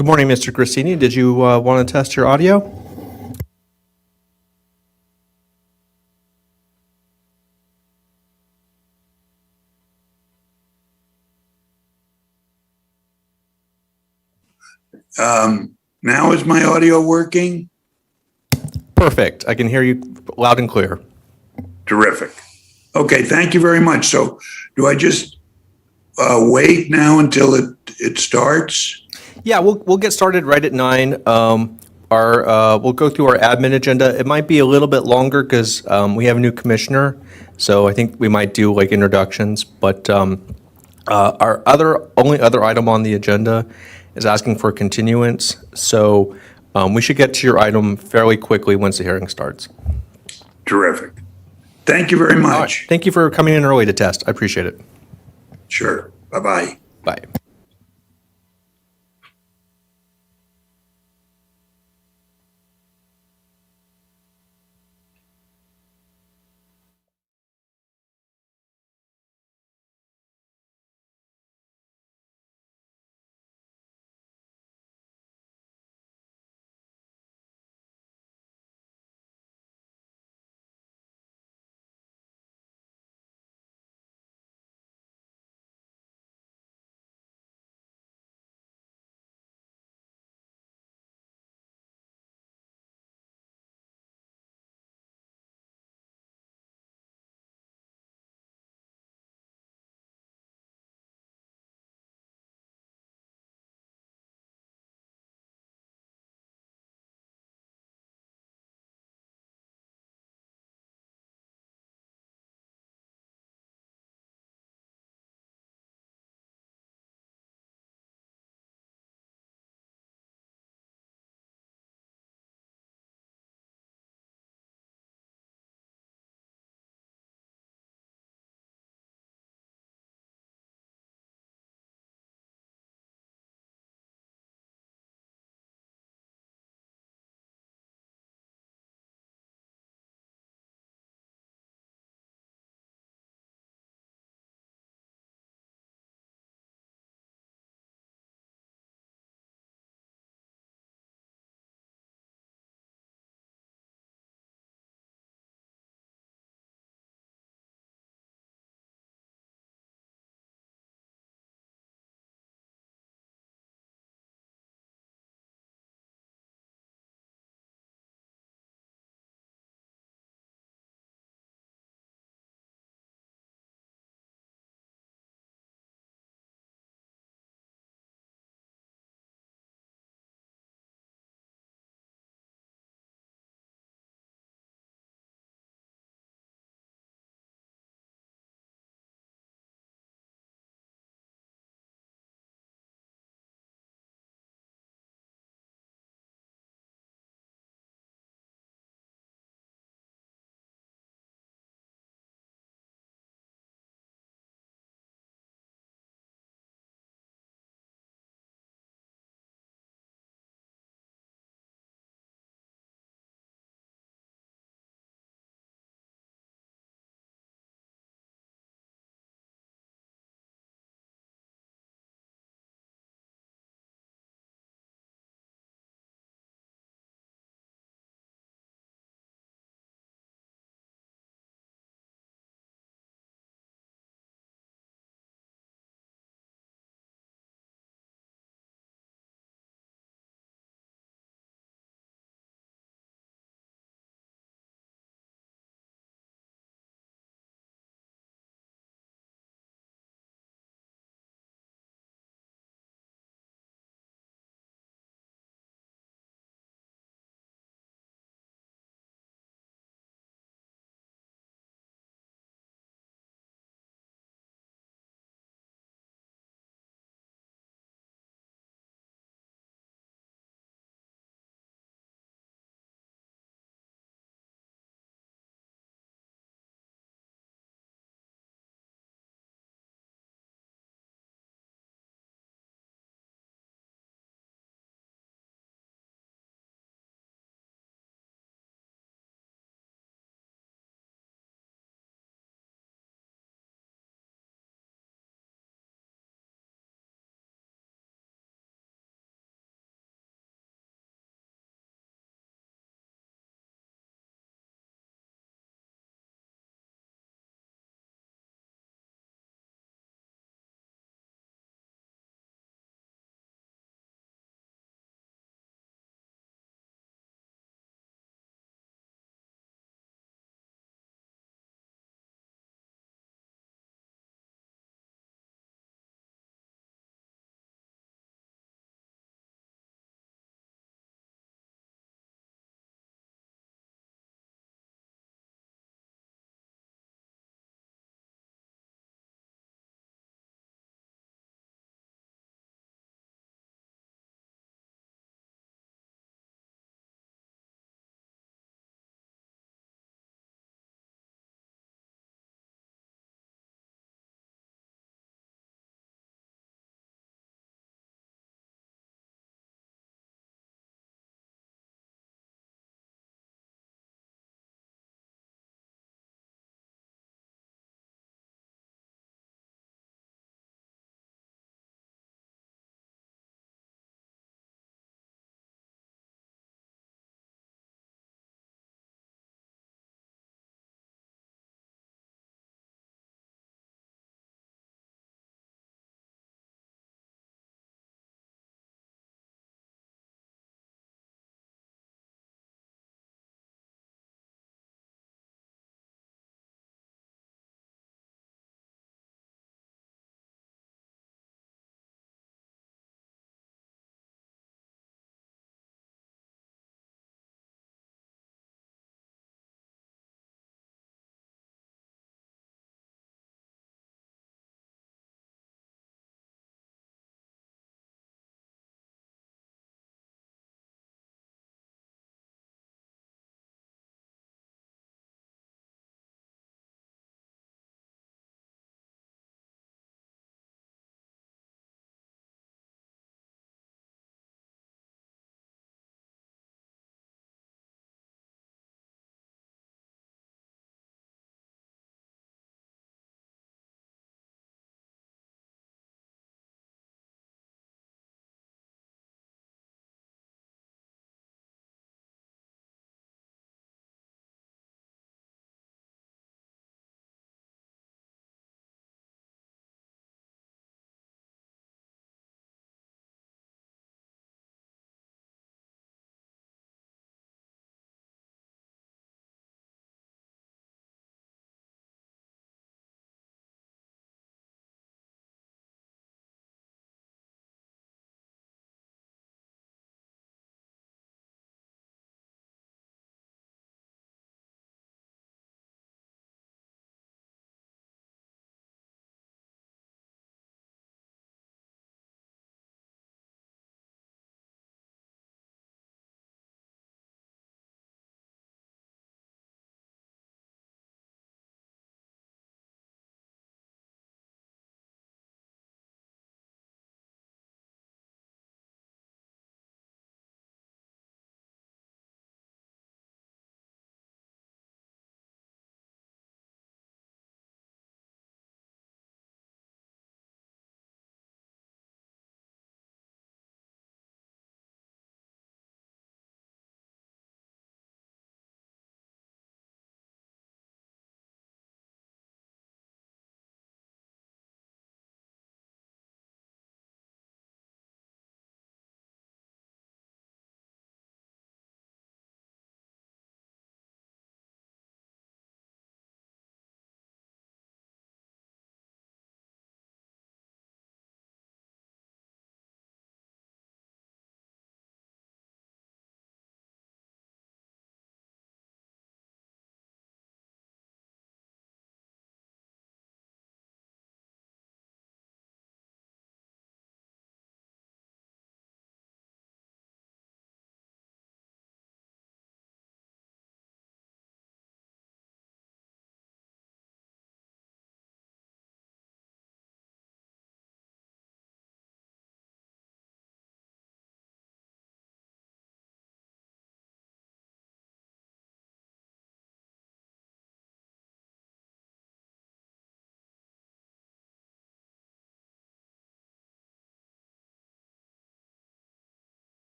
Good morning, Mr. Grassini. Did you want to test your audio? Now is my audio working? Perfect. I can hear you loud and clear. Terrific. Okay, thank you very much. So do I just wait now until it starts? Yeah, we'll get started right at 9. We'll go through our admin agenda. It might be a little bit longer because we have a new commissioner, so I think we might do like introductions. But our only other item on the agenda is asking for continuance. So we should get to your item fairly quickly once the hearing starts. Terrific. Thank you very All right. much. Thank you for coming in early to test. I appreciate it. Sure. Bye-bye. Bye.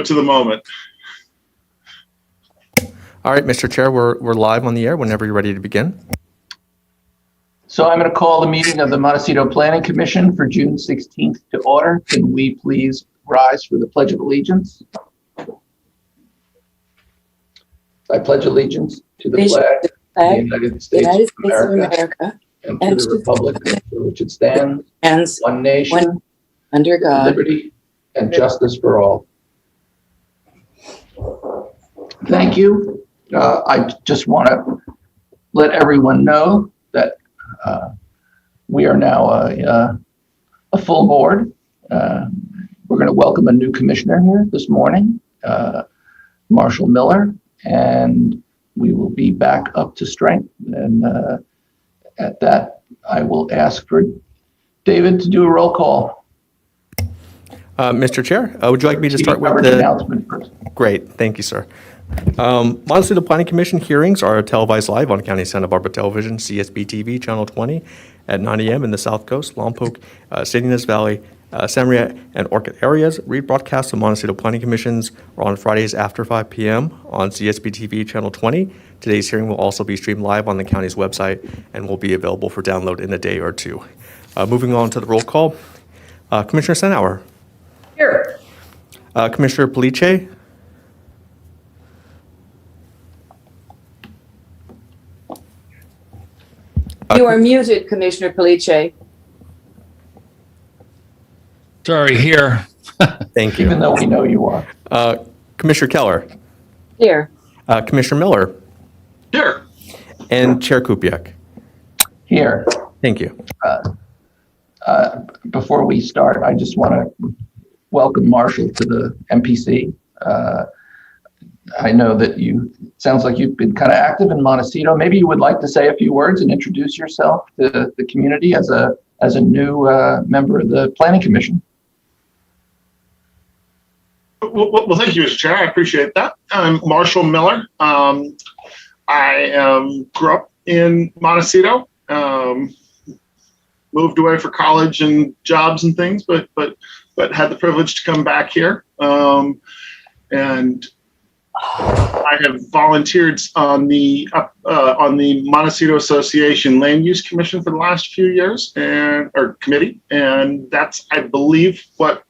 to the moment. All right, Mr. Chair, we're live on the air whenever you're ready to begin. So I'm going to call the meeting of the Montecito Planning Commission for June 16th to order. Can we please rise for the Pledge of Allegiance? I pledge allegiance to the flag of the United States of America and to the republic for which it stands, one nation, under God, liberty and justice for all. Thank you. I just want to let everyone know that we are now a full board. We're going to welcome a new commissioner here this morning, Marshall Miller, and we will be back up to strength. And at that, I will ask for David to do a roll call. Mr. Chair, would you like me to start with the announcement first? Great, thank you, sir. Montecito Planning Commission hearings are televised live on County Santa Barbara Television, CSB TV, Channel 20 at 9 a.m. in the South Coast, Lompoc, Salinas Valley, San Maria, and Orchid areas. Rebroadcasts of Montecito Planning Commissions are on Fridays after 5 p.m. on CSB TV, Channel 20. Today's hearing will also be streamed live on the county's website and will be available for download in a day or two. Moving on to the roll call, Commissioner Senauer. Here. Commissioner Police. You are muted, Commissioner Police. Sorry, here. Thank you. Even though we know you are. Commissioner Keller. Here. Commissioner Miller. Here. And Chair Kupiec. Here. Thank you. Before we start, I just want to welcome Marshall to the MPC. I know that sounds like you've been kind of active in Montecito. Maybe you would like to say a few words and introduce yourself to the community as a new member of the Planning Commission. Well, thank you, Mr. Chair. I appreciate that. I'm Marshall Miller. I grew up in Montecito, moved away for college and jobs and things, but had the privilege to come back here. And I have volunteered on the Montecito Association Land Use Commission for the last few years, or committee, and that's, I believe, where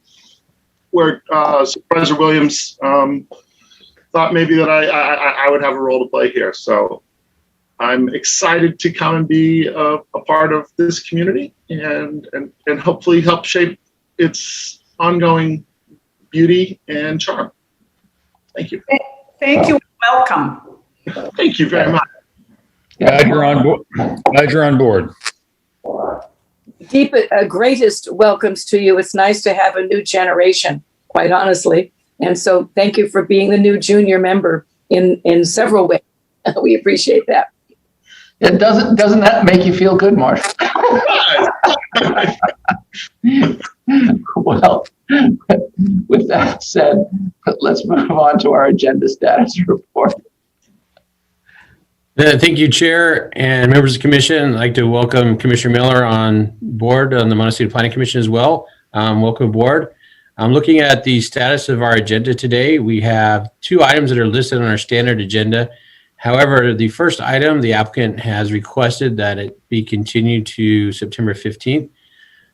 Supervisor Williams thought maybe that I would have a role to play here. So I'm excited to come and be a part of this community and hopefully help shape its ongoing beauty and charm. Thank you. Thank you. Welcome. Thank you very much. Glad you're on board. Glad you're on board. Deep, greatest welcomes to you. It's nice to have a new generation, quite honestly. And so thank you for being the new junior member in several ways. We appreciate that. It doesn't that make you feel good, Marshall? Well, with that said, let's move on to our agenda status report. Thank you, Chair and members of the Commission. I'd like to welcome Commissioner Miller on board on the Montecito Planning Commission as well. Welcome aboard. I'm looking at the status of our agenda today. We have 2 items that are listed on our standard agenda. However, the first item, the applicant has requested that it be continued to September 15th.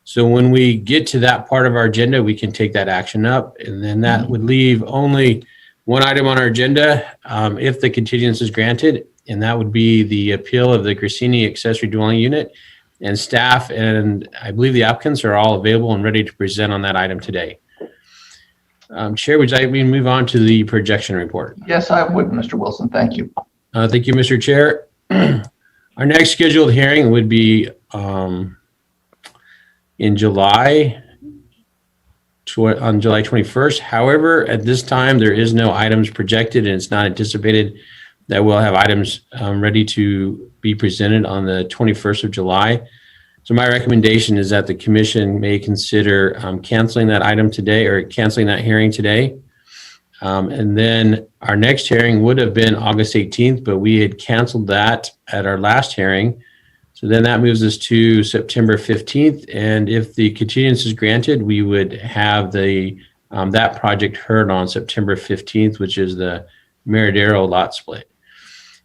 So when we get to that part of our agenda, we can take that action up, and then that would leave only one item on our agenda if the continuance is granted, and that would be the appeal of the Grassini accessory dwelling unit. And staff and I believe the applicants are all available and ready to present on that item today. Chair, would you like me to move on to the projection report? Yes, I would, Mr. Wilson. Thank you. Thank you, Mr. Chair. Our next scheduled hearing would be in July, on July 21st. However, at this time, there is no items projected, and it's not anticipated that we'll have items ready to be presented on the 21st of July. So my recommendation is that the commission may consider canceling that item today, or canceling that hearing today. And then our next hearing would have been August 18th, but we had canceled that at our last hearing. So then that moves us to September 15th. And if the continuance is granted, we would have the That project heard on September 15th, which is the Meridero lot split.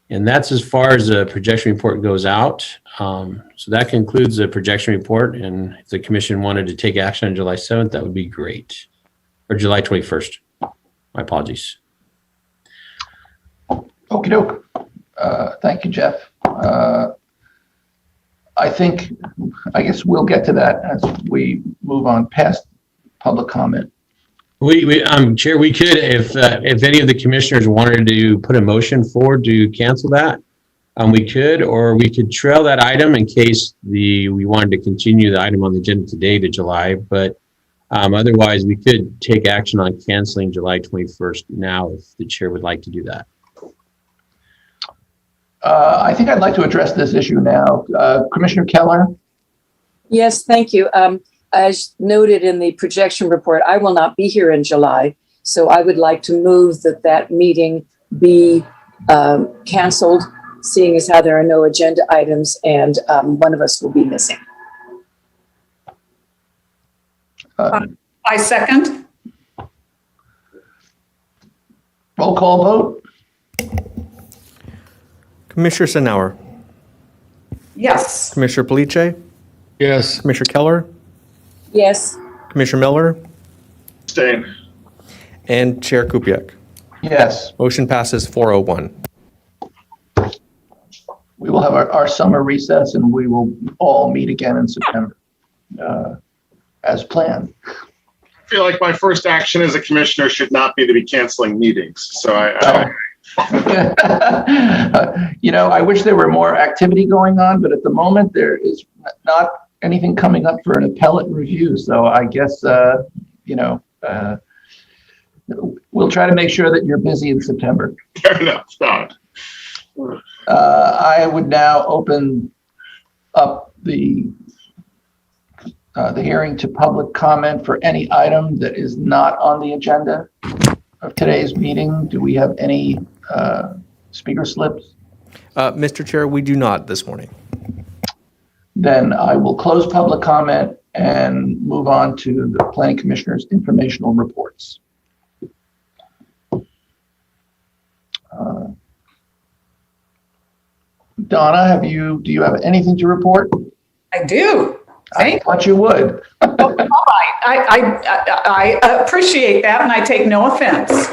And that's as far as the projection report goes out. So that concludes the projection report. And if the commission wanted to take action on July 7th, that would be great. Or July 21st. My apologies. Okey doke. Thank you, Jeff. I guess we'll get to that as we move on past public comment. Chair, we could, if any of the commissioners wanted to put a motion forward to cancel that, we could, or we could trail that item in case we wanted to continue the item on the agenda today to July. But otherwise, we could take action on canceling July 21st now if the chair would like to do that. I think I'd like to address this issue now. Commissioner Keller? Yes, thank you. As noted in the projection report, I will not be here in July, so I would like to move that meeting be canceled, seeing as how there are no agenda items and one of us will be missing. I second. Roll call vote? Commissioner Sanauer, Yes. Commissioner Police, Yes. Commissioner Keller, Yes, Commissioner Miller, Abstain. and Chair Kupiec. Yes. Motion passes 401. We will have our summer recess and we will all meet again in September as planned. I feel like my first action as a commissioner should not be to be canceling meetings. So I wish there were more activity going on, but at the moment there is not anything coming up for an appellate review. So I guess, we'll try to make sure that you're busy in September. fair enough. Not. I would now open up the hearing to public comment for any item that is not on the agenda of today's meeting. Do we have any speaker slips? Mr. Chair, we do not this morning. Then I will close public comment and move on to the Planning Commissioner's informational reports. Donna, do you have anything to report? I do. I thought you would. All right. I appreciate that and I take no offense.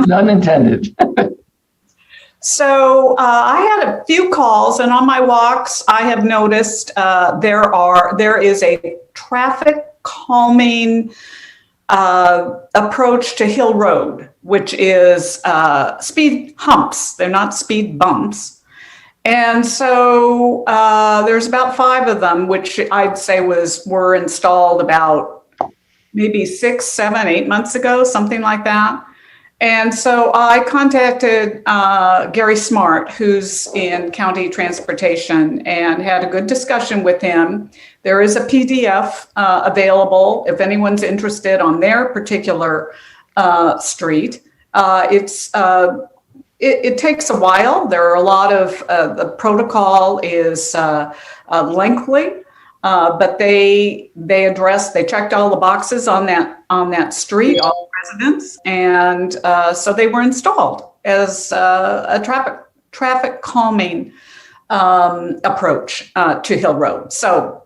None intended. So I had a few calls, and on my walks, I have noticed there is a traffic calming approach to Hill Road, which is speed humps. They're not speed bumps. And so there's about 5 of them, which I'd say were installed about maybe 6, 7, 8 months ago, something like that. And so I contacted Gary Smart, who's in county transportation, and had a good discussion with him. There is a PDF available if anyone's interested on their particular street. It takes a while. There are a lot of the protocol is lengthy, but they checked all the boxes on that street, all residents, and so they were installed as a traffic calming approach to Hill Road. So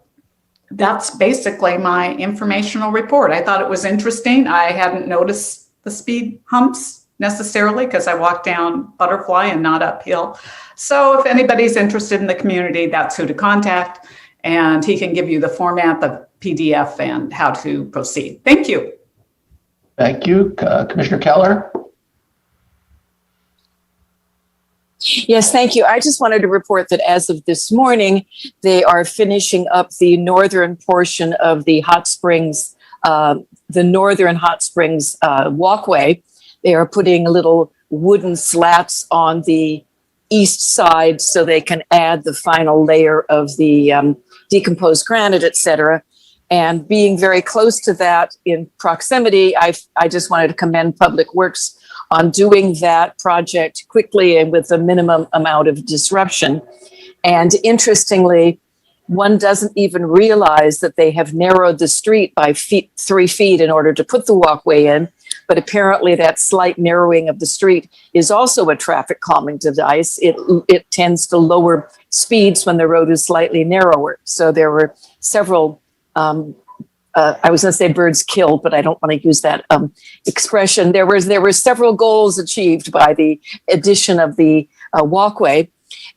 that's basically my informational report. I thought it was interesting. I hadn't noticed the speed humps necessarily because I walk down Butterfly and not uphill. So if anybody's interested in the community, that's who to contact, and he can give you the format, the PDF, and how to proceed. Thank you. Thank you. Commissioner Keller? yes, thank you. I just wanted to report that as of this morning, they are finishing up the northern portion of the hot springs, the northern hot springs walkway. They are putting little wooden slats on the east side so they can add the final layer of the decomposed granite, et cetera. And being very close to that in proximity, I just wanted to commend Public Works on doing that project quickly and with a minimum amount of disruption. And interestingly, one doesn't even realize that they have narrowed the street by 3 feet in order to put the walkway in. But apparently that slight narrowing of the street is also a traffic calming device. It tends to lower speeds when the road is slightly narrower. So there were several, I was going to say birds killed, but I don't want to use that expression. There were several goals achieved by the addition of the walkway.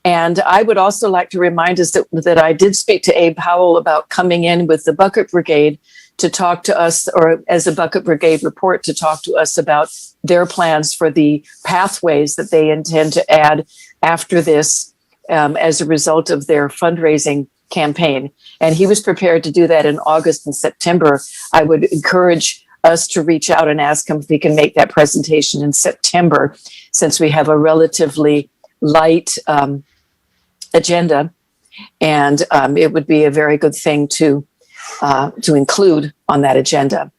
And I would also like to remind us that I did speak to Abe Howell about coming in with the Bucket Brigade to talk to us, or as a Bucket Brigade report, to talk to us about their plans for the pathways that they intend to add after this as a result of their fundraising campaign. And he was prepared to do that in August and September. I would encourage us to reach out and ask him if he can make that presentation in September, since we have a relatively light agenda, and it would be a very good thing to include on that agenda.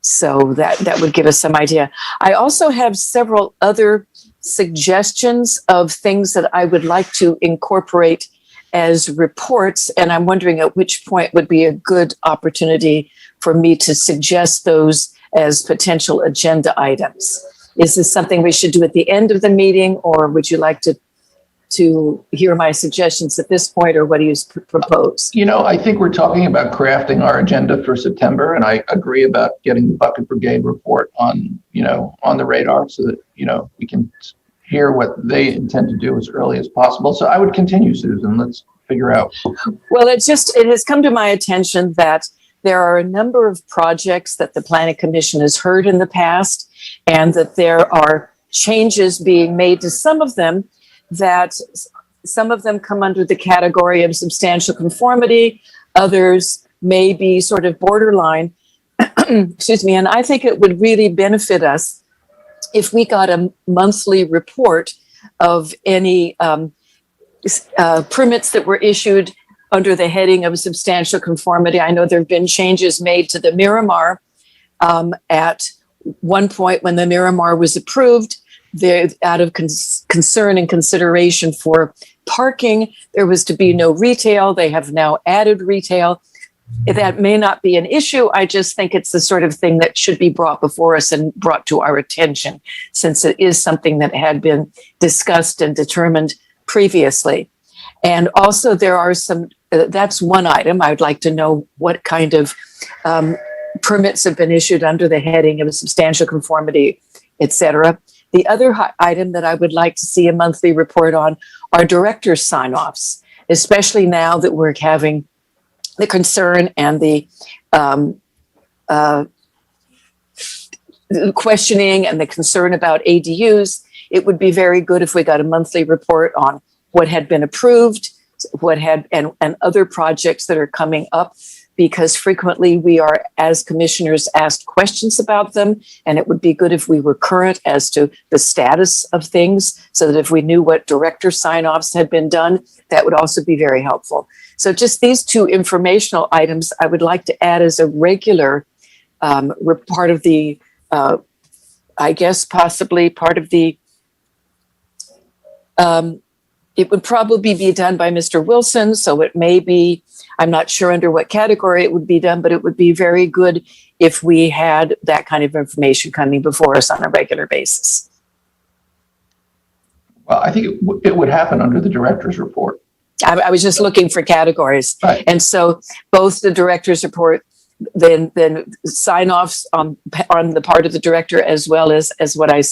So that would give us some idea. I also have several other suggestions of things that I would like to incorporate as reports, and I'm wondering at which point would be a good opportunity for me to suggest those as potential agenda items. Is this something we should do at the end of the meeting, or would you like to hear my suggestions at this point, or what do you propose? I think we're talking about crafting our agenda for September, and I agree about getting the Bucket Brigade report on the radar so that, we can hear what they intend to do as early as possible. So I would continue, Susan. Let's figure out. Well, it has come to my attention that there are a number of projects that the Planning Commission has heard in the past, and that there are changes being made to some of them, that some of them come under the category of substantial conformity, others may be sort of borderline. Excuse me. And I think it would really benefit us if we got a monthly report of any permits that were issued under the heading of substantial conformity. I know there have been changes made to the Miramar. At one point when the Miramar was approved, out of concern and consideration for parking, there was to be no retail. They have now added retail. That may not be an issue. I just think it's the sort of thing that should be brought before us and brought to our attention, since it is something that had been discussed and determined previously. And also there are some, that's one item. I would like to know what kind of permits have been issued under the heading of substantial conformity, et cetera. The other item that I would like to see a monthly report on are director's sign-offs, especially now that we're having the concern and the questioning and the concern about ADUs. It would be very good if we got a monthly report on what had been approved, and other projects that are coming up, because frequently we are, as commissioners, asked questions about them, and it would be good if we were current as to the status of things, so that if we knew what director sign-offs had been done, that would also be very helpful. So just these two informational items I would like to add as a regular part of the, I guess possibly part of the, it would probably be done by Mr. Wilson, so it may be, I'm not sure under what category it would be done, but it would be very good if we had that kind of information coming before us on a regular basis. Well, I think it would happen under the director's report. I was just looking for categories. Right. And so both the director's report, then sign-offs on the part of the director, as well as what I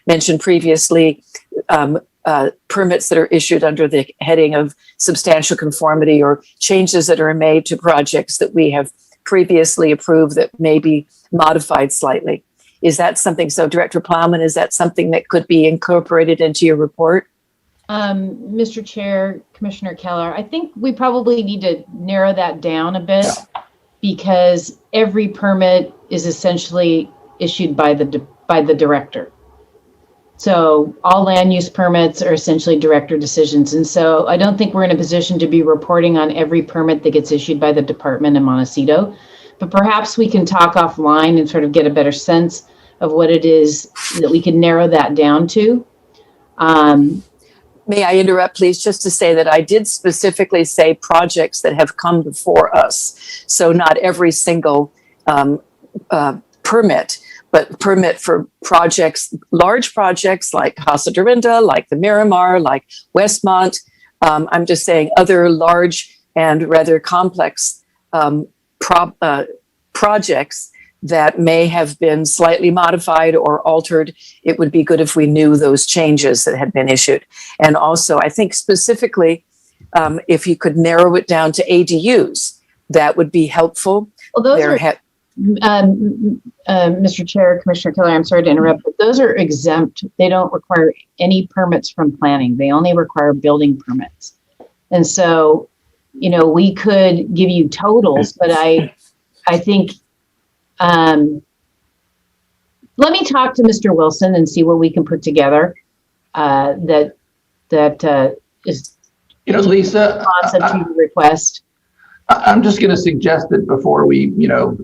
mentioned previously, permits that are issued under the heading of substantial conformity, or changes that are made to projects that we have previously approved that may be modified slightly. Is that something, so Director Plowman, is that something that could be incorporated into your report? Mr. Chair, Commissioner Keller, I think we probably need to narrow that down a bit, because every permit is essentially issued by the director. So all land use permits are essentially director decisions. And so I don't think we're in a position to be reporting on every permit that gets issued by the department in Montecito, but perhaps we can talk offline and sort of get a better sense of what it is that we can narrow that down to. May I interrupt, please, just to say that I did specifically say projects that have come before us. So not every single permit, but permit for projects, large projects like Casa Dorinda, like the Miramar, like Westmont. I'm just saying other large and rather complex projects that may have been slightly modified or altered. It would be good if we knew those changes that had been issued. And also, I think specifically, if you could narrow it down to ADUs, that would be helpful. Well, those Mr. Chair, Commissioner Keller, I'm sorry to interrupt, but those are exempt. They don't require any permits from planning. They only require building permits. And so, we could give you totals, but I think, let me talk to Mr. Wilson and see what we can put together that is Lisa, responsive to your request. I'm just going to suggest that before we,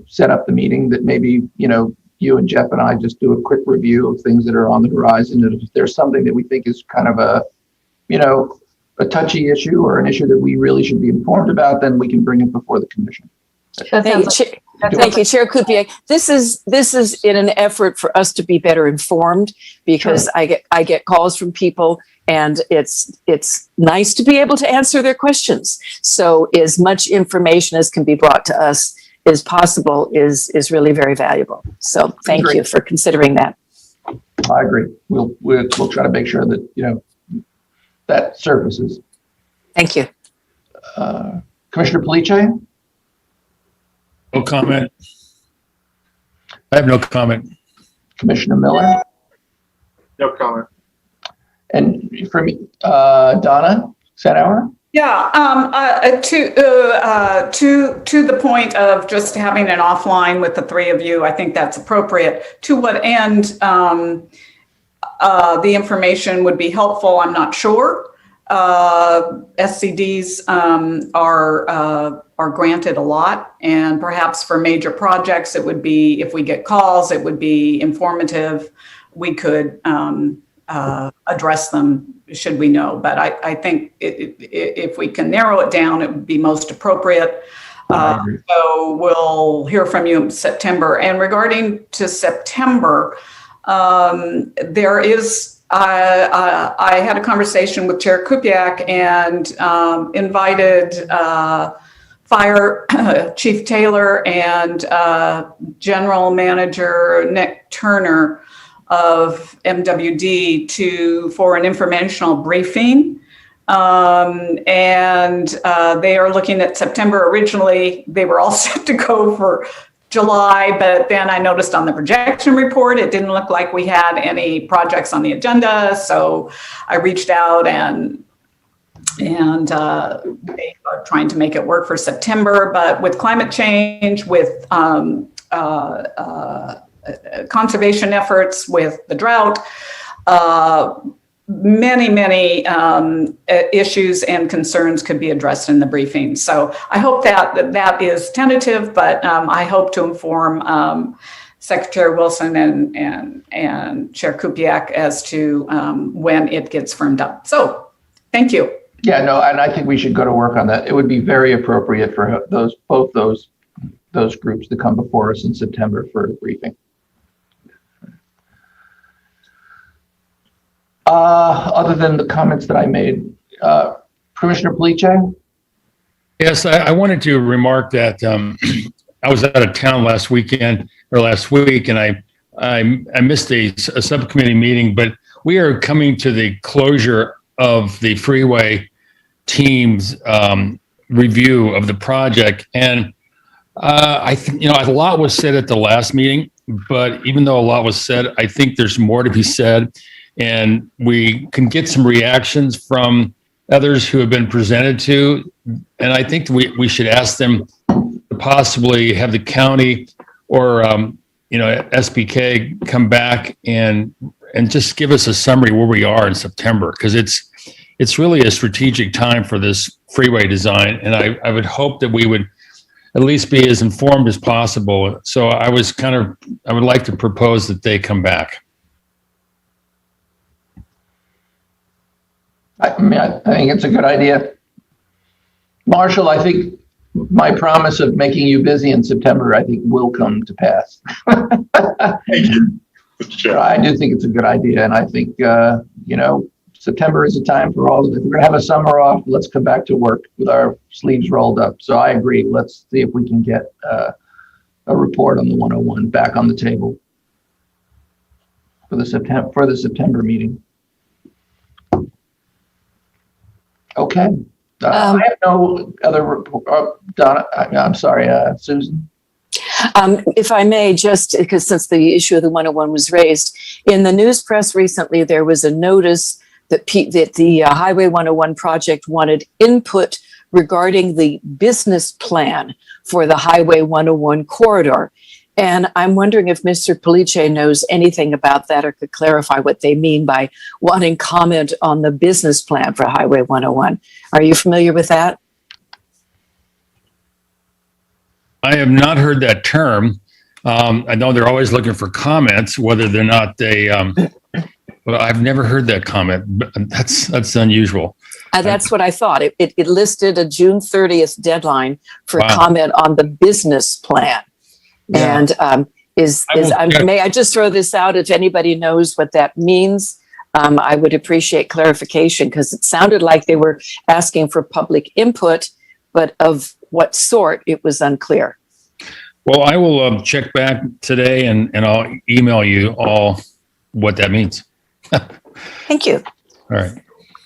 set up the meeting, that maybe, you and Jeff and I just do a quick review of things that are on the horizon. And if there's something that we think is kind of a touchy issue or an issue that we really should be informed about, then we can bring it before the commission. Thank you, Chair Kupiec. This is in an effort for us to be better informed, because sure. I get calls from people, and it's nice to be able to answer their questions. So as much information as can be brought to us as possible is really very valuable. So thank you for considering that. I agree. We'll try to make sure that that surfaces. Thank you. Commissioner Police? No comment. I have no comment. Commissioner Miller? No comment. And from Donna Sanauer? Yeah, to the point of just having an offline with the three of you, I think that's appropriate. To what end the information would be helpful, I'm not sure. SCDs are granted a lot, and perhaps for major projects, it would be, if we get calls, it would be informative. We could address them should we know, but I think if we can narrow it down, it would be most appropriate. So we'll hear from you in September. And regarding to September, there is, I had a conversation with Chair Kupiec and invited Fire Chief Taylor and General Manager Nick Turner of MWD for an informational briefing. And they are looking at September. Originally, they were all set to go for July, but then I noticed on the projection report, it didn't look like we had any projects on the agenda. So I reached out and they are trying to make it work for September. But with climate change, with conservation efforts, with the drought, many issues and concerns could be addressed in the briefing. So I hope that is tentative, but I hope to inform Secretary Wilson and Chair Kupiec as to when it gets firmed up. So thank you. Yeah, no, and I think we should go to work on that. It would be very appropriate for both those groups to come before us in September for a briefing. Other than the comments that I made, Commissioner Police? Yes, I wanted to remark that I was out of town last week, and I missed a subcommittee meeting, but we are coming to the closure of the freeway team's review of the project, and I think a lot was said at the last meeting, but even though a lot was said, I think there's more to be said. And we can get some reactions from others who have been presented to. And I think we should ask them to possibly have the county or, SBK come back and just give us a summary where we are in September, because it's really a strategic time for this freeway design. And I would hope that we would at least be as informed as possible. So I would like to propose that they come back. I mean, I think it's a good idea. Marshall, I think my promise of making you busy in September, I think will come to pass. Thank you, Mr. Chair. I do think it's a good idea. And I think, September is a time for all of it. If we're gonna have a summer off, let's come back to work with our sleeves rolled up. So I agree. Let's see if we can get a report on the 101 back on the table for the September meeting. Okay. I have no other report. Donna, I'm sorry, Susan. If I may, just because since the issue of the 101 was raised, in the news press recently, there was a notice that the Highway 101 project wanted input regarding the business plan for the Highway 101 corridor. And I'm wondering if Mr. Police knows anything about that or could clarify what they mean by wanting comment on the business plan for Highway 101. Are you familiar with that? I have not heard that term. I know they're always looking for comments, whether they're not well, I've never heard that comment, but that's unusual. That's what I thought. It listed a June 30th deadline for Wow. comment on the business plan. Yeah. And may I just throw this out? If anybody knows what that means, I would appreciate clarification because it sounded like they were asking for public input, but of what sort, it was unclear. Well, I will check back today and I'll email you all what that means. Thank you. All right.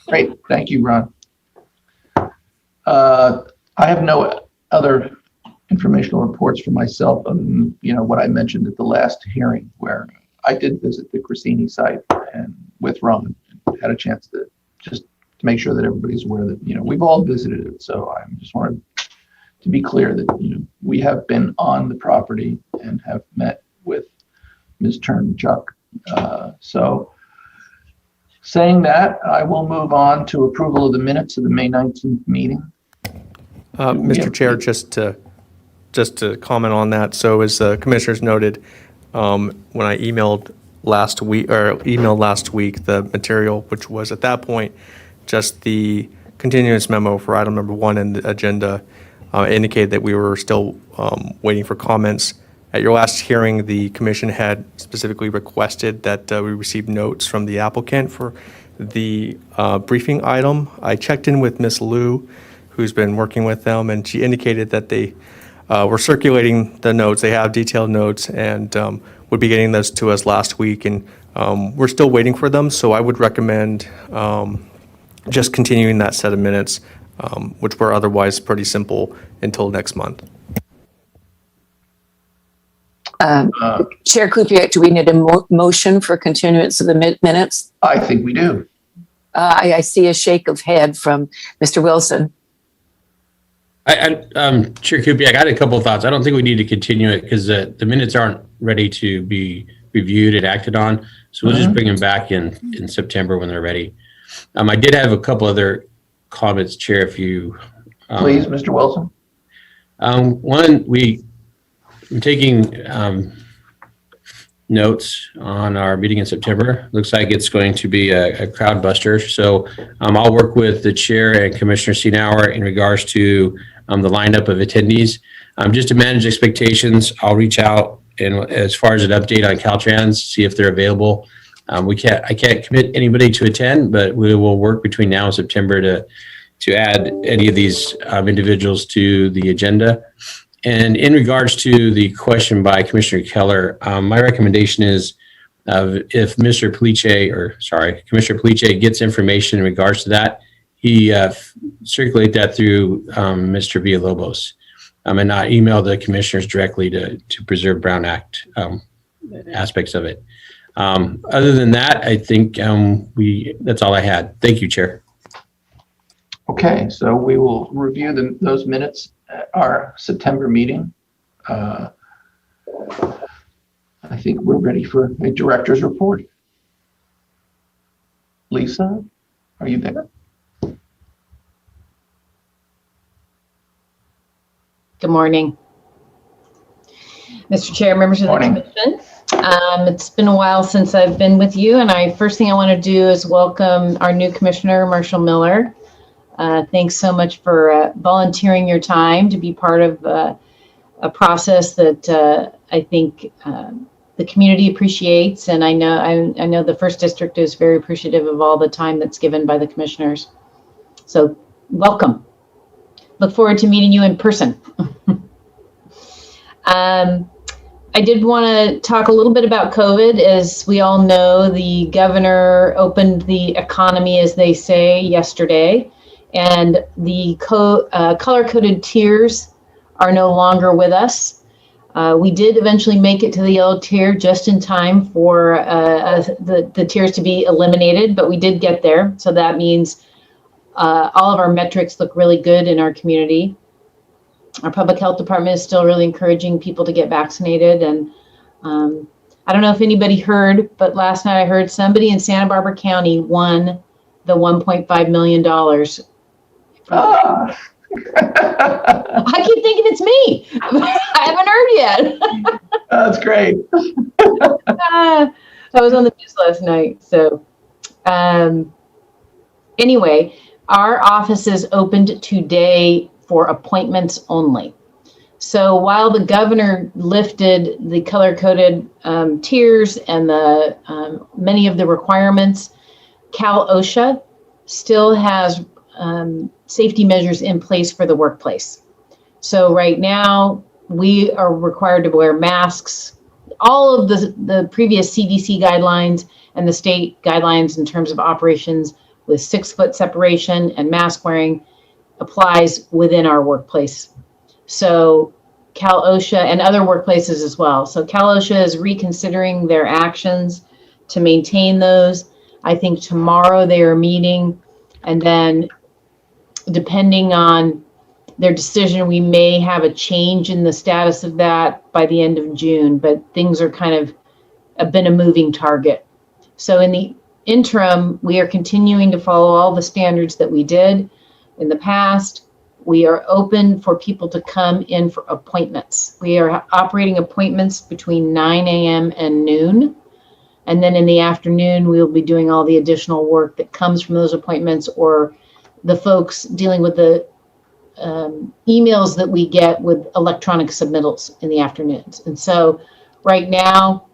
Great. Thank you, Ron. I have no other informational reports for myself other than, what I mentioned at the last hearing where I did visit the Cressini site and with Ron had a chance to just to make sure that everybody's aware that, we've all visited it. So I just wanted to be clear that, we have been on the property and have met with Ms. Turnchuck. So saying that, I will move on to approval of the minutes of the May 19th meeting. Mr. Chair, just to comment on that. So as the commissioners noted, when I emailed last week, the material, which was at that point just the continuance memo for item number 1 in the agenda, indicated that we were still waiting for comments. At your last hearing, the commission had specifically requested that we receive notes from the applicant for the briefing item. I checked in with Ms. Liu, who's been working with them, and she indicated that they were circulating the notes. They have detailed notes and would be getting those to us last week, and we're still waiting for them. So I would recommend just continuing that set of minutes, which were otherwise pretty simple, until next month. Chair Kupiec, do we need a motion for continuance of the minutes? I think we do. I see a shake of head from Mr. Wilson. Chair Kupiec, I had a couple of thoughts. I don't think we need to continue it because the minutes aren't ready to be reviewed and acted on. So we'll just bring them back in September when they're ready. I did have a couple other comments, Chair, if you... Please, Mr. Wilson. One, I'm taking notes on our meeting in September. Looks like it's going to be a crowd buster. So I'll work with the chair and Commissioner Seenauer in regards to the lineup of attendees. Just to manage expectations, I'll reach out and as far as an update on Caltrans, see if they're available. I can't commit anybody to attend, but we will work between now and September to add any of these individuals to the agenda. And in regards to the question by Commissioner Keller, my recommendation is if Commissioner Police gets information in regards to that, he circulate that through Mr. Villalobos and not email the commissioners directly to preserve Brown Act aspects of it. Other than that, I think that's all I had. Thank you, Chair. Okay, so we will review those minutes at our September meeting. I think we're ready for a director's report. Lisa, are you there? Good morning. Mr. Chair, members of the Morning. commission. It's been a while since I've been with you, and first thing I want to do is welcome our new commissioner, Marshall Miller. Thanks so much for volunteering your time to be part of a process that I think the community appreciates, and I know the First District is very appreciative of all the time that's given by the commissioners. So welcome. Look forward to meeting you in person. I did want to talk a little bit about COVID. As we all know, the governor opened the economy, as they say, yesterday, and the color-coded tiers are no longer with us. We did eventually make it to the yellow tier just in time for the tiers to be eliminated, but we did get there. So that means all of our metrics look really good in our community. Our public health department is still really encouraging people to get vaccinated. And I don't know if anybody heard, but last night I heard somebody in Santa Barbara County won the $1.5 million. Ah. I keep thinking it's me. I haven't heard yet. That's great. I was on the news last night. So anyway, our office is opened today for appointments only. So while the governor lifted the color-coded tiers and the many of the requirements, Cal OSHA still has safety measures in place for the workplace. So right now, we are required to wear masks. All of the previous CDC guidelines and the state guidelines in terms of operations with 6-foot separation and mask wearing applies within our workplace. So Cal OSHA and other workplaces as well. So Cal OSHA is reconsidering their actions to maintain those. I think tomorrow they are meeting, and then depending on their decision, we may have a change in the status of that by the end of June, but things are kind of been a moving target. So in the interim, we are continuing to follow all the standards that we did in the past. We are open for people to come in for appointments. We are operating appointments between 9 a.m. and noon. And then in the afternoon, we'll be doing all the additional work that comes from those appointments, or the folks dealing with the emails that we get with electronic submittals in the afternoons. And so right now,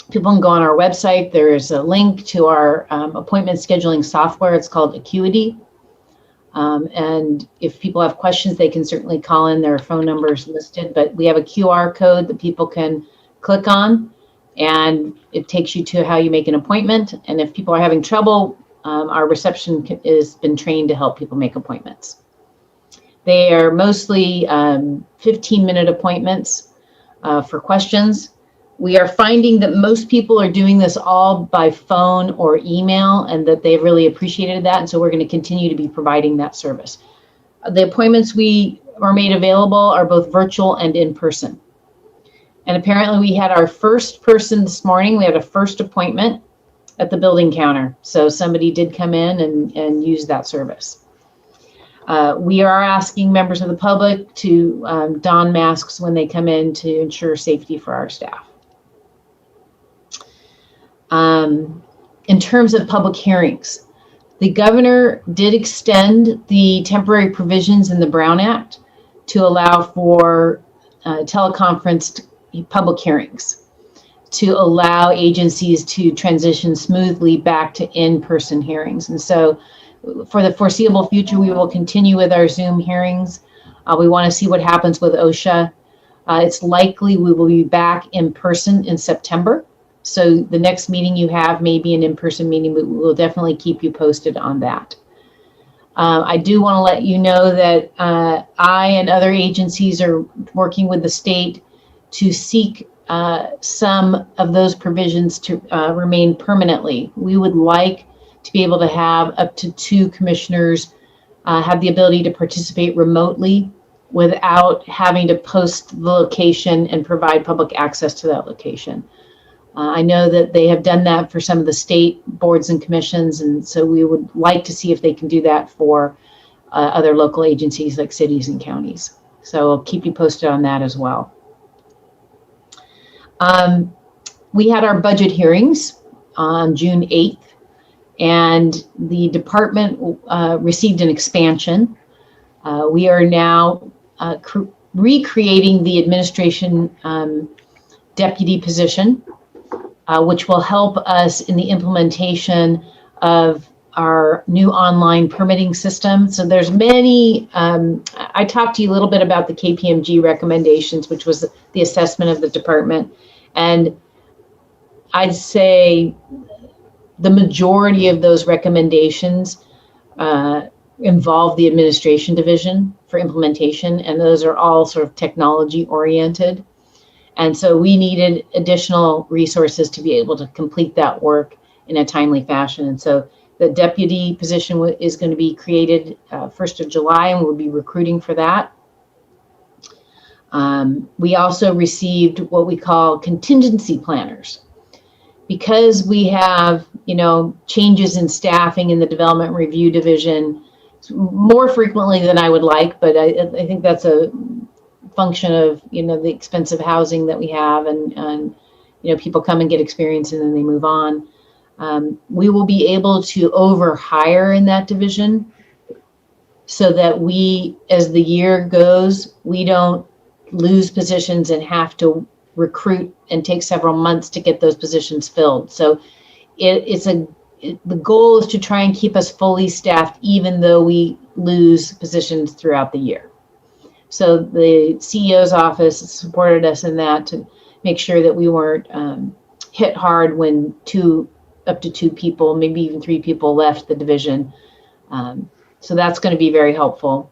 people can go on our website. There is a link to our appointment scheduling software. It's called Acuity. And if people have questions, they can certainly call in. Their phone numbers listed, but we have a QR code that people can click on, and it takes you to how you make an appointment. And if people are having trouble, our reception has been trained to help people make appointments. They are mostly 15-minute appointments for questions. We are finding that most people are doing this all by phone or email, and that they've really appreciated that. And so we're going to continue to be providing that service. The appointments we are made available are both virtual and in person. And apparently we had our first person this morning. We had a first appointment at the building counter. So somebody did come in and use that service. We are asking members of the public to don masks when they come in to ensure safety for our staff. In terms of public hearings, the governor did extend the temporary provisions in the Brown Act to allow for teleconferenced public hearings, to allow agencies to transition smoothly back to in-person hearings. And so for the foreseeable future, we will continue with our Zoom hearings. We want to see what happens with OSHA. It's likely we will be back in person in September. So the next meeting you have may be an in-person meeting, but we will definitely keep you posted on that. I do want to let you know that I and other agencies are working with the state to seek some of those provisions to remain permanently. We would like to be able to have up to 2 commissioners have the ability to participate remotely without having to post the location and provide public access to that location. I know that they have done that for some of the state boards and commissions, and so we would like to see if they can do that for other local agencies like cities and counties. So I'll keep you posted on that as well. We had our budget hearings on June 8th, and the department received an expansion. We are now recreating the administration deputy position, which will help us in the implementation of our new online permitting system. So there's many, I talked to you a little bit about the KPMG recommendations, which was the assessment of the department. And I'd say the majority of those recommendations involve the administration division for implementation, and those are all sort of technology oriented. And so we needed additional resources to be able to complete that work in a timely fashion. And so the deputy position is going to be created 1st of July, and we'll be recruiting for that. We also received what we call contingency planners. Because we have, changes in staffing in the development review division more frequently than I would like, but I think that's a function of, the expensive housing that we have, and people come and get experience and then they move on. We will be able to overhire in that division so that we, as the year goes, we don't lose positions and have to recruit and take several months to get those positions filled. So the goal is to try and keep us fully staffed, even though we lose positions throughout the year. So the CEO's office supported us in that to make sure that we weren't hit hard when up to two people, maybe even 3 people left the division. So that's going to be very helpful.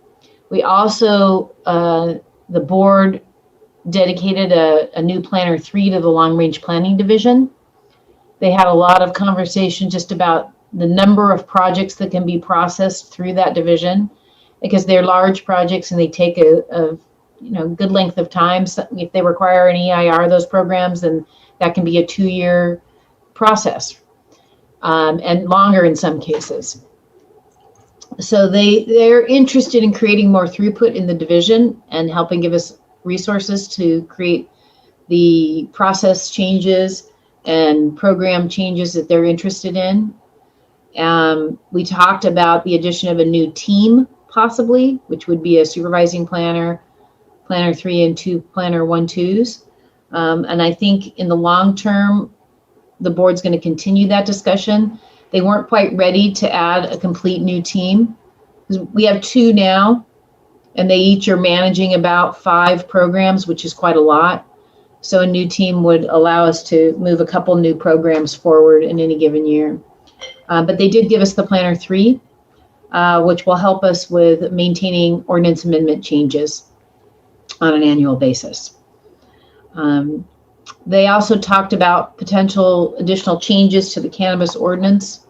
We also, the board dedicated a new planner 3 to the long range planning division. They had a lot of conversation just about the number of projects that can be processed through that division, because they're large projects and they take a good length of time. So if they require an EIR, those programs, then that can be a 2-year process, and longer in some cases. So they're interested in creating more throughput in the division and helping give us resources to create the process changes and program changes that they're interested in. We talked about the addition of a new team, possibly, which would be a supervising planner, planner 3 and 2 planner 1-2s. And I think in the long term, the board's going to continue that discussion. They weren't quite ready to add a complete new team. We have 2 now, and they each are managing about 5 programs, which is quite a lot. So a new team would allow us to move a couple new programs forward in any given year. But they did give us the Planner 3, which will help us with maintaining ordinance amendment changes on an annual basis. They also talked about potential additional changes to the cannabis ordinance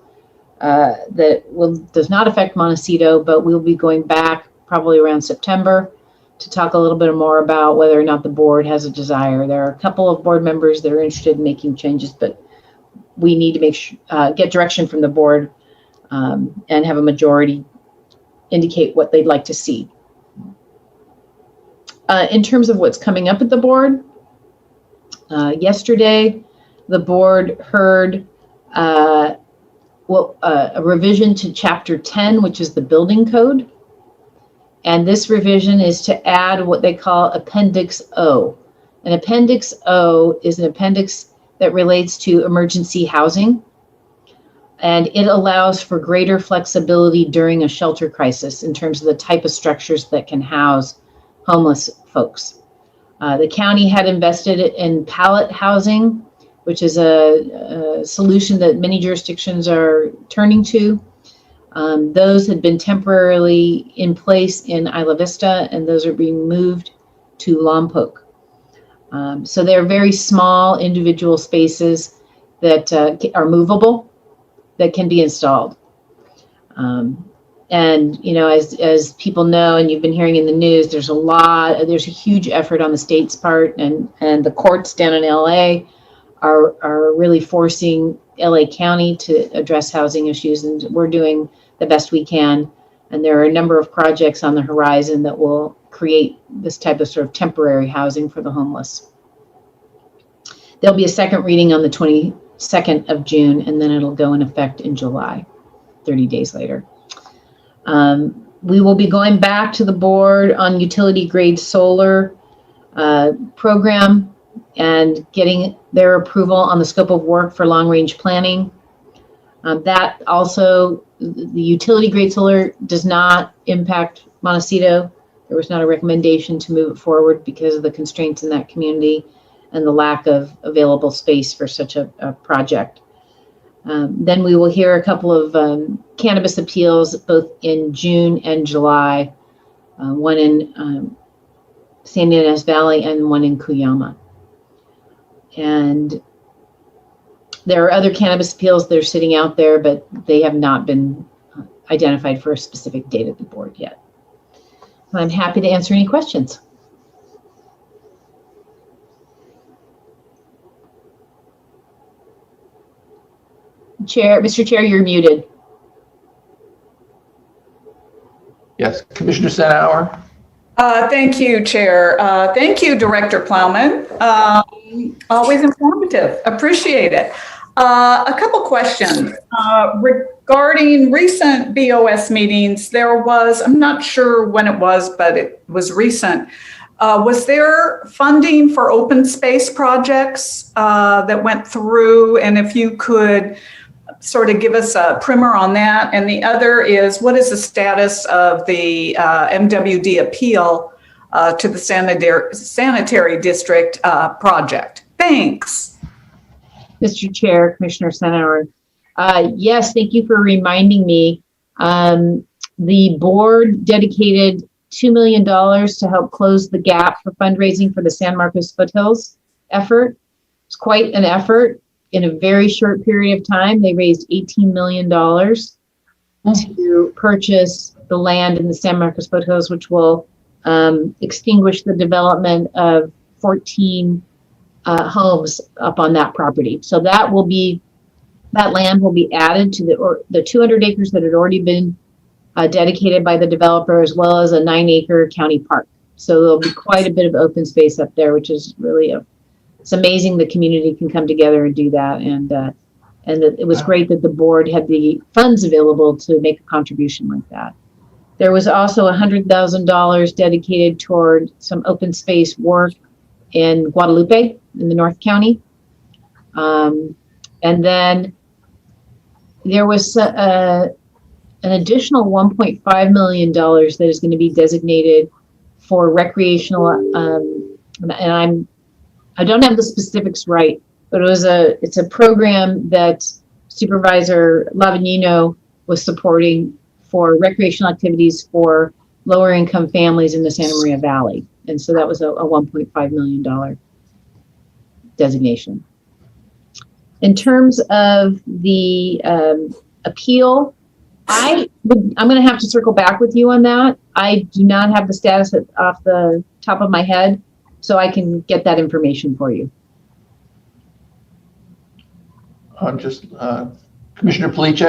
that does not affect Montecito, but we'll be going back probably around September to talk a little bit more about whether or not the board has a desire. There are a couple of board members that are interested in making changes, but we need to get direction from the board and have a majority indicate what they'd like to see. In terms of what's coming up at the board, yesterday the board heard a revision to Chapter 10, which is the building code. And this revision is to add what they call Appendix O. An Appendix O is an appendix that relates to emergency housing, and it allows for greater flexibility during a shelter crisis in terms of the type of structures that can house homeless folks. The county had invested in pallet housing, which is a solution that many jurisdictions are turning to. Those had been temporarily in place in Isla Vista, and those are being moved to Lompoc. So they're very small individual spaces that are movable, that can be installed. And as people know, and you've been hearing in the news, there's a huge effort on the state's part, and the courts down in LA are really forcing LA County to address housing issues, and we're doing the best we can. And there are a number of projects on the horizon that will create this type of sort of temporary housing for the homeless. there'll be a second reading on the 22nd of June, and then it'll go in effect in July, 30 days later. We will be going back to the board on utility grade solar program and getting their approval on the scope of work for long range planning. That also, the utility grade solar does not impact Montecito. There was not a recommendation to move it forward because of the constraints in that community and the lack of available space for such a project. Then we will hear a couple of cannabis appeals both in June and July, one in San Ynez Valley and one in Cuyama. And there are other cannabis appeals that are sitting out there, but they have not been identified for a specific date at the board yet. I'm happy to answer any questions. Mr. Chair, you're muted. Yes, Commissioner Sanauer. Thank you, Chair. Thank you, Director Plowman. Always informative. Appreciate it. A couple questions. Regarding recent BOS meetings, there was, I'm not sure when it was, but it was recent. Was there funding for open space projects that went through? And if you could sort of give us a primer on that. And the other is, what is the status of the MWD appeal to the sanitary district project? Thanks. Mr. Chair, Commissioner Sanauer. Yes, thank you for reminding me. The board dedicated $2 million to help close the gap for fundraising for the San Marcos Foothills effort. It's quite an effort. In a very short period of time, they raised $18 million to purchase the land in the San Marcos Foothills, which will extinguish the development of 14 homes up on that property. So that land will be added to the 200 acres that had already been dedicated by the developer, as well as a 9-acre county park. So there'll be quite a bit of open space up there, which is really it's amazing the community can come together and do that. And it was great that the board had the funds available to make a contribution like that. There was also $100,000 dedicated toward some open space work in Guadalupe in the North County. And then there was an additional $1.5 million that is going to be designated for recreational, and I don't have the specifics right, but it's a program that Supervisor Lavanino was supporting for recreational activities for lower income families in the Santa Maria Valley. And so that was a $1.5 million designation. In terms of the appeal, I'm going to have to circle back with you on that. I do not have the status off the top of my head, so I can get that information for you. Commissioner Police.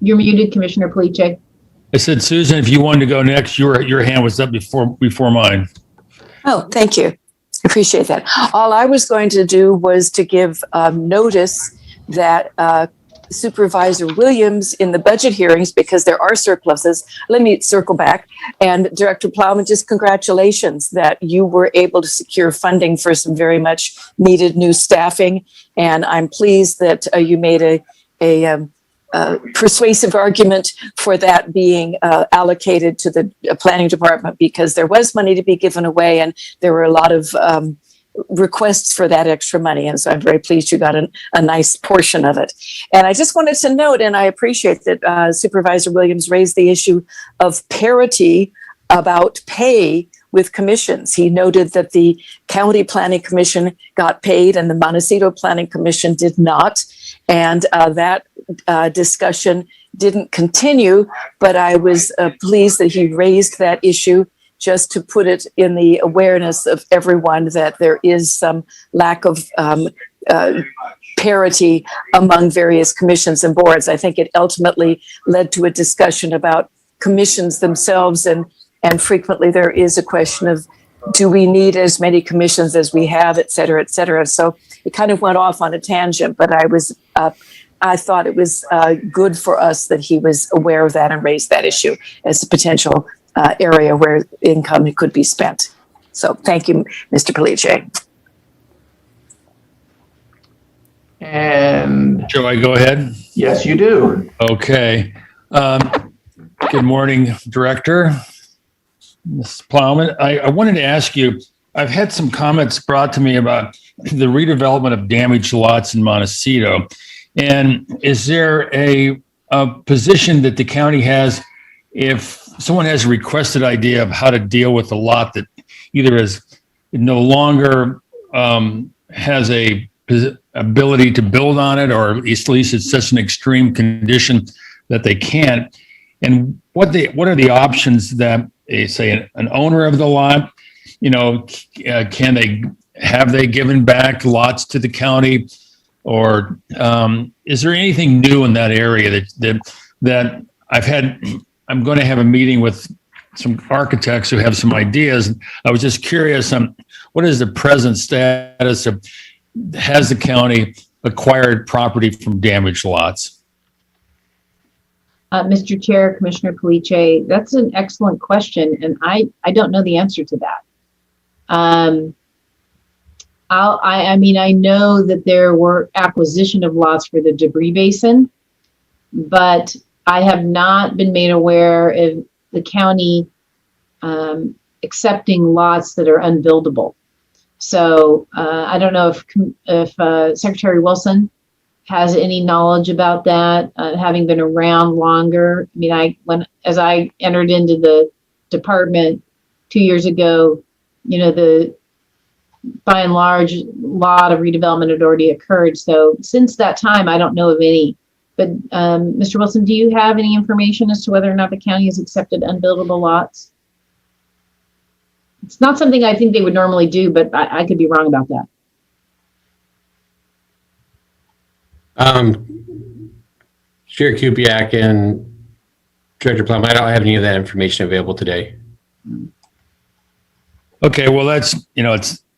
You're muted, Commissioner Police. I said, Susan, if you wanted to go next, your hand was up before mine. Oh, thank you. Appreciate that. All I was going to do was to give notice that Supervisor Williams in the budget hearings, because there are surpluses, let me circle back. And Director Plowman, just congratulations that you were able to secure funding for some very much needed new staffing. And I'm pleased that you made a persuasive argument for that being allocated to the planning department, because there was money to be given away and there were a lot of requests for that extra money. And so I'm very pleased you got a nice portion of it. And I just wanted to note, and I appreciate that Supervisor Williams raised the issue of parity about pay with commissions. He noted that the County Planning Commission got paid and the Montecito Planning Commission did not. And that discussion didn't continue, but I was pleased that he raised that issue just to put it in the awareness of everyone that there is some lack of parity among various commissions and boards. I think it ultimately led to a discussion about commissions themselves and And frequently there is a question of, do we need as many commissions as we have, et cetera, et cetera. So it kind of went off on a tangent, but I thought it was good for us that he was aware of that and raised that issue as a potential area where income could be spent. So thank you, Mr. Police. And Shall I go ahead? yes, you do. Okay. Good morning, Director. Ms. Plowman, I wanted to ask you, I've had some comments brought to me about the redevelopment of damaged lots in Montecito. And is there a position that the county has if someone has a requested idea of how to deal with a lot that either is no longer has a ability to build on it, or at least it's such an extreme condition that they can't? And what are the options that say an owner of the lot, have they given back lots to the county, or is there anything new in that area that I'm going to have a meeting with some architects who have some ideas. I was just curious on what is the present status of, has the county acquired property from damaged lots? Mr. Chair, Commissioner Police, that's an excellent question, and I don't know the answer to that. I know that there were acquisition of lots for the debris basin, but I have not been made aware of the county accepting lots that are unbuildable. So I don't know if Secretary Wilson has any knowledge about that, having been around longer. I mean, as I entered into the department 2 years ago, by and large, a lot of redevelopment had already occurred. So since that time, I don't know of any. But Mr. Wilson, do you have any information as to whether or not the county has accepted unbuildable lots? It's not something I think they would normally do, but I could be wrong about that. Chair Kupiak and Director Plum, I don't have any of that information available today. Okay, well, that's,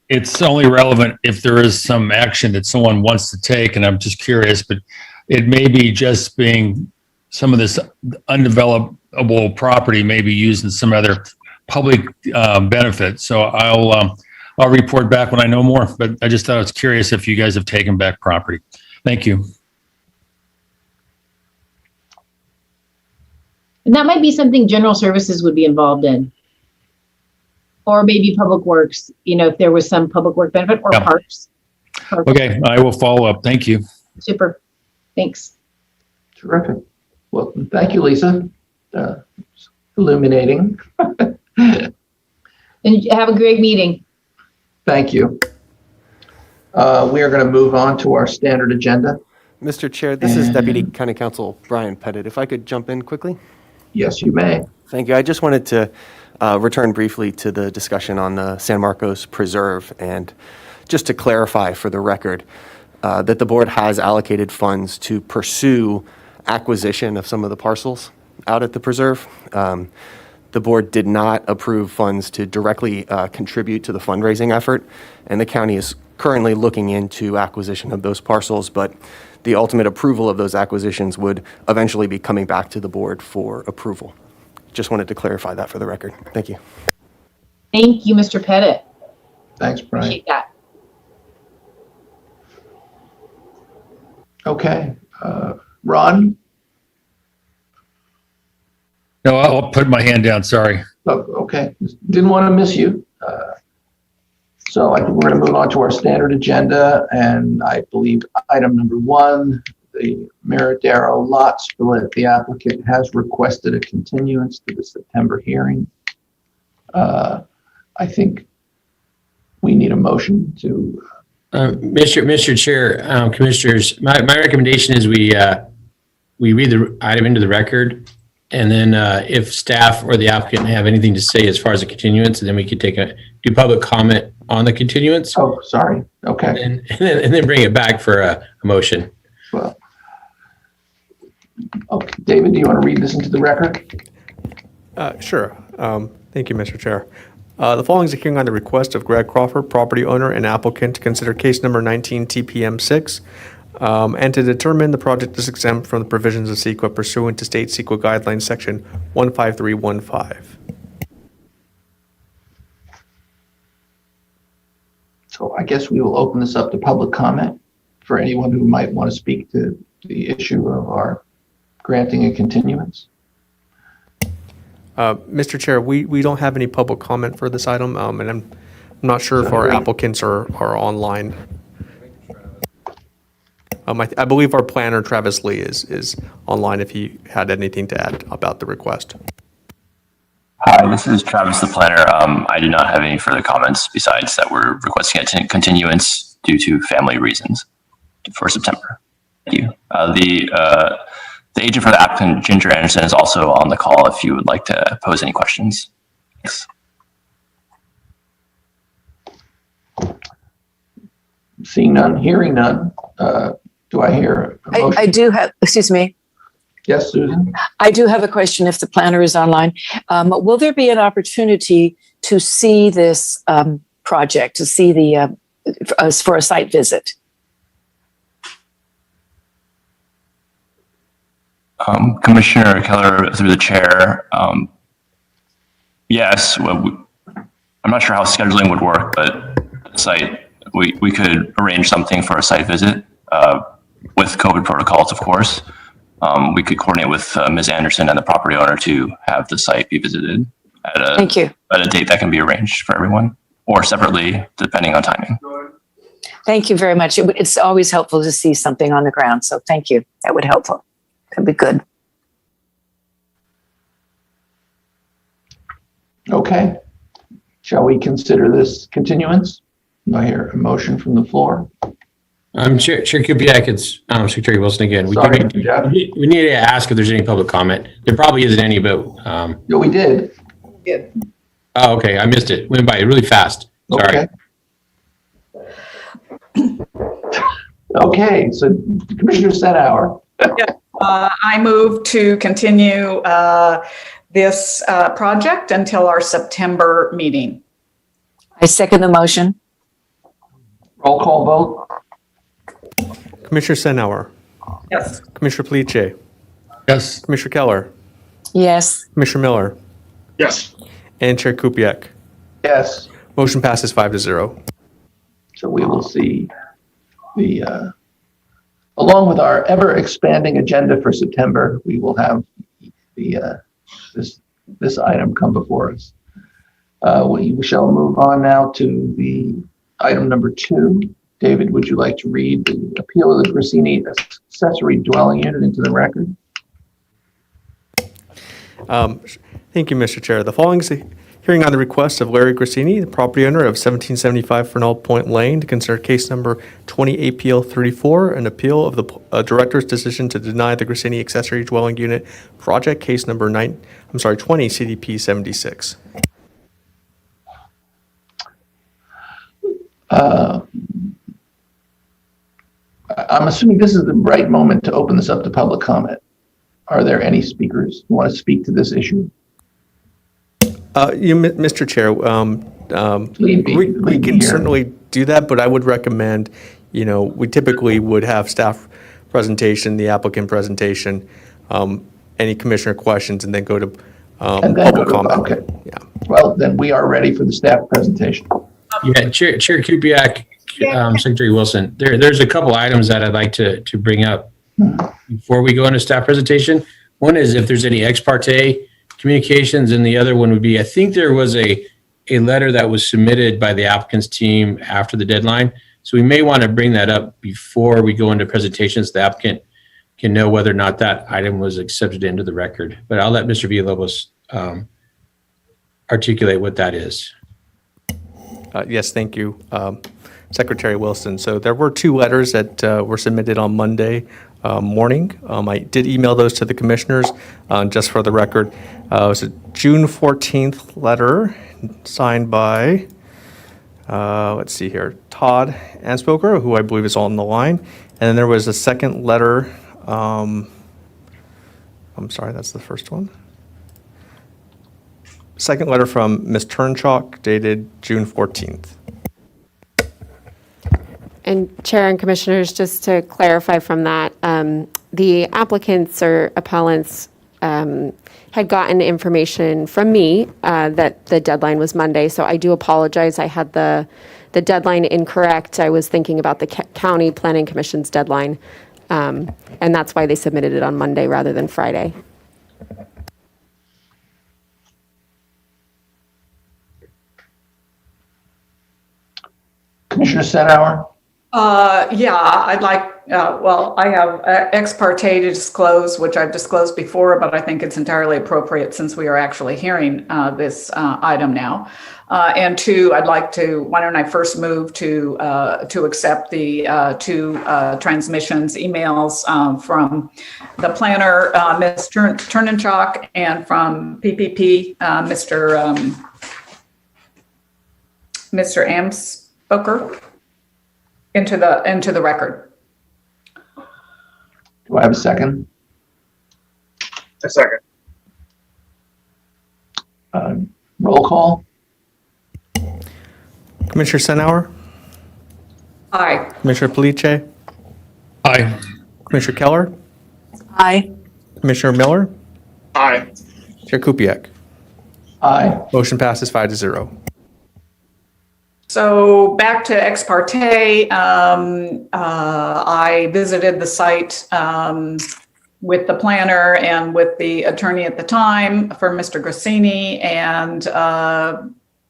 it's only relevant if there is some action that someone wants to take, and I'm just curious, but it may be just being some of this undevelopable property may be used in some other public benefit. So I'll report back when I know more, but I just thought I was curious if you guys have taken back property. Thank you. And that might be something General Services would be involved in. Or maybe Public Works, if there was some public work benefit, or parks. Okay, I will follow up. Thank you. Super. Thanks. Terrific. Well, thank you, Lisa. Illuminating. And have a great meeting. Thank you. We are going to move on to our standard agenda. Mr. Chair, this is Deputy County Counsel Brian Pettit. If I could jump in quickly? Yes, you may. Thank you. I just wanted to return briefly to the discussion on the San Marcos Preserve, and just to clarify for the record that the board has allocated funds to pursue acquisition of some of the parcels out at the preserve. The board did not approve funds to directly contribute to the fundraising effort, and the county is currently looking into acquisition of those parcels, but the ultimate approval of those acquisitions would eventually be coming back to the board for approval. Just wanted to clarify that for the record. Thank you. Thank you, Mr. Pettit. Thanks, Brian. Appreciate that. Okay. Ron? No, I'll put my hand down. Sorry. Oh, okay. Didn't want to miss you. So I think we're going to move on to our standard agenda, and I believe item number 1, the Miradero lot split. The applicant has requested a continuance to the September hearing. I think we need a motion to. Mr. Chair, Commissioners, my recommendation is we read the item into the record, and then if staff or the applicant have anything to say as far as a continuance, then we could do public comment on the continuance. Oh, sorry. Okay. And then bring it back for a motion. Well, okay. David, do you want to read this into the record? Sure. Thank you, Mr. Chair. The following is a hearing on the request of Greg Crawford, property owner and applicant, to consider case number 19 TPM 6 and to determine the project is exempt from the provisions of CEQA pursuant to state CEQA guidelines section 15315. So I guess we will open this up to public comment for anyone who might want to speak to the issue of our granting a continuance. Mr. Chair, we don't have any public comment for this item, and I'm not sure if our applicants are online. I believe our planner, Travis Lee, is online if he had anything to add about the request. Hi, this is Travis, the planner. I do not have any further comments besides that we're requesting a continuance due to family reasons for September. Thank you. The agent for the applicant, Ginger Anderson, is also on the call if you would like to pose any questions. Thanks. Seeing none, hearing none, do I hear a motion? I do have, excuse me, Yes, Susan? I do have a question if the planner is online. Will there be an opportunity to see this project, to see the, for a site visit? Commissioner Keller, through the chair, yes, well, I'm not sure how scheduling would work, but the site, we could arrange something for a site visit with COVID protocols, of course. We could coordinate with Ms. Anderson and the property owner to have the site be visited at Thank you. a date that can be arranged for everyone, or separately, depending on timing. Thank you very much. It's always helpful to see something on the ground, so thank you. That would help. That'd be good. Okay. Shall we consider this continuance? I hear a motion from the floor. Chair Kupiak, it's Secretary Wilson again. Sorry, Jeff. We need to ask if there's any public comment. There probably isn't any, but No, we did. oh, okay, I missed it. Went by really fast. Sorry. Okay. Okay, so Commissioner Senauer. I move to continue this project until our September meeting. I second the motion. Roll call vote. Commissioner Senauer, Yes. Commissioner Pliche, Yes. Commissioner Keller, Yes. Commissioner Miller, Yes. and Chair Kupiak. Yes. Motion passes 5-0. So we will see the, along with our ever expanding agenda for September, we will have the, this item come before us. We shall move on now to the item number 2. David, would you like to read the appeal of the Grassini accessory dwelling unit into the record? Thank you, Mr. Chair. The following is a hearing on the request of Larry Grassini, the property owner of 1775 Fernald Point Lane, to consider case number 20 APL 34, an appeal of the director's decision to deny the Grassini accessory dwelling unit project, case number 20 CDP 76. I'm assuming this is the right moment to open this up to public comment. Are there any speakers who want to speak to this issue? Mr. Chair, we can certainly do that, but I would recommend, we typically would have staff presentation, the applicant presentation, any commissioner questions, and then go to public comment. Okay. Yeah. Well, then we are ready for the staff presentation. Yeah, Chair Kupiak, Secretary Wilson, there's a couple items that I'd like to bring up before we go into staff presentation. One is if there's any ex parte communications, and the other one would be, I think there was a letter that was submitted by the applicant's team after the deadline. So we may want to bring that up before we go into presentations. The applicant can know whether or not that item was accepted into the record. But I'll let Mr. Villalobos articulate what that is. Yes, thank you, Secretary Wilson. So there were 2 letters that were submitted on Monday morning. I did email those to the commissioners, just for the record. It was a June 14th letter signed by, let's see here, Todd Anspoker, who I believe is on the line. And then there was a second letter. I'm sorry, that's the first one. second letter from Ms. Turnchalk dated June 14th. And Chair and Commissioners, just to clarify from that, the applicants or appellants had gotten information from me that the deadline was Monday, so I do apologize. I had the deadline incorrect. I was thinking about the County Planning Commission's deadline, and that's why they submitted it on Monday rather than Friday. Commissioner Senauer? Yeah, I'd like, well, I have ex parte to disclose, which I've disclosed before, but I think it's entirely appropriate since we are actually hearing this item now. And two, I'd like to, why don't I first move to accept the two transmissions, emails from the planner, Ms. Turnenchok, and from PPP, Mr. Amsbooker, into the record. Do I have a second? A second. Roll call? Commissioner Senauer, Aye. Commissioner Police, Aye. Commissioner Keller, Aye. Commissioner Miller, Aye. Chair Kupiec. Aye. Motion passes 5-0. So back to ex parte, I visited the site with the planner and with the attorney at the time for Mr. Grassini and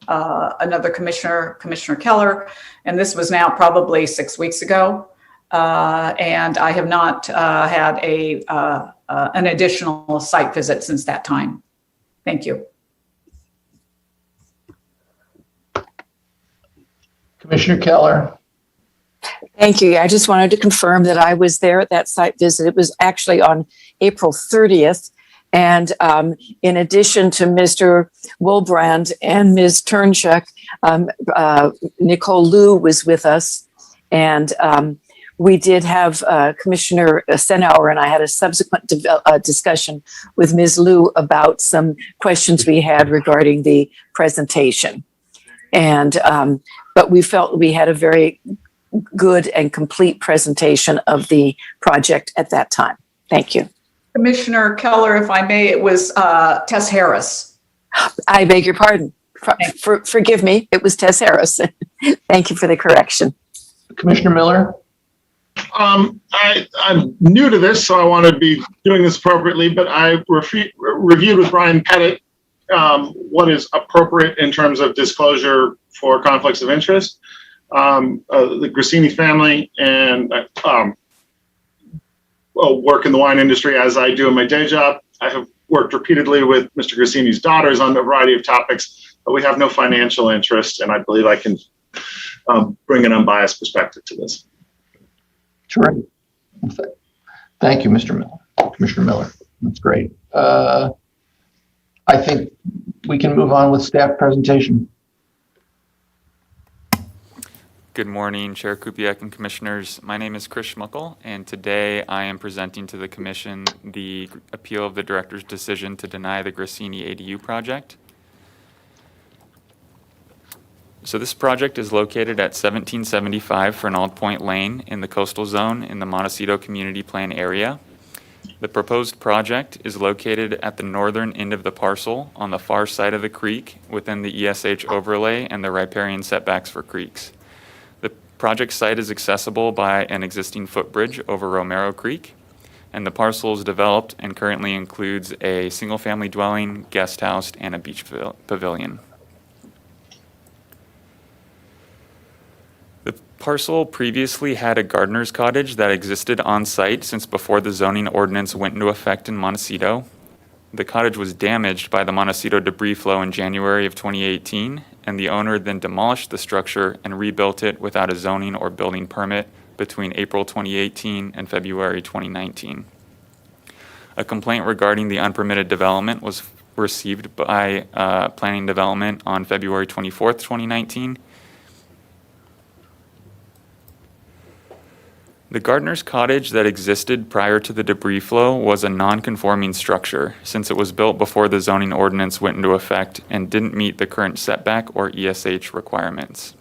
another commissioner, Commissioner Keller, and this was now probably 6 weeks ago. And I have not had an additional site visit since that time. Thank you. Commissioner Keller? Thank you. I just wanted to confirm that I was there at that site visit. It was actually on April 30th. And in addition to Mr. Wilbrand and Ms. Turnchuk, Nicole Liu was with us. And we did have Commissioner Senauer and I had a subsequent discussion with Ms. Liu about some questions we had regarding the presentation. And but we felt we had a very good and complete presentation of the project at that time. Thank you. Commissioner Keller, if I may, it was Tess Harris. I beg your pardon. Forgive me. It was Tess Harris. Thank you for the correction. Commissioner Miller? I'm new to this, so I want to be doing this appropriately, but I reviewed with Brian Pettit what is appropriate in terms of disclosure for conflicts of interest. The Grassini family and work in the wine industry as I do in my day job. I have worked repeatedly with Mr. Grassini's daughters on a variety of topics, but we have no financial interest, and I believe I can bring an unbiased perspective to this. Terrific. Thank you, Mr. Miller. Commissioner Miller. That's great. I think we can move on with staff presentation. Good morning, Chair Kupiec and Commissioners. My name is Chris Schmuckel, and today I am presenting to the Commission the appeal of the Director's decision to deny the Grassini ADU project. So this project is located at 1775 Fernald Point Lane in the coastal zone in the Montecito Community Plan area. The proposed project is located at the northern end of the parcel on the far side of the creek within the ESH overlay and the riparian setbacks for creeks. The project site is accessible by an existing footbridge over Romero Creek, and the parcel is developed and currently includes a single-family dwelling, guest house, and a beach pavilion. The parcel previously had a gardener's cottage that existed on site since before the zoning ordinance went into effect in Montecito. The cottage was damaged by the Montecito debris flow in January of 2018, and the owner then demolished the structure and rebuilt it without a zoning or building permit between April 2018 and February 2019. A complaint regarding the unpermitted development was received by Planning Development on February 24th, 2019. The gardener's cottage that existed prior to the debris flow was a non-conforming structure since it was built before the zoning ordinance went into effect and didn't meet the current setback or ESH requirements.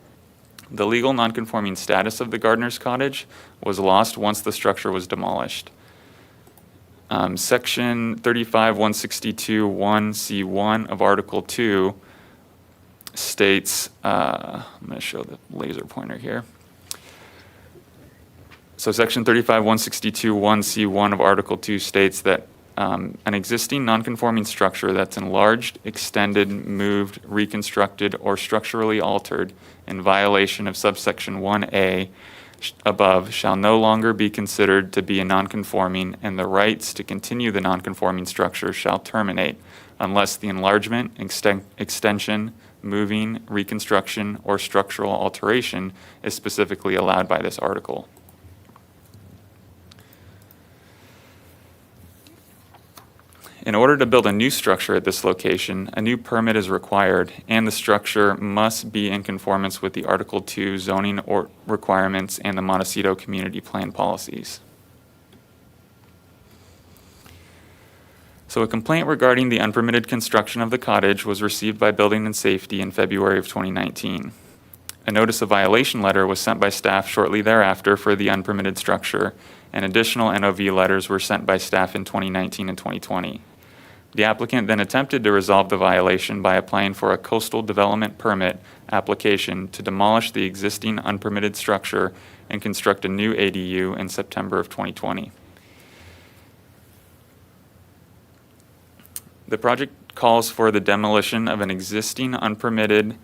The legal non-conforming status of the gardener's cottage was lost once the structure was demolished. Section 35-162-1C1 of Article 2 states, I'm going to show the laser pointer here. So section 35-162-1C1 of Article 2 states that an existing nonconforming structure that's enlarged, extended, moved, reconstructed, or structurally altered in violation of subsection 1A above shall no longer be considered to be a nonconforming, and the rights to continue the nonconforming structure shall terminate unless the enlargement, extension, moving, reconstruction, or structural alteration is specifically allowed by this article. In order to build a new structure at this location, a new permit is required, and the structure must be in conformance with the Article 2 zoning requirements and the Montecito Community Plan policies. So a complaint regarding the unpermitted construction of the cottage was received by Building and Safety in February of 2019. A notice of violation letter was sent by staff shortly thereafter for the unpermitted structure, and additional NOV letters were sent by staff in 2019 and 2020. The applicant then attempted to resolve the violation by applying for a coastal development permit application to demolish the existing unpermitted structure and construct a new ADU in September of 2020. The project calls for the demolition of an existing unpermitted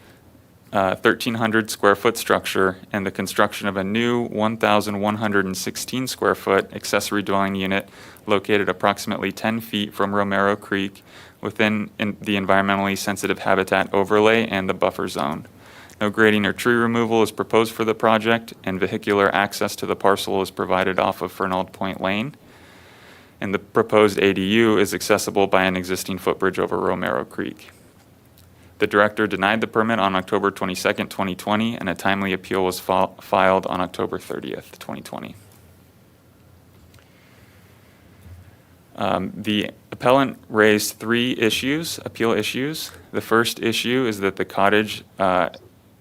1,300 square foot structure and the construction of a new 1,116 square foot accessory dwelling unit located approximately 10 feet from Romero Creek within the environmentally sensitive habitat overlay and the buffer zone. No grading or tree removal is proposed for the project, and vehicular access to the parcel is provided off of Fernald Point Lane. And the proposed ADU is accessible by an existing footbridge over Romero Creek. The director denied the permit on October 22nd, 2020, and a timely appeal was filed on October 30th, 2020. The appellant raised 3 appeal issues. The first issue is that the cottage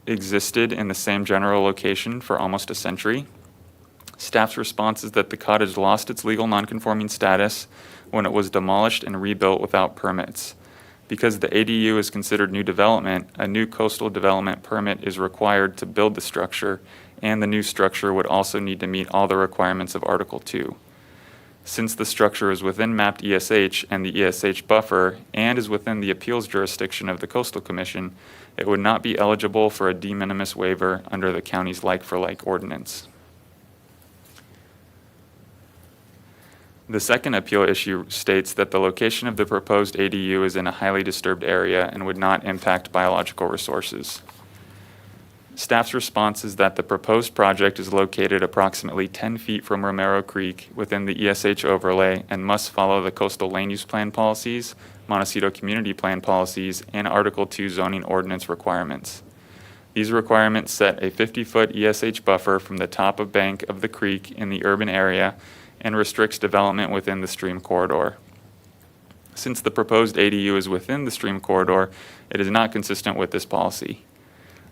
existed in the same general location for almost a century. Staff's response is that the cottage lost its legal nonconforming status when it was demolished and rebuilt without permits. Because the ADU is considered new development, a new coastal development permit is required to build the structure, and the new structure would also need to meet all the requirements of Article 2. Since the structure is within mapped ESH and the ESH buffer and is within the appeals jurisdiction of the Coastal Commission, it would not be eligible for a de minimis waiver under the county's like-for-like ordinance. The second appeal issue states that the location of the proposed ADU is in a highly disturbed area and would not impact biological resources. Staff's response is that the proposed project is located approximately 10 feet from Romero Creek within the ESH overlay and must follow the Coastal Land Use Plan policies, Montecito Community Plan policies, and Article 2 zoning ordinance requirements. These requirements set a 50-foot ESH buffer from the top of bank of the creek in the urban area and restricts development within the stream corridor. Since the proposed ADU is within the stream corridor, it is not consistent with this policy.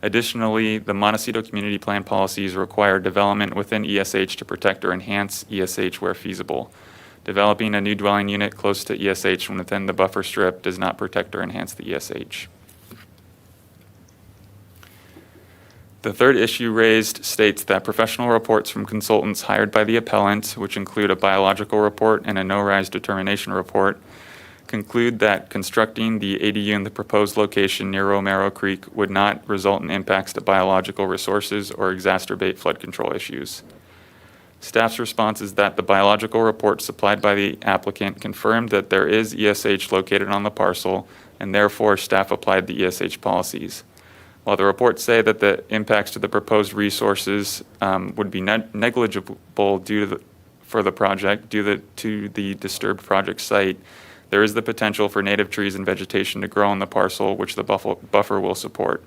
Additionally, the Montecito Community Plan policies require development within ESH to protect or enhance ESH where feasible. Developing a new dwelling unit close to ESH within the buffer strip does not protect or enhance the ESH. The third issue raised states that professional reports from consultants hired by the appellant, which include a biological report and a no-rise determination report, conclude that constructing the ADU in the proposed location near Romero Creek would not result in impacts to biological resources or exacerbate flood control issues. Staff's response is that the biological report supplied by the applicant confirmed that there is ESH located on the parcel, and therefore staff applied the ESH policies. While the reports say that the impacts to the proposed resources would be negligible for the project due to the disturbed project site, there is the potential for native trees and vegetation to grow on the parcel, which the buffer will support.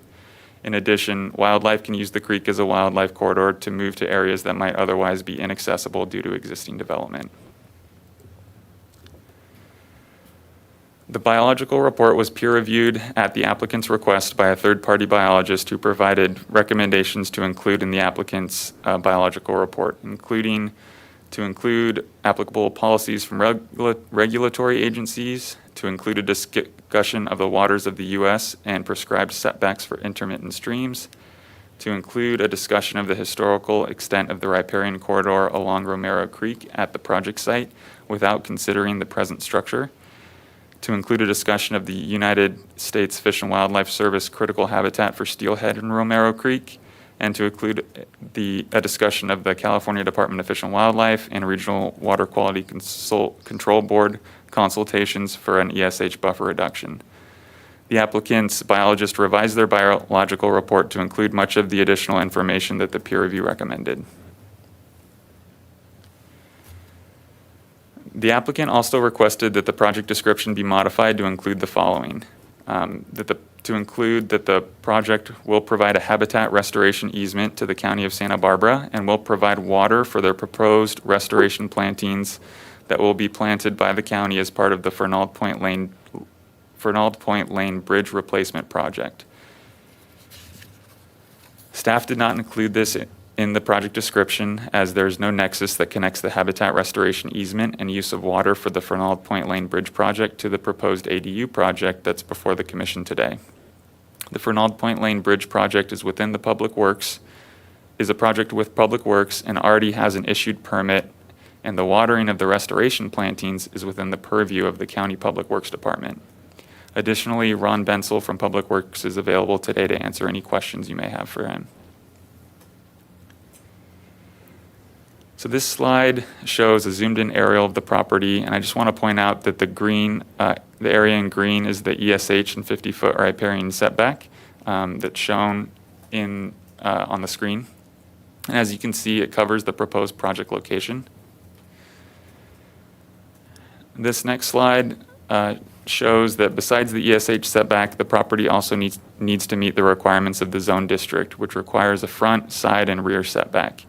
In addition, wildlife can use the creek as a wildlife corridor to move to areas that might otherwise be inaccessible due to existing development. The biological report was peer-reviewed at the applicant's request by a third-party biologist who provided recommendations to include in the applicant's biological report, including to include applicable policies from regulatory agencies, to include a discussion of the waters of the U.S. and prescribed setbacks for intermittent streams, to include a discussion of the historical extent of the riparian corridor along Romero Creek at the project site without considering the present structure, to include a discussion of the United States Fish and Wildlife Service critical habitat for steelhead in Romero Creek, and to include a discussion of the California Department of Fish and Wildlife and Regional Water Quality Control Board consultations for an ESH buffer reduction. The applicant's biologist revised their biological report to include much of the additional information that the peer review recommended. The applicant also requested that the project description be modified to include the following. To include that the project will provide a habitat restoration easement to the County of Santa Barbara and will provide water for their proposed restoration plantings that will be planted by the county as part of the Fernald Point Lane Bridge Replacement Project. Staff did not include this in the project description, as there is no nexus that connects the habitat restoration easement and use of water for the Fernald Point Lane Bridge project to the proposed ADU project that's before the commission today. The Fernald Point Lane Bridge project is within the Public Works, is a project with Public Works and already has an issued permit, and the watering of the restoration plantings is within the purview of the County Public Works Department. Additionally, Ron Bensel from Public Works is available today to answer any questions you may have for him. So this slide shows a zoomed-in aerial of the property, and I just want to point out that the area in green is the ESH and 50-foot riparian setback that's shown on the screen. And as you can see, it covers the proposed project location. This next slide shows that besides the ESH setback, the property also needs to meet the requirements of the zone district, which requires a front, side, and rear setback.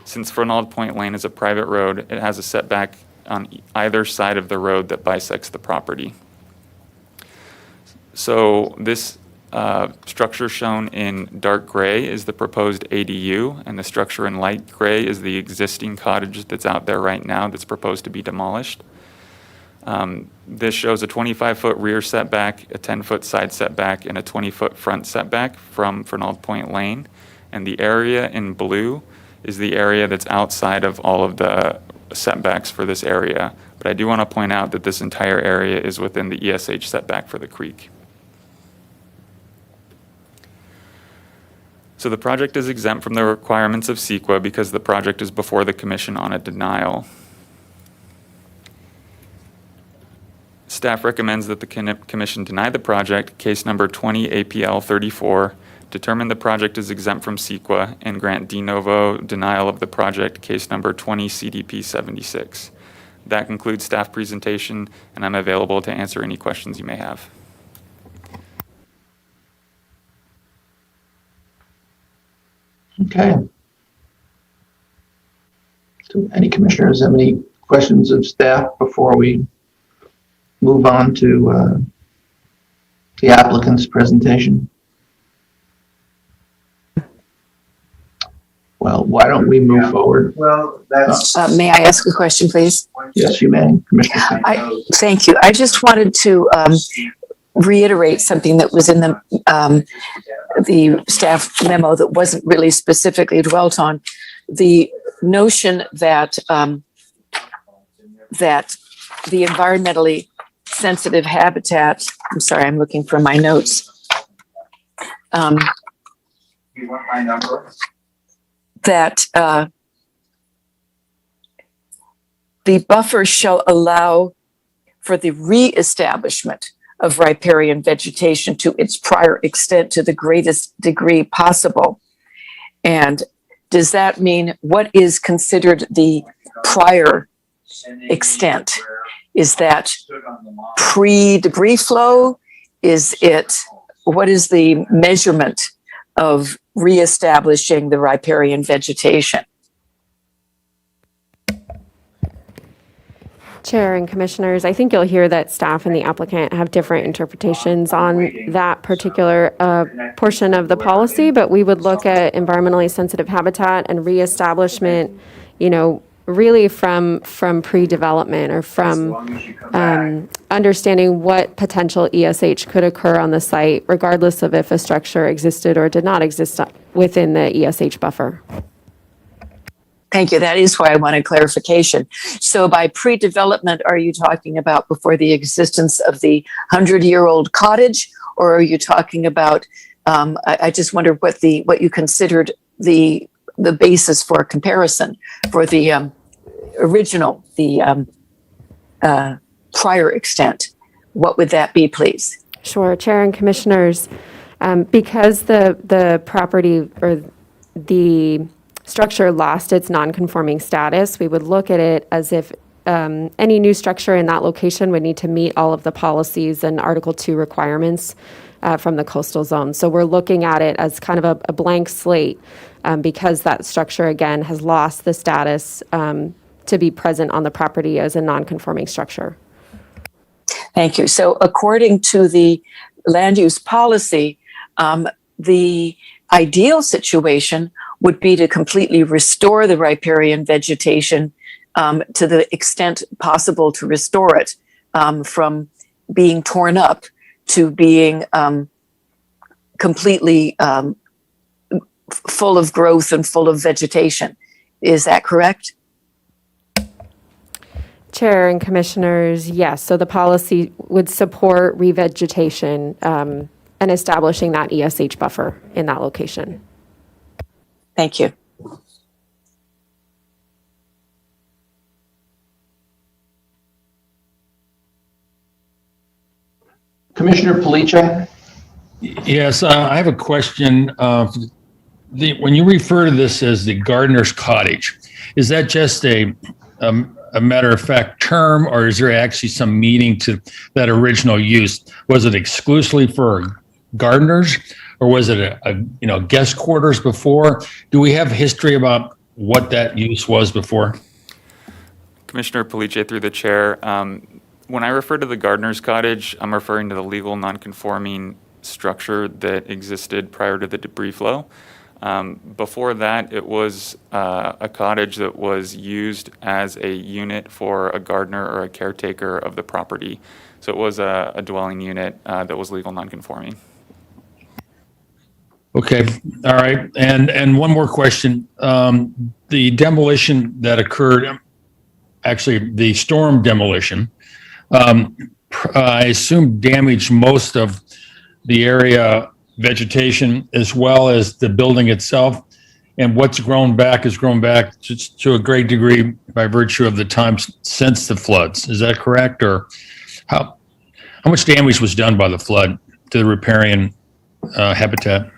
Since Fernald Point Lane is a private road, it has a setback on either side of the road that bisects the property. So this structure shown in dark gray is the proposed ADU, and the structure in light gray is the existing cottage that's out there right now that's proposed to be demolished. This shows a 25-foot rear setback, a 10-foot side setback, and a 20-foot front setback from Fernald Point Lane. And the area in blue is the area that's outside of all of the setbacks for this area. But I do want to point out that this entire area is within the ESH setback for the creek. So the project is exempt from the requirements of CEQA because the project is before the commission on a denial. Staff recommends that the commission deny the project, case number 20 APL 34, determine the project is exempt from CEQA, and grant de novo denial of the project, case number 20 CDP 76. That concludes staff presentation, and I'm available to answer any questions you may have. Okay. So any commissioners have any questions of staff before we move on to the applicant's presentation? Well, why don't we move forward? Well, that's. May I ask a question, please? Yes, you may, Commissioner. Thank you. I just wanted to reiterate something that was in the staff memo that wasn't really specifically dwelt on. The notion that that the environmentally sensitive habitat, I'm sorry, I'm looking for my notes. You want my number? That the buffer shall allow for the reestablishment of riparian vegetation to its prior extent to the greatest degree possible. And does that mean what is considered the prior extent? Is that pre-debris flow? Is it, what is the measurement of reestablishing the riparian vegetation? Chair and Commissioners, I think you'll hear that staff and the applicant have different interpretations on that particular portion of the policy, but we would look at environmentally sensitive habitat and reestablishment, really from pre-development or from understanding what potential ESH could occur on the site, regardless of if a structure existed or did not exist within the ESH buffer. Thank you. That is why I wanted clarification. So by pre-development, are you talking about before the existence of the 100-year-old cottage, or are you talking about, I just wonder what you considered the basis for comparison for the original, the prior extent? What would that be, please? Sure, Chair and Commissioners, because the property or the structure lost its non-conforming status, we would look at it as if any new structure in that location would need to meet all of the policies and Article 2 requirements from the coastal zone. So we're looking at it as kind of a blank slate because that structure, again, has lost the status to be present on the property as a non-conforming structure. Thank you. So according to the land use policy, the ideal situation would be to completely restore the riparian vegetation to the extent possible to restore it from being torn up to being completely full of growth and full of vegetation. Is that correct? Chair and Commissioners, yes. So the policy would support revegetation and establishing that ESH buffer in that location. Thank you. Commissioner Police? Yes, I have a question. When you refer to this as the gardener's cottage, is that just a matter of fact term, or is there actually some meaning to that original use? Was it exclusively for gardeners, or was it a guest quarters before? Do we have history about what that use was before? Commissioner Police, through the chair, when I refer to the gardener's cottage, I'm referring to the legal non-conforming structure that existed prior to the debris flow. Before that, it was a cottage that was used as a unit for a gardener or a caretaker of the property. So it was a dwelling unit that was legal non-conforming. Okay, all right. And one more question. The demolition that occurred, actually the storm demolition, I assume damaged most of the area vegetation as well as the building itself. And what's grown back has grown back to a great degree by virtue of the time since the floods. Is that correct? Or how much damage was done by the flood to the riparian habitat?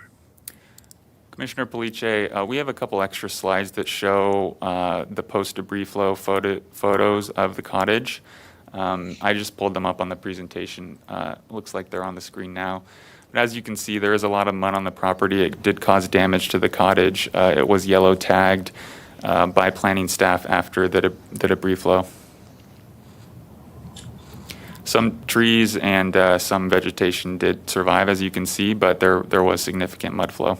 Commissioner Police, we have a couple extra slides that show the post-debris flow photos of the cottage. I just pulled them up on the presentation. Looks like they're on the screen now. But as you can see, there is a lot of mud on the property. It did cause damage to the cottage. It was yellow tagged by planning staff after the debris flow. Some trees and some vegetation did survive, as you can see, but there was significant mud flow.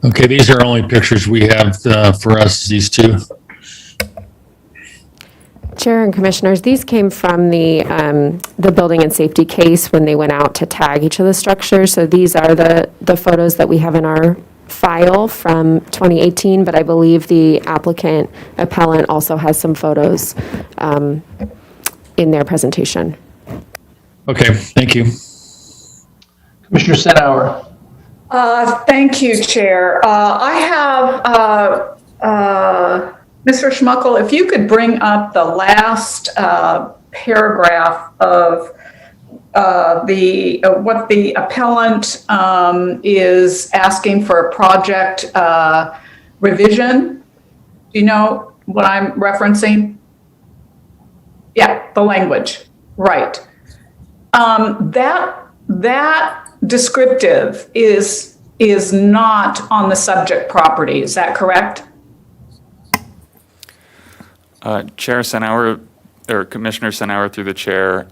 Okay, these are only pictures we have for us, these two. Chair and Commissioners, these came from the building and safety case when they went out to tag each of the structures. So these are the photos that we have in our file from 2018, but I believe the appellant also has some photos in their presentation. Okay, thank you. Commissioner Senauer. Thank you, Chair. I have Mr. Schmuckel, if you could bring up the last paragraph of what the appellant is asking for a project revision. Do you know what I'm referencing? Yeah, the language, right. That descriptive is is not on the subject property. Is that correct? Chair Senauer, or Commissioner Senauer through the chair,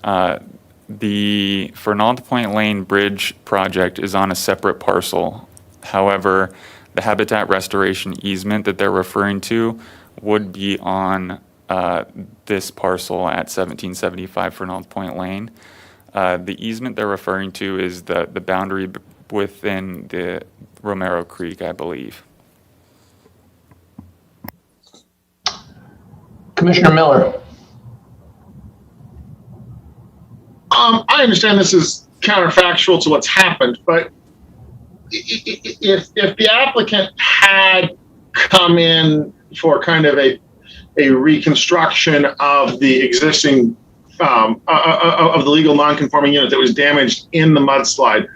the Fernald Point Lane Bridge project is on a separate parcel. However, the habitat restoration easement that they're referring to would be on this parcel at 1775 Fernald Point Lane. The easement they're referring to is the boundary within the Romero Creek, I believe. Commissioner Miller. I understand this is counterfactual to what's happened, but if the applicant had come in for kind of a reconstruction of the existing of the legal non-conforming unit that was damaged in the mudslide,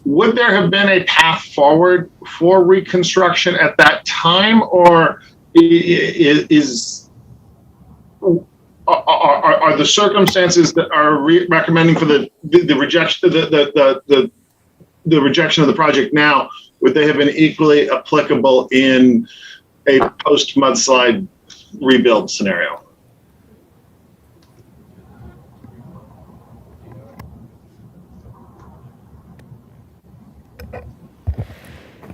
would there have been a path forward for reconstruction at that time, or are the circumstances that are recommending for the rejection the rejection of the project now, would they have been equally applicable in a post mudslide rebuild scenario?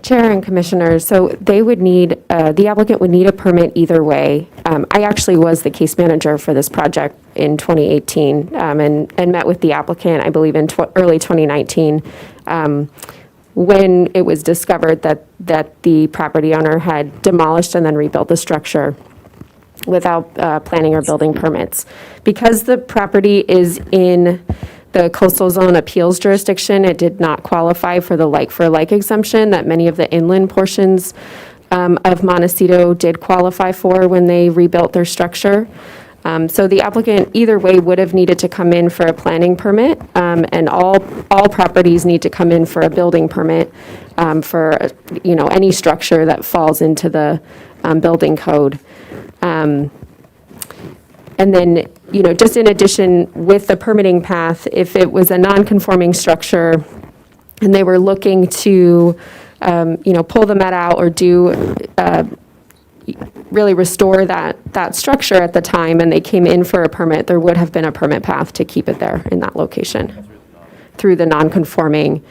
Chair and Commissioners, so they would need, the applicant would need a permit either way. I actually was the case manager for this project in 2018 and met with the applicant, I believe, in early 2019, when it was discovered that the property owner had demolished and then rebuilt the structure without planning or building permits. Because the property is in the coastal zone appeals jurisdiction, it did not qualify for the like-for-like exemption that many of the inland portions of Montecito did qualify for when they rebuilt their structure. So the applicant either way would have needed to come in for a planning permit, and all properties need to come in for a building permit for any structure that falls into the building code. And then, just in addition with the permitting path, if it was a non-conforming structure and they were looking to, pull the mat out or do, really restore that structure at the time and they came in for a permit, there would have been a permit path to keep it there in that location through the non-conforming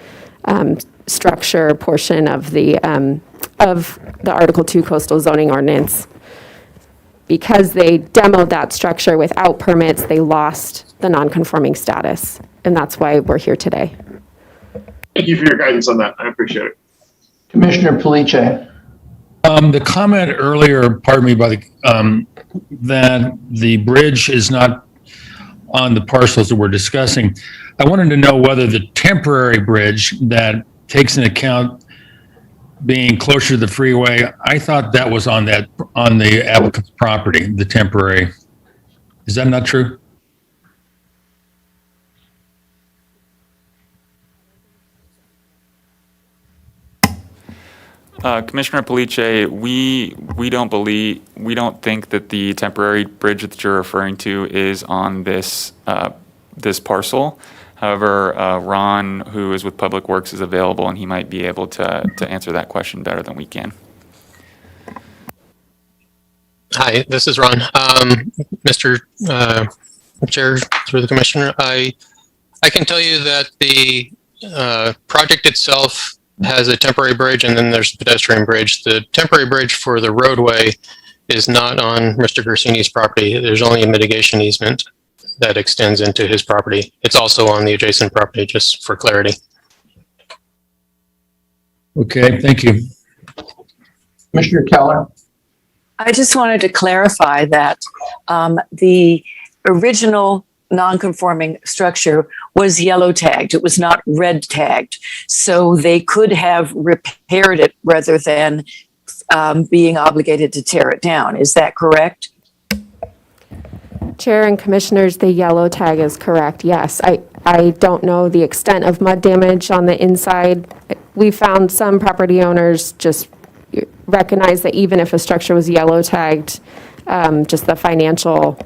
structure portion of the Article 2 coastal zoning ordinance. Because they demoed that structure without permits, they lost the non-conforming status, and that's why we're here today. Thank you for your guidance on that. I appreciate it. Commissioner Police. The comment earlier, pardon me, by the, that the bridge is not on the parcels that we're discussing. I wanted to know whether the temporary bridge that takes into account being closer to the freeway, I thought that was on the applicant's property, the temporary. Is that not true? Commissioner Police, we don't think that the temporary bridge that you're referring to is on this this parcel. However, Ron, who is with Public Works, is available, and he might be able to answer that question better than we can. Hi, this is Ron. Mr. Chair, through the Commissioner, I can tell you that the project itself has a temporary bridge, and then there's a pedestrian bridge. The temporary bridge for the roadway is not on Mr. Gersini's property. There's only a mitigation easement that extends into his property. It's also on the adjacent property, just for clarity. Okay, thank you. Commissioner Keller. I just wanted to clarify that the original non-conforming structure was yellow tagged. It was not red tagged. So they could have repaired it rather than being obligated to tear it down. Is that correct? Chair and Commissioners, the yellow tag is correct, yes. I don't know the extent of mud damage on the inside. We found some property owners just recognize that even if a structure was yellow tagged, just the financial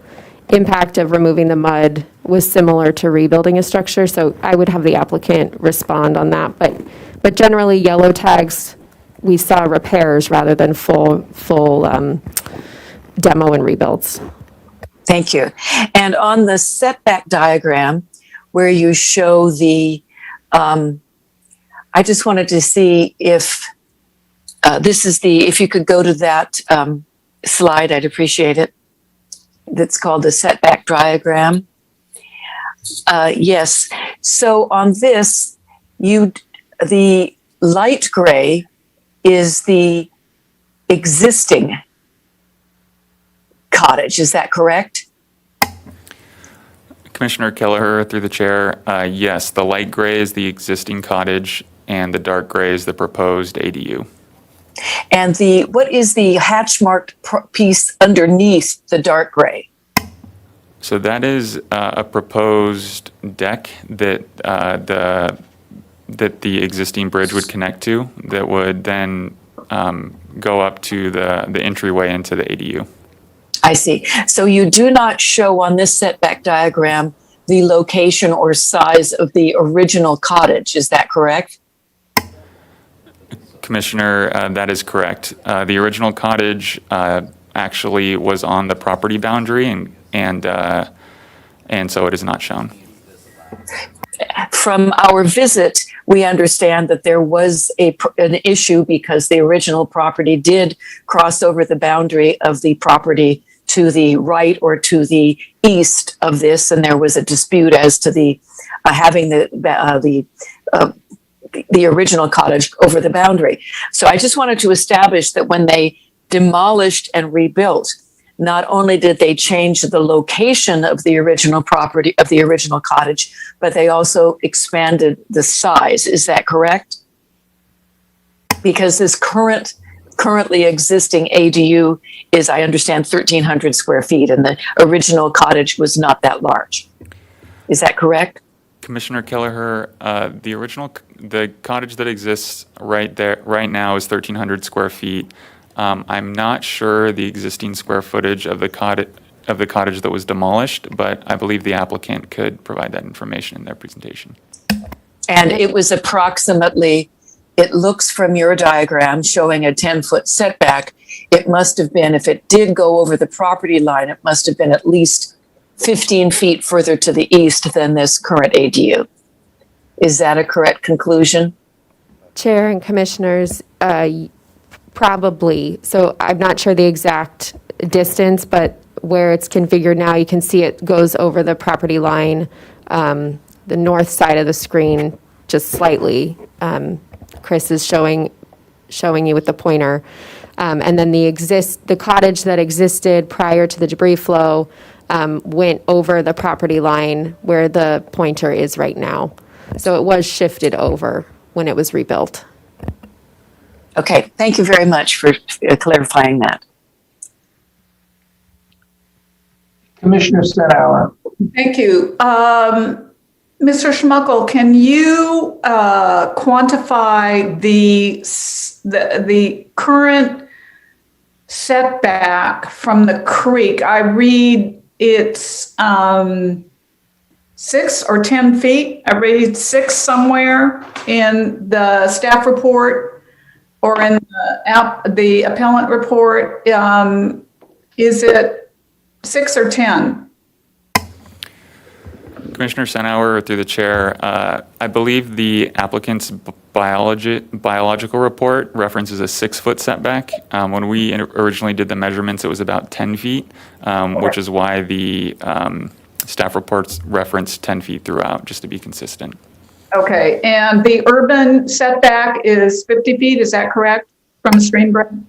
impact of removing the mud was similar to rebuilding a structure. So I would have the applicant respond on that. But generally, yellow tags, we saw repairs rather than full demo and rebuilds. Thank you. And on the setback diagram where you show the, I just wanted to see if this is the, if you could go to that slide, I'd appreciate it. That's called the setback diagram. Yes. So on this, the light gray is the existing cottage. Is that correct? Commissioner Kelleher, through the chair, yes, the light gray is the existing cottage and the dark gray is the proposed ADU. And what is the hatch marked piece underneath the dark gray? So that is a proposed deck that that the existing bridge would connect to, that would then go up to the entryway into the ADU. I see. So you do not show on this setback diagram the location or size of the original cottage. Is that correct? Commissioner, that is correct. The original cottage actually was on the property boundary, and so it is not shown. From our visit, we understand that there was an issue because the original property did cross over the boundary of the property to the right or to the east of this, and there was a dispute as to the having the original cottage over the boundary. So I just wanted to establish that when they demolished and rebuilt, not only did they change the location of the original property of the original cottage, but they also expanded the size. Is that correct? Because this currently existing ADU is, I understand, 1,300 square feet, and the original cottage was not that large. Is that correct? Commissioner Kelleher, the cottage that exists right now is 1,300 square feet. I'm not sure the existing square footage of the cottage that was demolished, but I believe the applicant could provide that information in their presentation. And it was approximately, it looks from your diagram showing a 10-foot setback. It must have been, if it did go over the property line, it must have been at least 15 feet further to the east than this current ADU. Is that a correct conclusion? Chair and commissioners, probably. So I'm not sure the exact distance, but where it's configured now, you can see it goes over the property line, the north side of the screen, just slightly. Chris is showing you with the pointer. And then the cottage that existed prior to the debris flow went over the property line where the pointer is right now. So it was shifted over when it was rebuilt. Okay, thank you very much for clarifying that. Commissioner Stenhour. Thank you. Mr. Schmuckel, can you quantify the current setback from the creek? I read it's 6 or 10 feet. I read 6 somewhere in the staff report or in the appellant report. Is it 6 or 10? Commissioner Stenhour, through the chair, I believe the applicant's biological report references a 6-foot setback. When we originally did the measurements, it was about 10 feet, which is why the staff reports referenced 10 feet throughout, just to be consistent. Okay, and the urban setback is 50 feet, is that correct, from the stream bed?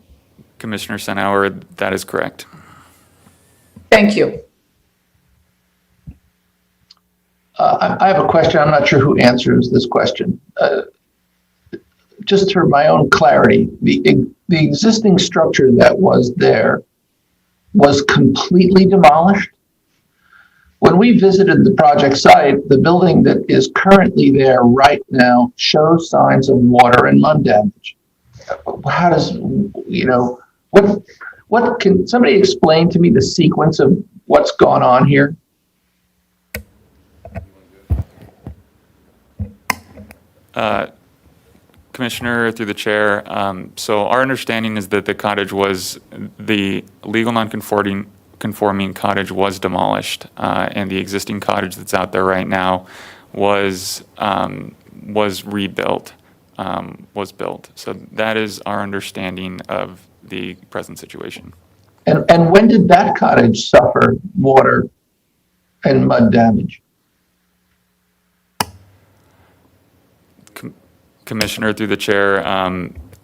Commissioner Stenhour, that is correct. Thank you. I have a question. I'm not sure who answers this question. Just for my own clarity, the existing structure that was there was completely demolished? When we visited the project site, the building that is currently there right now shows signs of water and mud damage. How does, what can somebody explain to me the sequence of what's gone on here? Commissioner, through the chair, so our understanding is that the legal non-conforming cottage was demolished, and the existing cottage that's out there right now was rebuilt, was built. So that is our understanding of the present situation. And when did that cottage suffer water and mud damage? Commissioner, through the chair,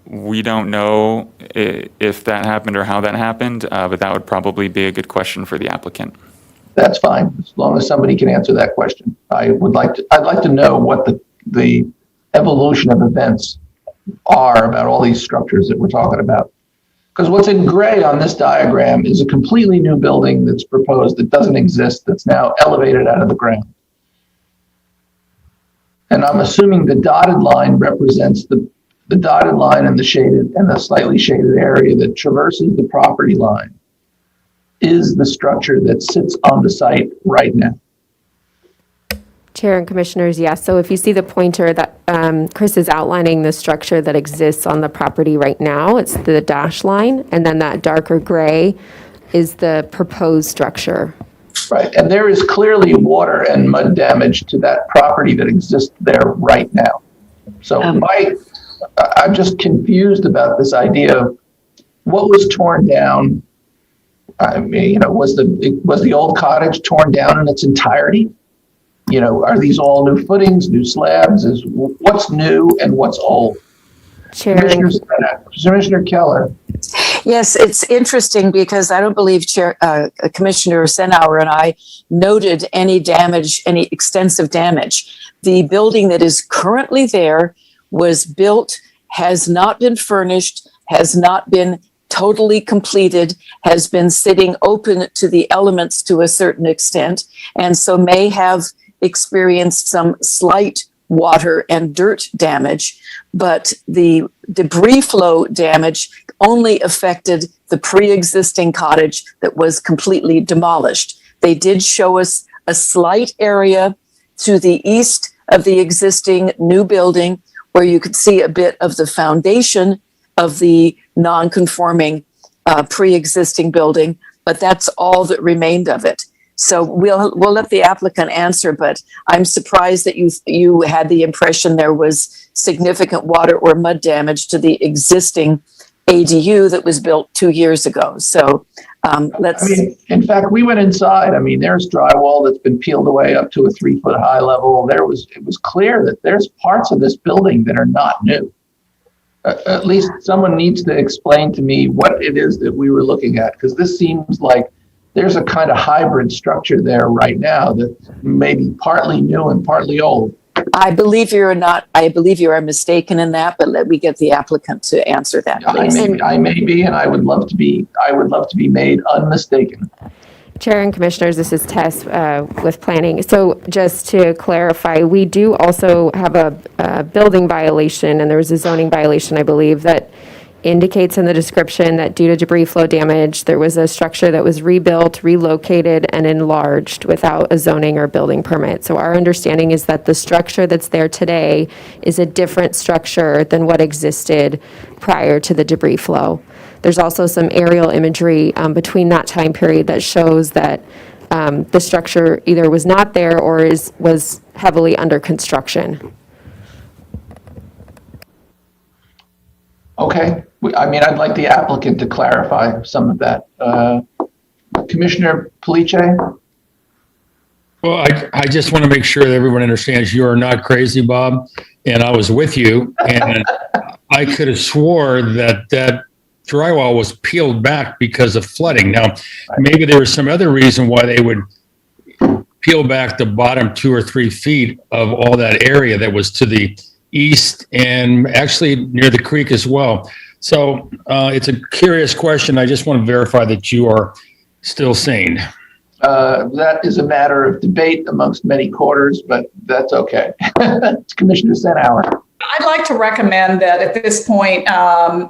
we don't know if that happened or how that happened, but that would probably be a good question for the applicant. That's fine, as long as somebody can answer that question. I'd like to know what the evolution of events are about all these structures that we're talking about. Because what's in gray on this diagram is a completely new building that's proposed that doesn't exist, that's now elevated out of the ground. And I'm assuming the dotted line represents the dotted line and the shaded and the slightly shaded area that traverses the property line is the structure that sits on the site right now. Chair and Commissioners, yes. So if you see the pointer that Chris is outlining the structure that exists on the property right now, it's the dash line, and then that darker gray is the proposed structure. Right, and there is clearly water and mud damage to that property that exists there right now. So I'm just confused about this idea of what was torn down. I mean, was the old cottage torn down in its entirety? Are these all new footings, new slabs? What's new and what's old? Chair. Commissioner Keller. Yes, it's interesting because I don't believe Commissioner Senauer and I noted any damage, any extensive damage. The building that is currently there was built, has not been furnished, has not been totally completed, has been sitting open to the elements to a certain extent, and so may have experienced some slight water and dirt damage, but the debris flow damage only affected the pre-existing cottage that was completely demolished. They did show us a slight area to the east of the existing new building where you could see a bit of the foundation of the non-conforming pre-existing building, but that's all that remained of it. So we'll let the applicant answer, but I'm surprised that you had the impression there was significant water or mud damage to the existing ADU that was built 2 years ago. So in fact, we went inside. I mean, there's drywall that's been peeled away up to a 3-foot high level. It was clear that there's parts of this building that are not new. At least someone needs to explain to me what it is that we were looking at, because this seems like there's a kind of hybrid structure there right now that's maybe partly new and partly old. I believe you are mistaken in that, but let me get the applicant to answer that, please. I may be, and I would love to be made unmistaken. Chair and Commissioners, this is Tess with Planning. So just to clarify, we do also have a building violation, and there was a zoning violation, I believe, that indicates in the description that due to debris flow damage, there was a structure that was rebuilt, relocated, and enlarged without a zoning or building permit. So our understanding is that the structure that's there today is a different structure than what existed prior to the debris flow. There's also some aerial imagery between that time period that shows that the structure either was not there or was heavily under construction. Okay. I'd like the applicant to clarify some of that. Commissioner Police? Well, I just want to make sure that everyone understands you are not crazy, Bob, and I was with you, and I could have swore that drywall was peeled back because of flooding. Now, maybe there was some other reason why they would peel back the bottom 2 or 3 feet of all that area that was to the east and actually near the creek as well. So it's a curious question. I just want to verify that you are still sane. That is a matter of debate amongst many quarters, but that's okay. Commissioner Senauer. I'd like to recommend that at this point,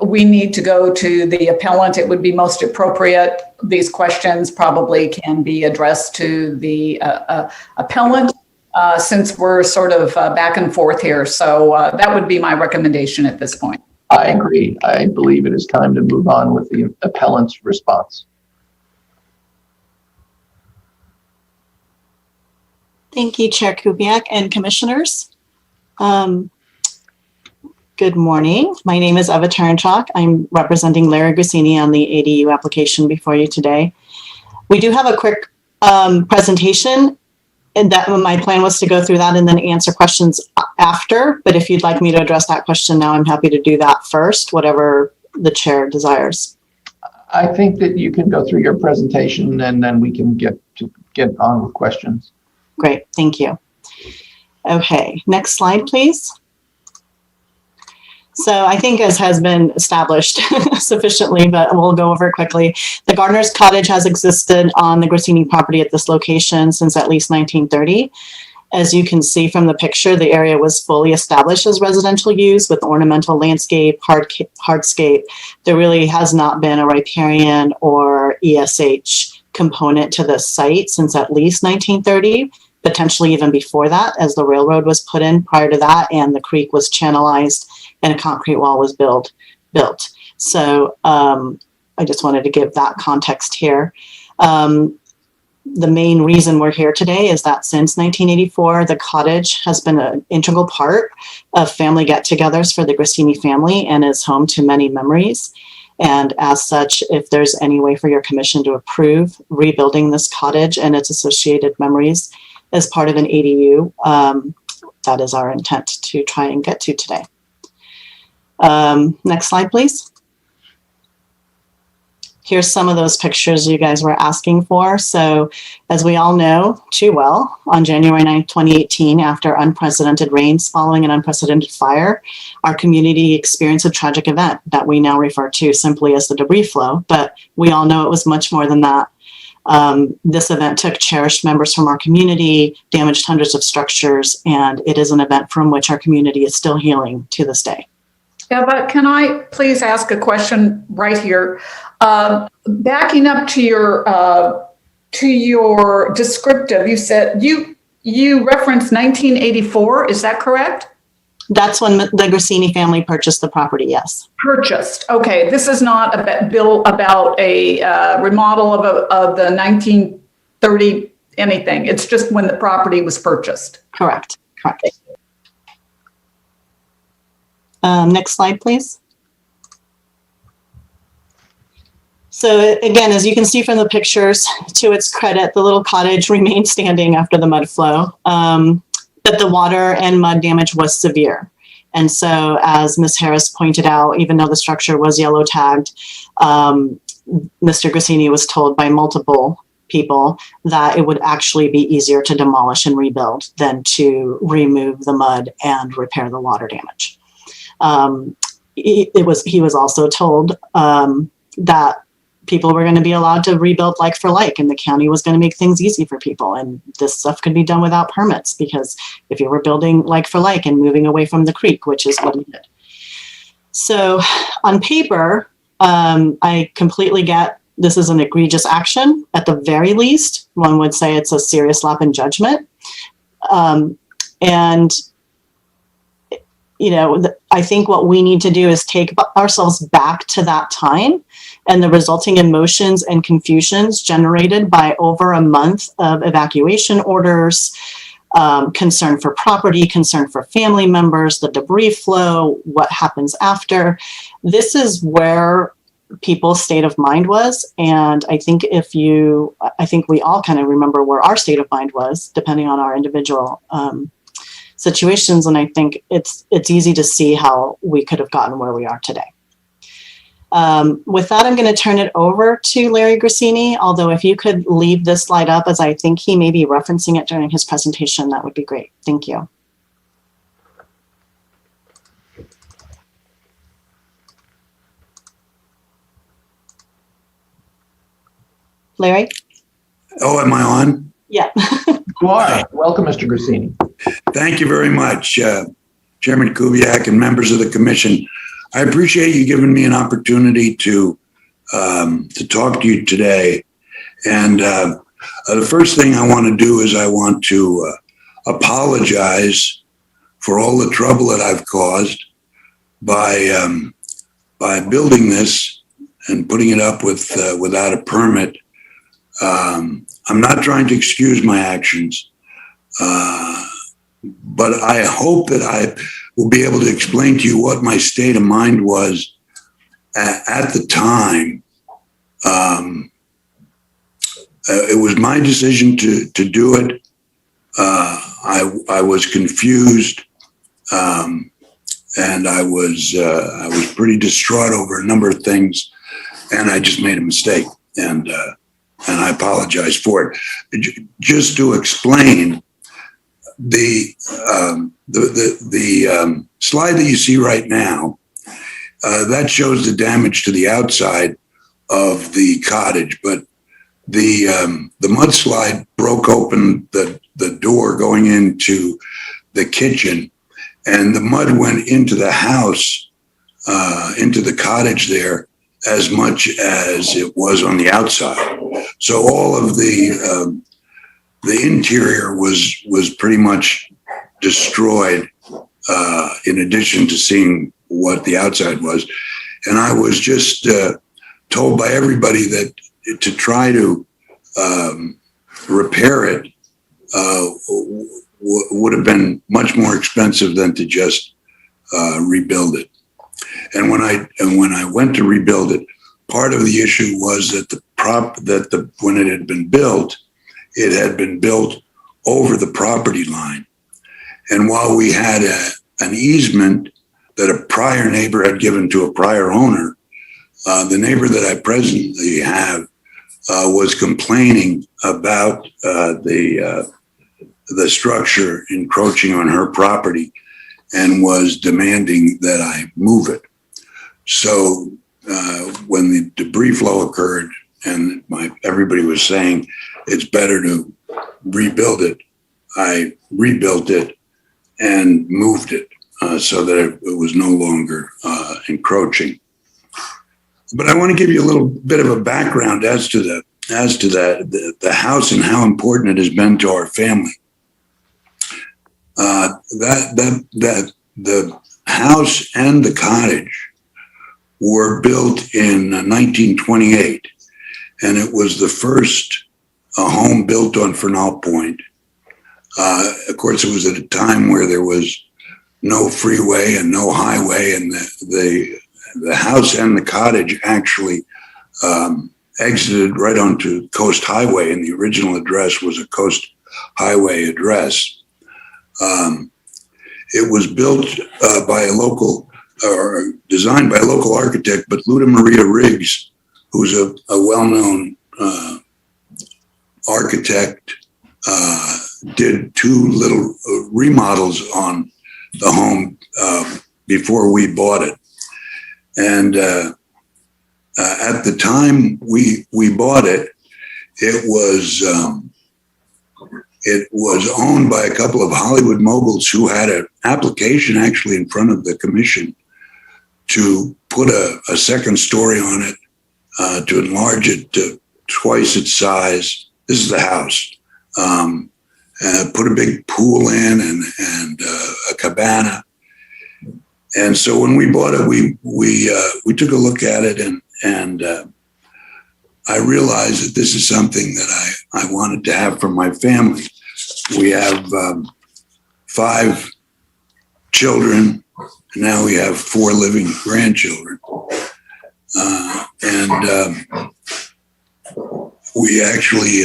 we need to go to the appellant. It would be most appropriate. These questions probably can be addressed to the appellant. since we're sort of back and forth here. So that would be my recommendation at this point. I agree. I believe it is time to move on with the appellant's response. Thank you, Chair Kubiak and commissioners. Good morning. My name is Eva Turnchak. I'm representing Larry Grassini on the ADU application before you today. We do have a quick presentation, and that my plan was to go through that and then answer questions after. But if you'd like me to address that question now, I'm happy to do that first, whatever the chair desires. I think that you can go through your presentation and then we can get on with questions. Great, thank you. Okay, next slide, please. So I think, as has been established sufficiently, but we'll go over it quickly. The Gardener's Cottage has existed on the Grassini property at this location since at least 1930. As you can see from the picture, the area was fully established as residential use with ornamental landscape, hardscape. There really has not been a riparian or ESH component to the site since at least 1930, potentially even before that, as the railroad was put in prior to that and the creek was channelized and a concrete wall was built. So I just wanted to give that context here. The main reason we're here today is that since 1984, the cottage has been an integral part of family get-togethers for the Grassini family and is home to many memories. And as such, if there's any way for your commission to approve rebuilding this cottage and its associated memories as part of an ADU, that is our intent to try and get to today. Next slide, please. Here's some of those pictures you guys were asking for. So as we all know too well, on January 9th, 2018, after unprecedented rains following an unprecedented fire, our community experienced a tragic event that we now refer to simply as the debris flow, but we all know it was much more than that. This event took cherished members from our community, damaged hundreds of structures, and it is an event from which our community is still healing to this day. Eva, can I please ask a question right here? Backing up to your descriptive, you said you referenced 1984. Is that correct? That's when the Grassini family purchased the property. Yes. Purchased. Okay. This is not a bill about a remodel of the 1930 anything. It's just when the property was purchased. Correct. Next slide, please. So again, as you can see from the pictures, to its credit, the little cottage remained standing after the mud flow, but the water and mud damage was severe. And so, as Ms. Harris pointed out, even though the structure was yellow tagged, Mr. Grassini was told by multiple people that it would actually be easier to demolish and rebuild than to remove the mud and repair the water damage. He was also told that people were going to be allowed to rebuild like for like, and the county was going to make things easy for people. And this stuff could be done without permits, because if you were building like for like and moving away from the creek, which is what he did. So on paper, I completely get this is an egregious action. At the very least, one would say it's a serious lapse in judgment. And you know, I think what we need to do is take ourselves back to that time and the resulting emotions and confusions generated by over a month of evacuation orders, concern for property, concern for family members, the debris flow, what happens after. This is where people's state of mind was. And I think I think we all kind of remember where our state of mind was, depending on our individual situations, and I think it's easy to see how we could have gotten where we are today. With that, I'm going to turn it over to Larry Grassini, although if you could leave this slide up, as I think he may be referencing it during his presentation, that would be great. Thank you. Larry? Oh, am I on? Yeah. You are. Welcome, Mr. Grassini. Thank you very much, Chairman Kubiak and members of the commission. I appreciate you giving me an opportunity to talk to you today. And the first thing I want to do is I want to apologize for all the trouble that I've caused by building this and putting it up with without a permit. I'm not trying to excuse my actions, but I hope that I will be able to explain to you what my state of mind was at the time. It was my decision to do it. I was confused, and I was pretty distraught over a number of things, and I just made a mistake, and I apologize for it. Just to explain, the slide that you see right now, that shows the damage to the outside of the cottage, but the mudslide broke open the door going into the kitchen, and the mud went into the house, into the cottage there, as much as it was on the outside. So all of the interior was pretty much destroyed, in addition to seeing what the outside was. And I was just told by everybody that to try to repair it would have been much more expensive than to just rebuild it. And when I went to rebuild it, part of the issue was that when it had been built over the property line. And while we had an easement that a prior neighbor had given to a prior owner, the neighbor that I presently have was complaining about the structure encroaching on her property and was demanding that I move it. So when the debris flow occurred and everybody was saying it's better to rebuild it, I rebuilt it and moved it so that it was no longer encroaching. But I want to give you a little bit of a background as to the house and how important it has been to our family. The house and the cottage were built in 1928, and it was the first home built on Fernald Point. Of course, it was at a time where there was no freeway and no highway, and the house and the cottage actually exited right onto Coast Highway, and the original address was a Coast Highway address. It was built by a local, or designed by a local architect, but Luda Maria Riggs, who's a well-known architect, did two little remodels on the home before we bought it. And at the time we bought it, it was owned by a couple of Hollywood moguls who had an application actually in front of the commission to put a second story on it, to enlarge it to twice its size. This is the house. Put a big pool in and a cabana. And so when we bought it, we took a look at it, and I realized that this is something that I wanted to have for my family. We have 5 children, and now we have 4 living grandchildren. We actually,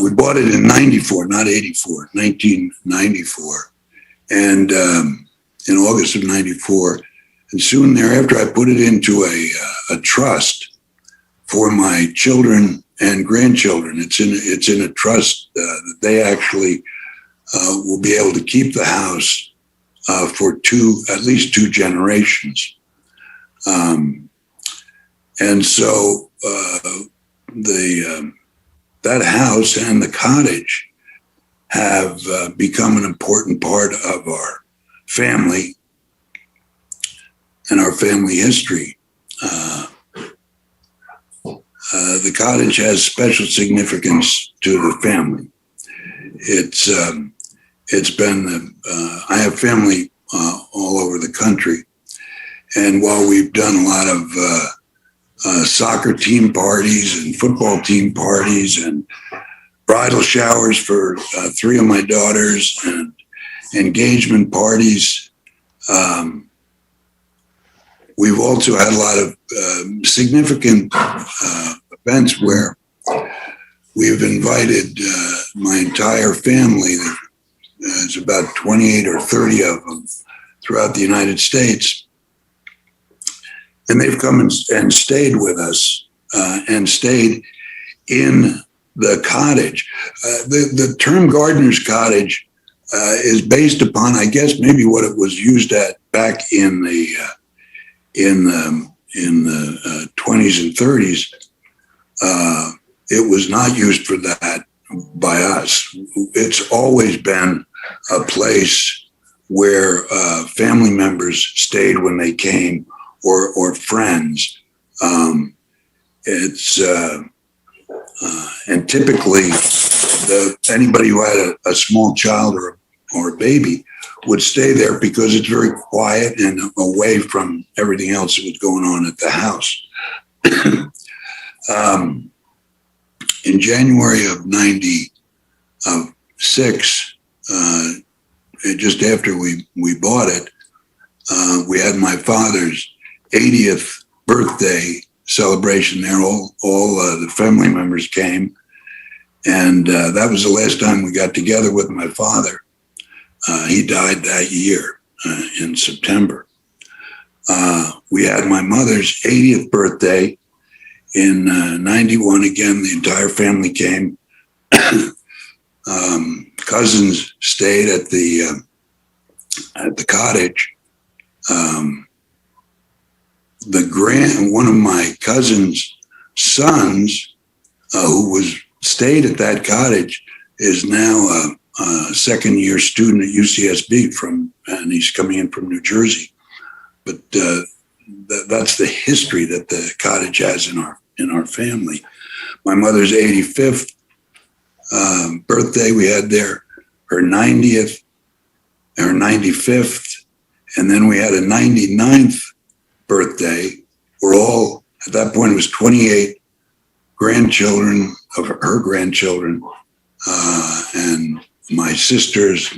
we bought it in 94, not 84, 1994. And in August of 94. And soon thereafter, I put it into a trust for my children and grandchildren. It's in a trust that they actually will be able to keep the house for at least two generations. And so that house and the cottage have become an important part of our family and our family history. The cottage has special significance to the family. It's it's been, I have family all over the country. And while we've done a lot of soccer team parties and football team parties and bridal showers for 3 of my daughters and engagement parties, we've also had a lot of significant events where we've invited my entire family. There's about 28 or 30 of them throughout the United States. And they've come and stayed with us and stayed in the cottage. The term gardener's cottage is based upon, I guess, maybe what it was used at back in the 20s and 30s. It was not used for that by us. It's always been a place where family members stayed when they came, or friends. And typically, anybody who had a small child or a baby would stay there because it's very quiet and away from everything else that was going on at the house. In January of '96, just after we bought it, we had my father's 80th birthday celebration there. All the family members came, and that was the last time we got together with my father. He died that year in September. We had my mother's 80th birthday in '91. Again, the entire family came. Cousins stayed at the cottage. One of my cousin's sons, who stayed at that cottage, is now a second-year student at UCSB and he's coming in from New Jersey. But that's the history that the cottage has in our family. My mother's 85th birthday we had there, her 90th, her 95th, and then we had a 99th birthday. At that point, it was 28 grandchildren of her grandchildren, and my sisters,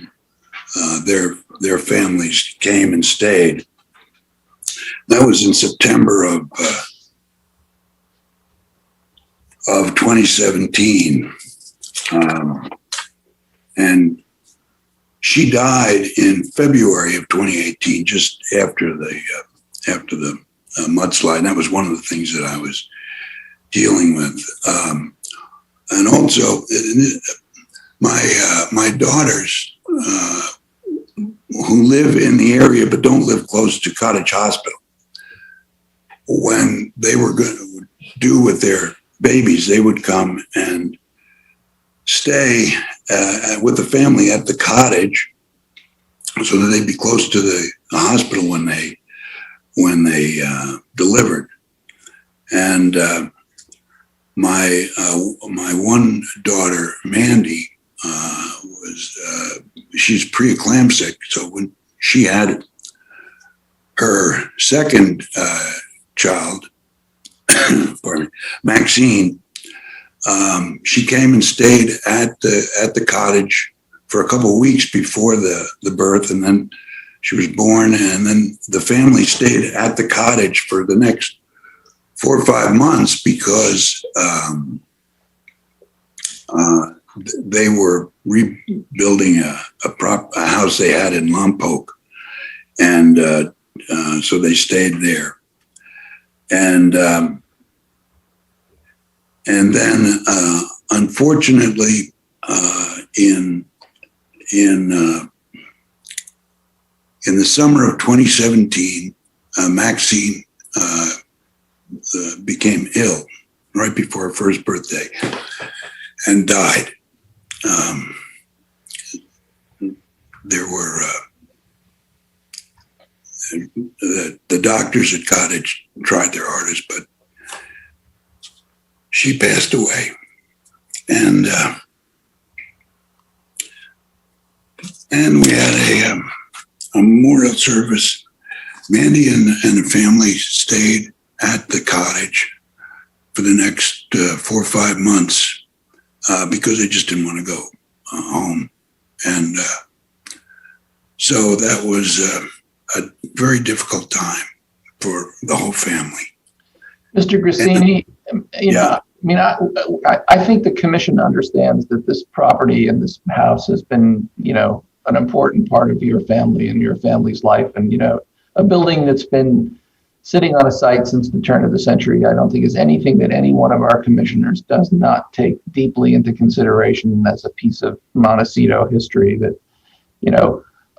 their families came and stayed. That was in September of 2017. And she died in February of 2018, just after the mudslide. And that was one of the things that I was dealing with. And also, my daughters, who live in the area but don't live close to Cottage Hospital, when they were going to do with their babies, they would come and stay with the family at the cottage so that they'd be close to the hospital when they delivered. And my one daughter, Mandy, she's preeclamptic. So when she had her second child, pardon me, Maxine, she came and stayed at the cottage for a couple of weeks before the birth, and then she was born, and then the family stayed at the cottage for the next 4 or 5 months because they were rebuilding a house they had in Lompoc, and so they stayed there. And then, unfortunately, in the summer of 2017, Maxine became ill right before her first birthday and died. There were the doctors at Cottage tried their hardest, but she passed away. And memorial service, Mandy and the family stayed at the cottage for the next 4 or 5 months because they just didn't want to go home. And so that was a very difficult time for the whole family. Mr. Grassini, I think the commission understands that this property and this house has been, an important part of your family and your family's life. And, a building that's been sitting on a site since the turn of the century, I don't think is anything that any one of our commissioners does not take deeply into consideration as a piece of Montecito history that,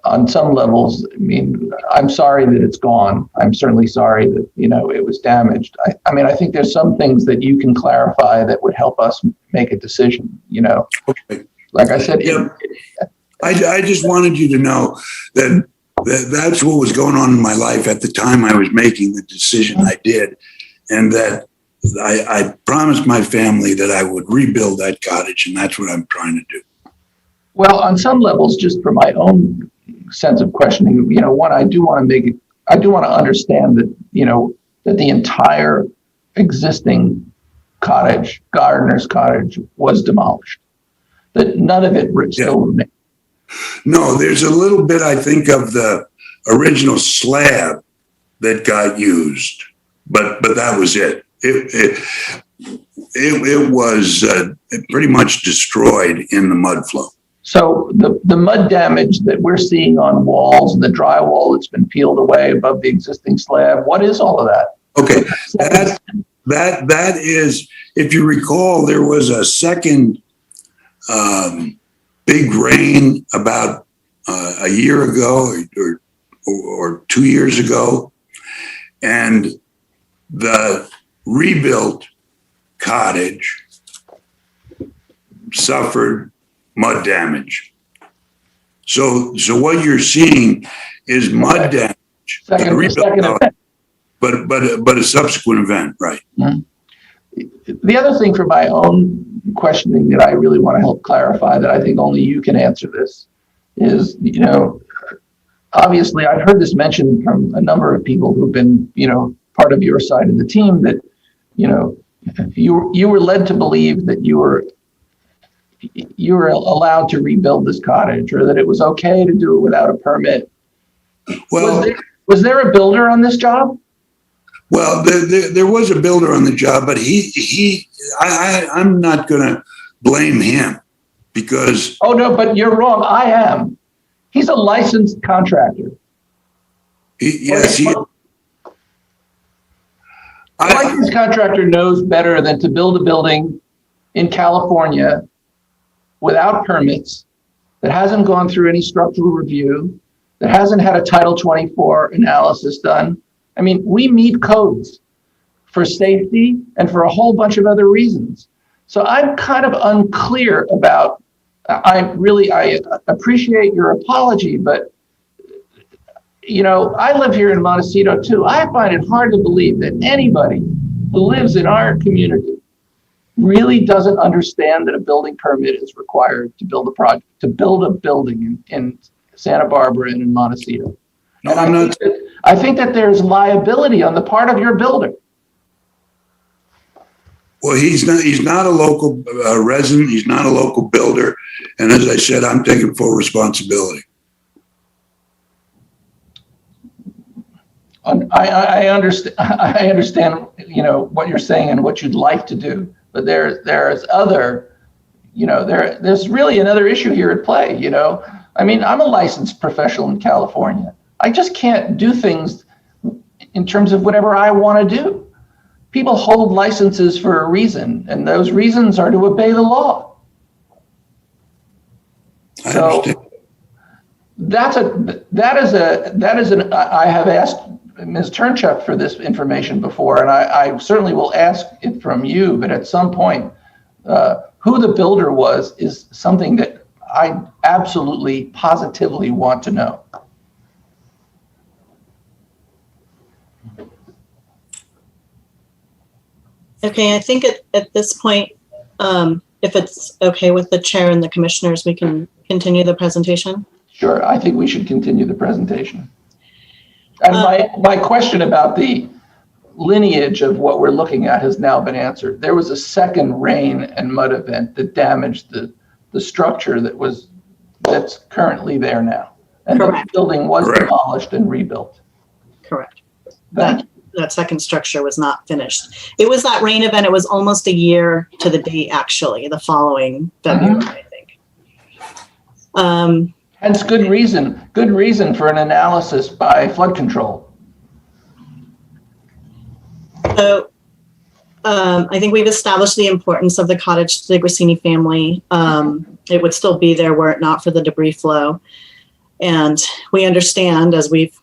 on some levels, I'm sorry that it's gone. I'm certainly sorry that, it was damaged. I think there's some things that you can clarify that would help us make a decision, Okay. Like I said. Yeah. I just wanted you to know that that's what was going on in my life at the time I was making the decision I did. And that I promised my family that I would rebuild that cottage, and that's what I'm trying to do. Well, on some levels, just for my own sense of questioning, one, I do want to understand that, that the entire existing cottage, Gardener's Cottage, was demolished, that none of it still remains. No, there's a little bit, I think, of the original slab that got used, but that was it. It was pretty much destroyed in the mud flow. So the mud damage that we're seeing on walls and the drywall that's been peeled away above the existing slab, what is all of that? Okay, that is, if you recall, there was a second big rain about a year ago or 2 years ago, and the rebuilt cottage suffered mud damage. So what you're seeing is mud damage, but a subsequent event, right? Mm-hmm. The other thing for my own questioning that I really want to help clarify, that I think only you can answer this, is, obviously I've heard this mentioned from a number of people who've been, part of your side of the team, that, you were led to believe that you were allowed to rebuild this cottage, or that it was okay to do it without a permit. Well, was there a builder on this job? Well, there was a builder on the job, but I'm not going to blame him because. Oh, no, but you're wrong. I am. He's a licensed contractor. A licensed contractor knows better than to build a building in California without permits, that hasn't gone through any structural review, that hasn't had a Title 24 analysis done. We meet codes for safety and for a whole bunch of other reasons. So I'm kind of unclear about, I appreciate your apology, but, I live here in Montecito too. I find it hard to believe that anybody who lives in our community really doesn't understand that a building permit is required to build a building in Santa Barbara and in Montecito. No, and I think that there's liability on the part of your builder. Well, he's not a local resident. He's not a local builder. And as I said, I'm taking full responsibility. I understand, what you're saying and what you'd like to do, but there's other, there's really another issue here at play, I'm a licensed professional in California. I just can't do things in terms of whatever I want to do. People hold licenses for a reason, and those reasons are to obey the law. I understand. I have asked Ms. Turnchuk for this information before, and I certainly will ask it from you, but at some point, who the builder was is something that I absolutely, positively want to know. Okay, I think at this point, if it's okay with the chair and the commissioners, we can continue the presentation. Sure, I think we should continue the presentation. And my question about the lineage of what we're looking at has now been answered. There was a second rain and mud event that damaged the structure that's currently there now. And the building was demolished and rebuilt. Correct. That second structure was not finished. It was that rain event. It was almost a year to the date, actually, the following February, I think. Hence good reason for an analysis by flood control. So I think we've established the importance of the cottage to the Grassini family. It would still be there were it not for the debris flow. And we understand, as we've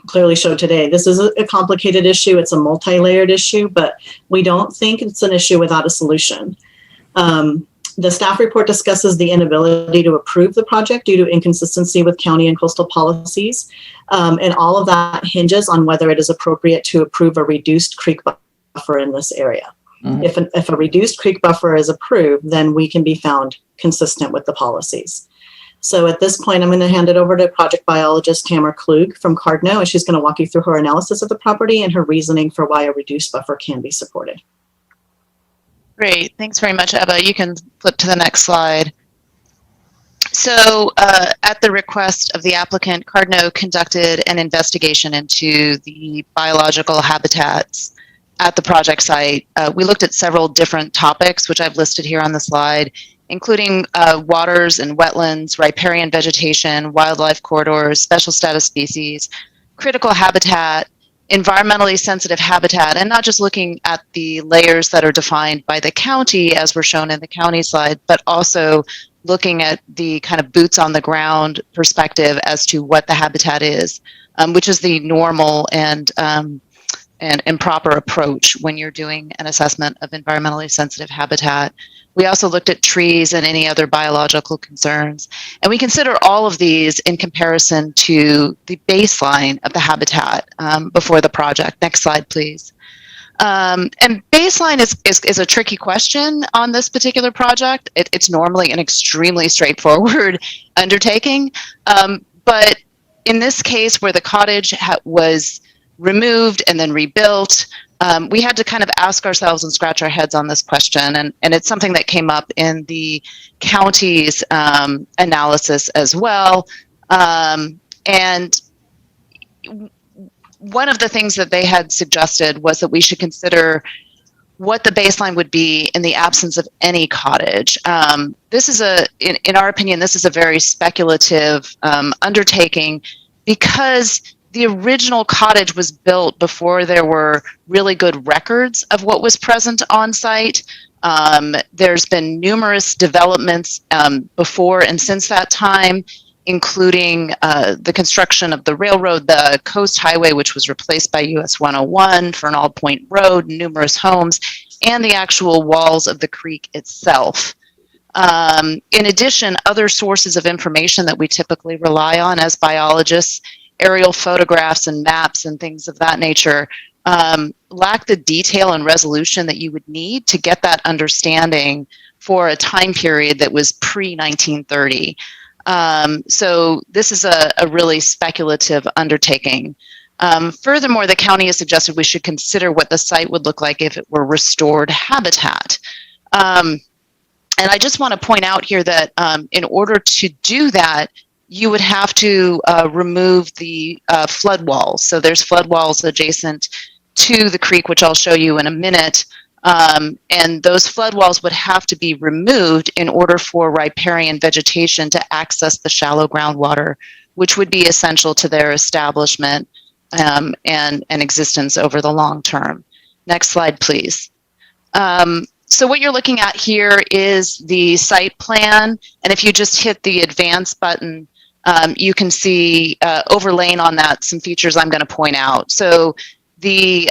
clearly showed today, this is a complicated issue. It's a multi-layered issue, but we don't think it's an issue without a solution. The staff report discusses the inability to approve the project due to inconsistency with county and coastal policies. And all of that hinges on whether it is appropriate to approve a reduced creek buffer in this area. Mm-hmm. If a reduced creek buffer is approved, then we can be found consistent with the policies. So at this point, I'm going to hand it over to project biologist Tamara Klug from Cardno, and she's going to walk you through her analysis of the property and her reasoning for why a reduced buffer can be supported. Great. Thanks very much, Eva. You can flip to the next slide. So at the request of the applicant, Cardno conducted an investigation into the biological habitats at the project site. We looked at several different topics, which I've listed here on the slide, including waters and wetlands, riparian vegetation, wildlife corridors, special status species, critical habitat, environmentally sensitive habitat, and not just looking at the layers that are defined by the county, as were shown in the county slide, but also looking at the kind of boots on the ground perspective as to what the habitat is, which is the normal and proper approach when you're doing an assessment of environmentally sensitive habitat. We also looked at trees and any other biological concerns. And we consider all of these in comparison to the baseline of the habitat before the project. Next slide, please. And baseline is a tricky question on this particular project. It's normally an extremely straightforward undertaking. But in this case, where the cottage was removed and then rebuilt, we had to kind of ask ourselves and scratch our heads on this question. And it's something that came up in the county's analysis as well. And one of the things that they had suggested was that we should consider what the baseline would be in the absence of any cottage. This is in our opinion, this is a very speculative undertaking because the original cottage was built before there were really good records of what was present on site. There's been numerous developments before and since that time, including the construction of the railroad, the Coast Highway, which was replaced by US 101 for an all-point road, numerous homes, and the actual walls of the creek itself. In addition, other sources of information that we typically rely on as biologists, aerial photographs and maps and things of that nature, lack the detail and resolution that you would need to get that understanding for a time period that was pre-1930. So this is a really speculative undertaking. Furthermore, the county has suggested we should consider what the site would look like if it were restored habitat. And I just want to point out here that in order to do that, you would have to remove the flood walls. So there's flood walls adjacent to the creek, which I'll show you in a minute. And those flood walls would have to be removed in order for riparian vegetation to access the shallow groundwater, which would be essential to their establishment and existence over the long term. Next slide, please. So what you're looking at here is the site plan. And if you just hit the advance button, you can see overlaying on that some features I'm going to point out. So the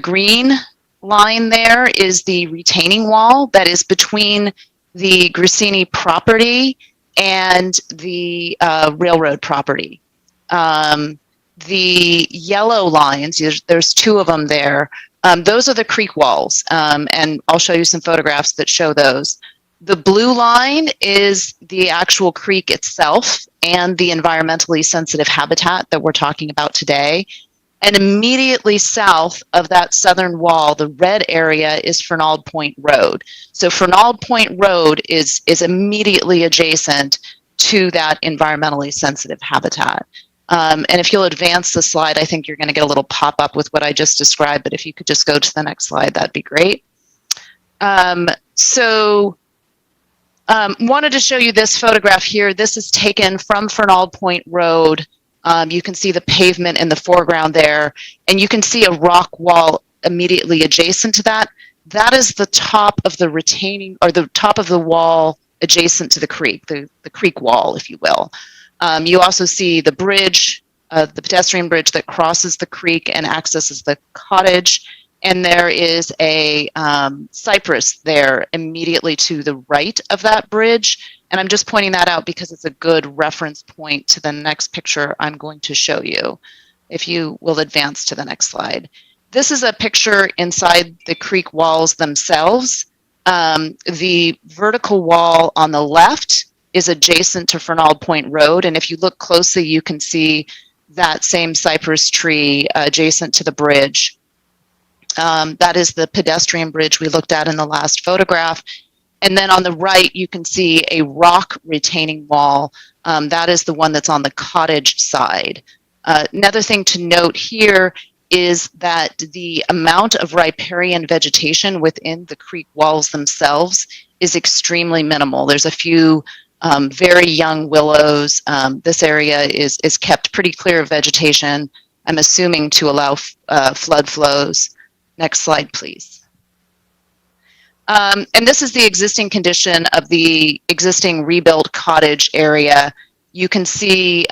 green line there is the retaining wall that is between the Grassini property and the railroad property. The yellow lines, there's two of them there. Those are the creek walls, and I'll show you some photographs that show those. The blue line is the actual creek itself and the environmentally sensitive habitat that we're talking about today. And immediately south of that southern wall, the red area is Fernald Point Road. So Fernald Point Road is immediately adjacent to that environmentally sensitive habitat. And if you'll advance the slide, I think you're going to get a little pop-up with what I just described, but if you could just go to the next slide, that'd be great. Wanted to show you this photograph here. This is taken from Fernald Point Road. You can see the pavement in the foreground there, and you can see a rock wall immediately adjacent to that. That is the top of the retaining, or the top of the wall adjacent to the creek, the creek wall, if you will. You also see the bridge, the pedestrian bridge that crosses the creek and accesses the cottage. And there is a cypress there immediately to the right of that bridge. And I'm just pointing that out because it's a good reference point to the next picture I'm going to show you. If you will advance to the next slide. This is a picture inside the creek walls themselves. The vertical wall on the left is adjacent to Fernald Point Road. And if you look closely, you can see that same cypress tree adjacent to the bridge. That is the pedestrian bridge we looked at in the last photograph. And then on the right, you can see a rock retaining wall. That is the one that's on the cottage side. Another thing to note here is that the amount of riparian vegetation within the creek walls themselves is extremely minimal. There's a few very young willows. This area is kept pretty clear of vegetation, I'm assuming to allow flood flows. Next slide, please. And this is the existing condition of the existing rebuilt cottage area. You can see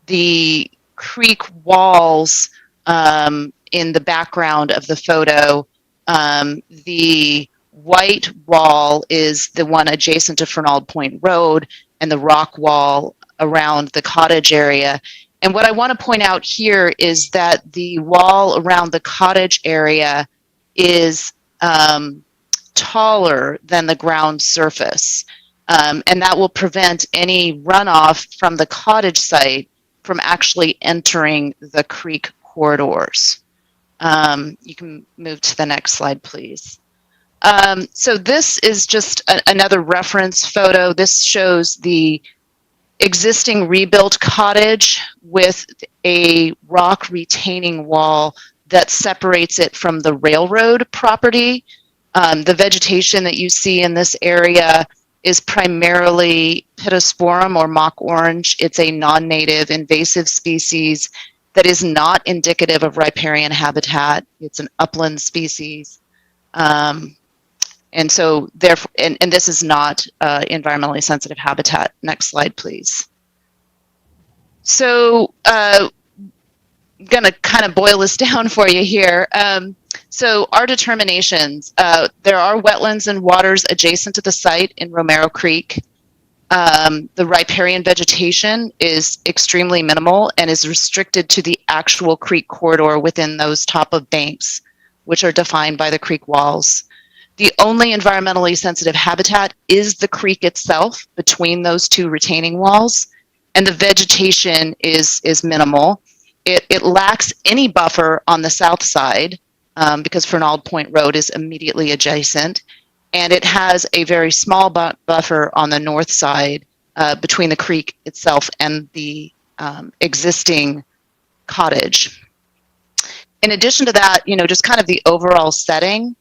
the creek walls in the background of the photo. The white wall is the one adjacent to Fernald Point Road, and the rock wall around the cottage area. And what I want to point out here is that the wall around the cottage area is taller than the ground surface. And that will prevent any runoff from the cottage site from actually entering the creek corridors. You can move to the next slide, please. So this is just another reference photo. This shows the existing rebuilt cottage with a rock retaining wall that separates it from the railroad property. The vegetation that you see in this area is primarily Pittosporum or mock orange. It's a non-native invasive species that is not indicative of riparian habitat. It's an upland species. And so therefore, and this is not environmentally sensitive habitat. Next slide, please. So I'm gonna kind of boil this down for you here. So our determinations, there are wetlands and waters adjacent to the site in Romero Creek. The riparian vegetation is extremely minimal and is restricted to the actual creek corridor within those top of banks, which are defined by the creek walls. The only environmentally sensitive habitat is the creek itself between those two retaining walls, and the vegetation is minimal. It lacks any buffer on the south side because Fernald Point Road is immediately adjacent, and it has a very small buffer on the north side between the creek itself and the existing cottage. In addition to that, just kind of the overall setting,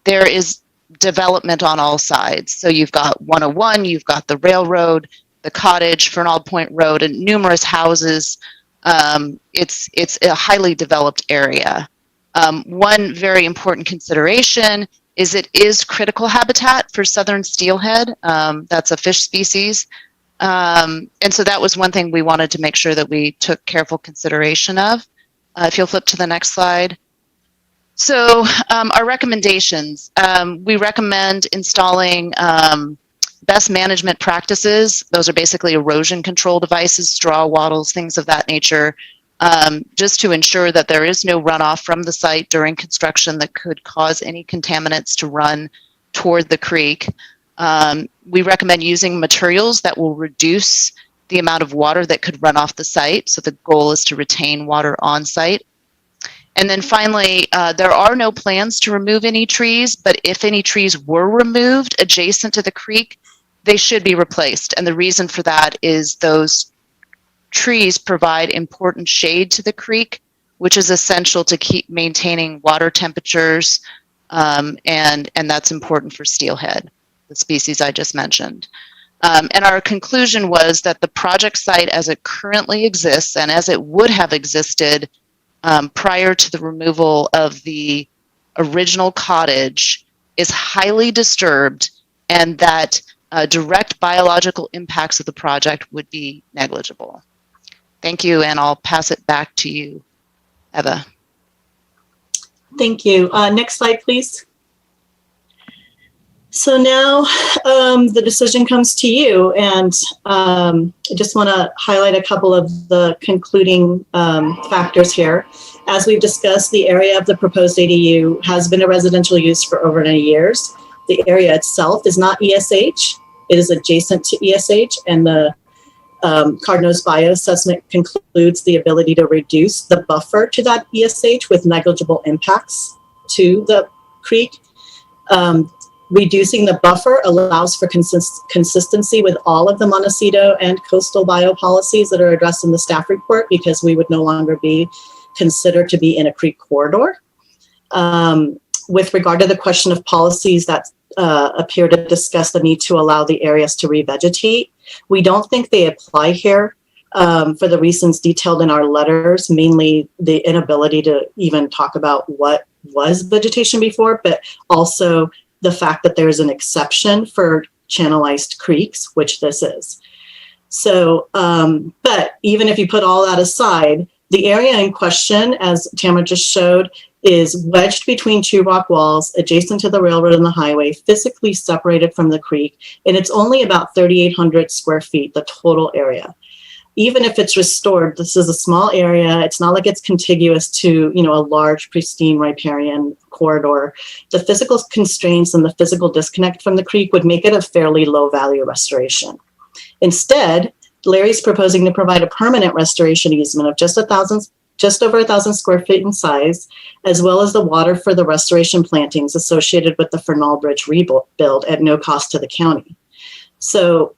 there is development on all sides. So you've got 101, you've got the railroad, the cottage, Fernald Point Road, and numerous houses. It's a highly developed area. One very important consideration is it is critical habitat for southern steelhead. That's a fish species. And so that was one thing we wanted to make sure that we took careful consideration of. If you'll flip to the next slide. So our recommendations, we recommend installing best management practices. Those are basically erosion control devices, straw wattles, things of that nature, just to ensure that there is no runoff from the site during construction that could cause any contaminants to run toward the creek. We recommend using materials that will reduce the amount of water that could run off the site. So the goal is to retain water on site. And then finally, there are no plans to remove any trees, but if any trees were removed adjacent to the creek, they should be replaced. And the reason for that is those trees provide important shade to the creek, which is essential to keep maintaining water temperatures, and that's important for steelhead, the species I just mentioned. And our conclusion was that the project site as it currently exists and as it would have existed prior to the removal of the original cottage is highly disturbed, and that direct biological impacts of the project would be negligible. Thank you, and I'll pass it back to you, Eva. Thank you. Next slide, please. So now the decision comes to you, and I just want to highlight a couple of the concluding factors here. As we've discussed, the area of the proposed ADU has been a residential use for over 90 years. The area itself is not ESH. It is adjacent to ESH, and the Cardinals bioassessment concludes the ability to reduce the buffer to that ESH with negligible impacts to the creek. Reducing the buffer allows for consistency with all of the Montecito and coastal biopolicies that are addressed in the staff report, because we would no longer be considered to be in a creek corridor. With regard to the question of policies that appear to discuss the need to allow the areas to revegetate, we don't think they apply here for the reasons detailed in our letters, mainly the inability to even talk about what was vegetation before, but also the fact that there's an exception for channelized creeks, which this is. So, but even if you put all that aside, the area in question, as Tamara just showed, is wedged between two rock walls adjacent to the railroad and the highway, physically separated from the creek, and it's only about 3,800 square feet, the total area. Even if it's restored, this is a small area. It's not like it's contiguous to, a large, pristine riparian corridor. The physical constraints and the physical disconnect from the creek would make it a fairly low value restoration. Instead, Larry's proposing to provide a permanent restoration easement of just over 1,000 square feet in size, as well as the water for the restoration plantings associated with the Fernald Bridge rebuild at no cost to the county. So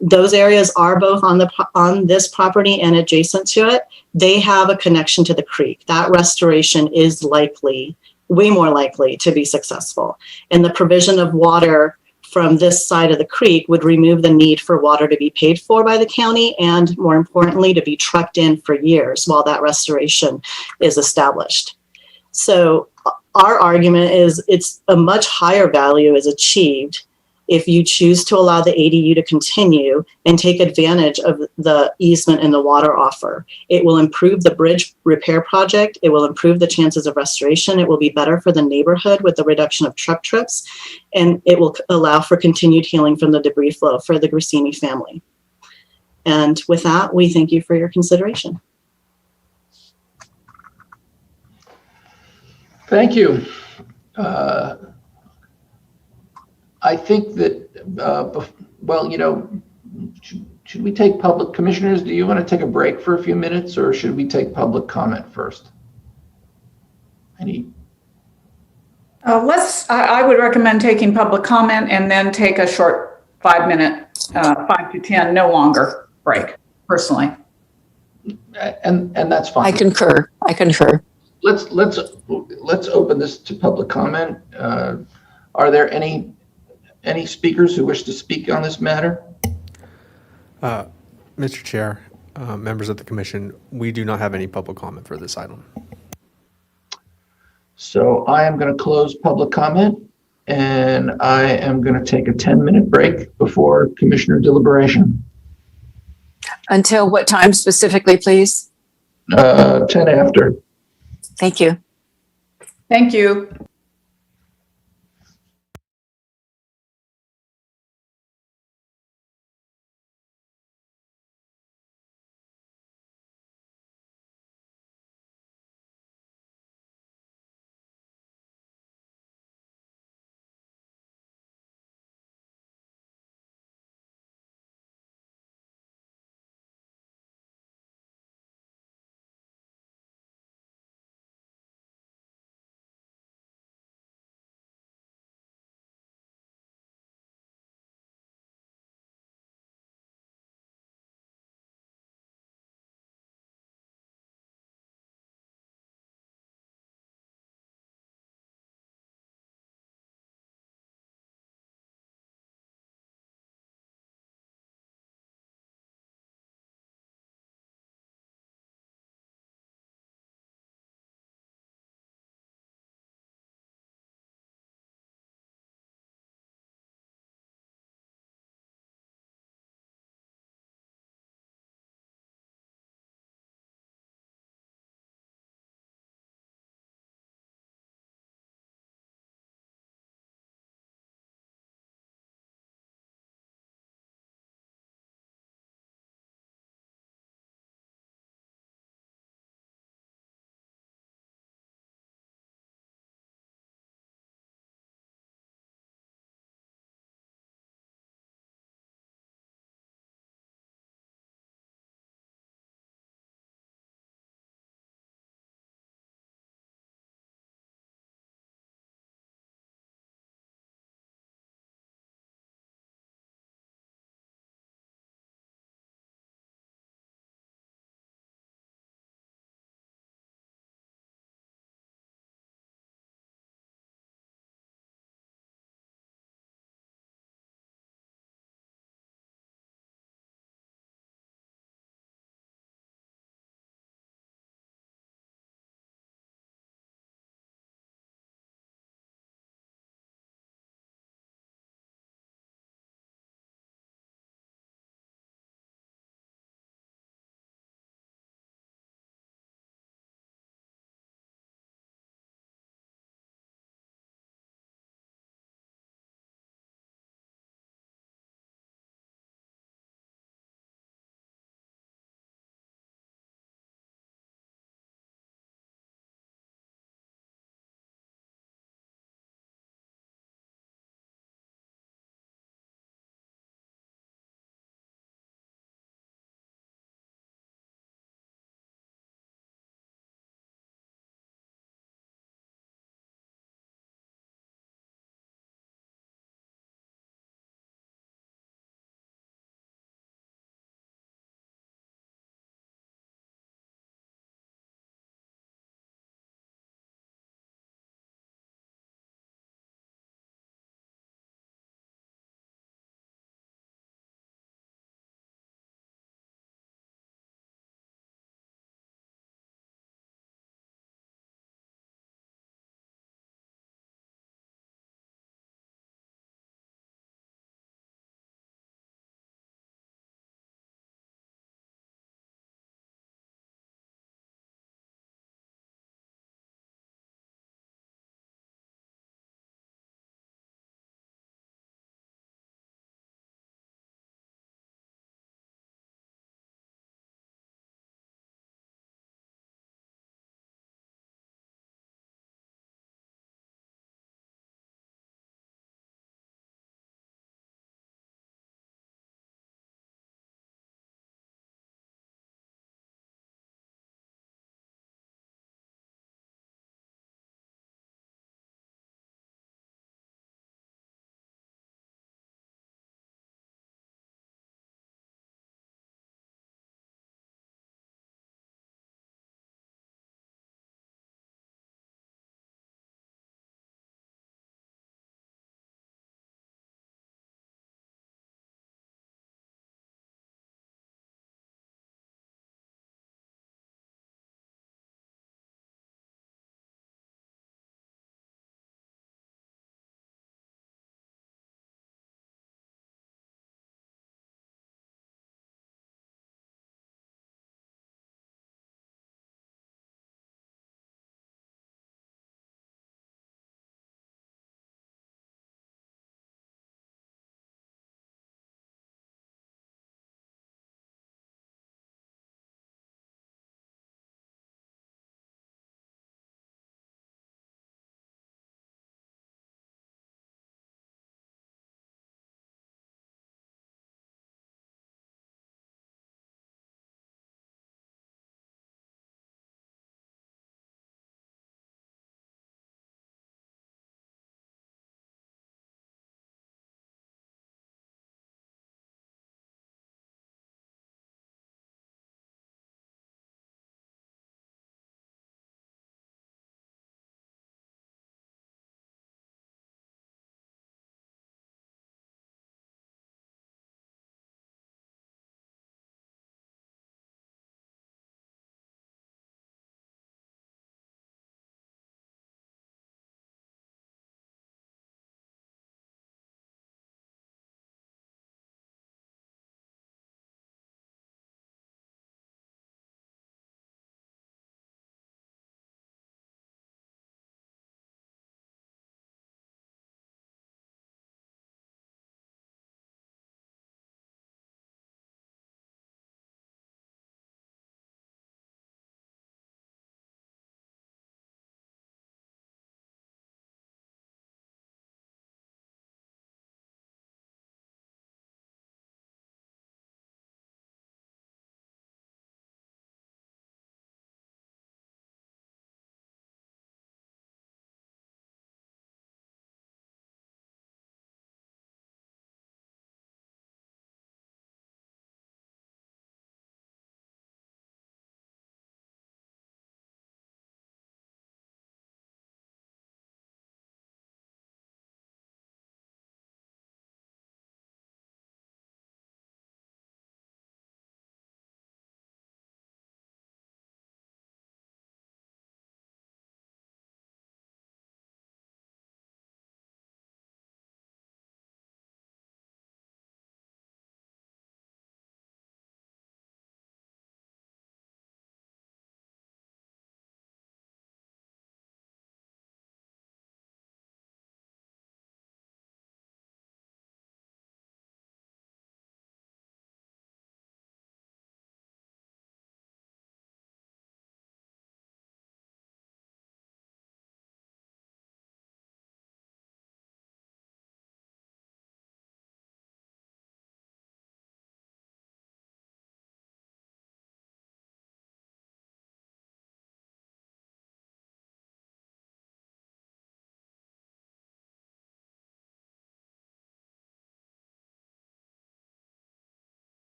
those areas are both on this property and adjacent to it. They have a connection to the creek. That restoration is likely, way more likely, to be successful. And the provision of water from this side of the creek would remove the need for water to be paid for by the county, and more importantly, to be trucked in for years while that restoration is established. So our argument is it's a much higher value is achieved if you choose to allow the ADU to continue and take advantage of the easement and the water offer. It will improve the bridge repair project. It will improve the chances of restoration. It will be better for the neighborhood with the reduction of truck trips, and it will allow for continued healing from the debris flow for the Grassini family. And with that, we thank you for your consideration. Thank you. I think that, should we take public, commissioners, do you want to take a break for a few minutes, or should we take public comment first? I would recommend taking public comment and then take a short 5 minute, 5 to 10, no longer break, personally. And that's fine. I concur. Let's open this to public comment. Are there any speakers who wish to speak on this matter? Mr. Chair, members of the commission, we do not have any public comment for this item. So I am going to close public comment, and I am going to take a 10-minute break before commissioner deliberation. Until what time specifically, please? 10 after. Thank you. Thank you.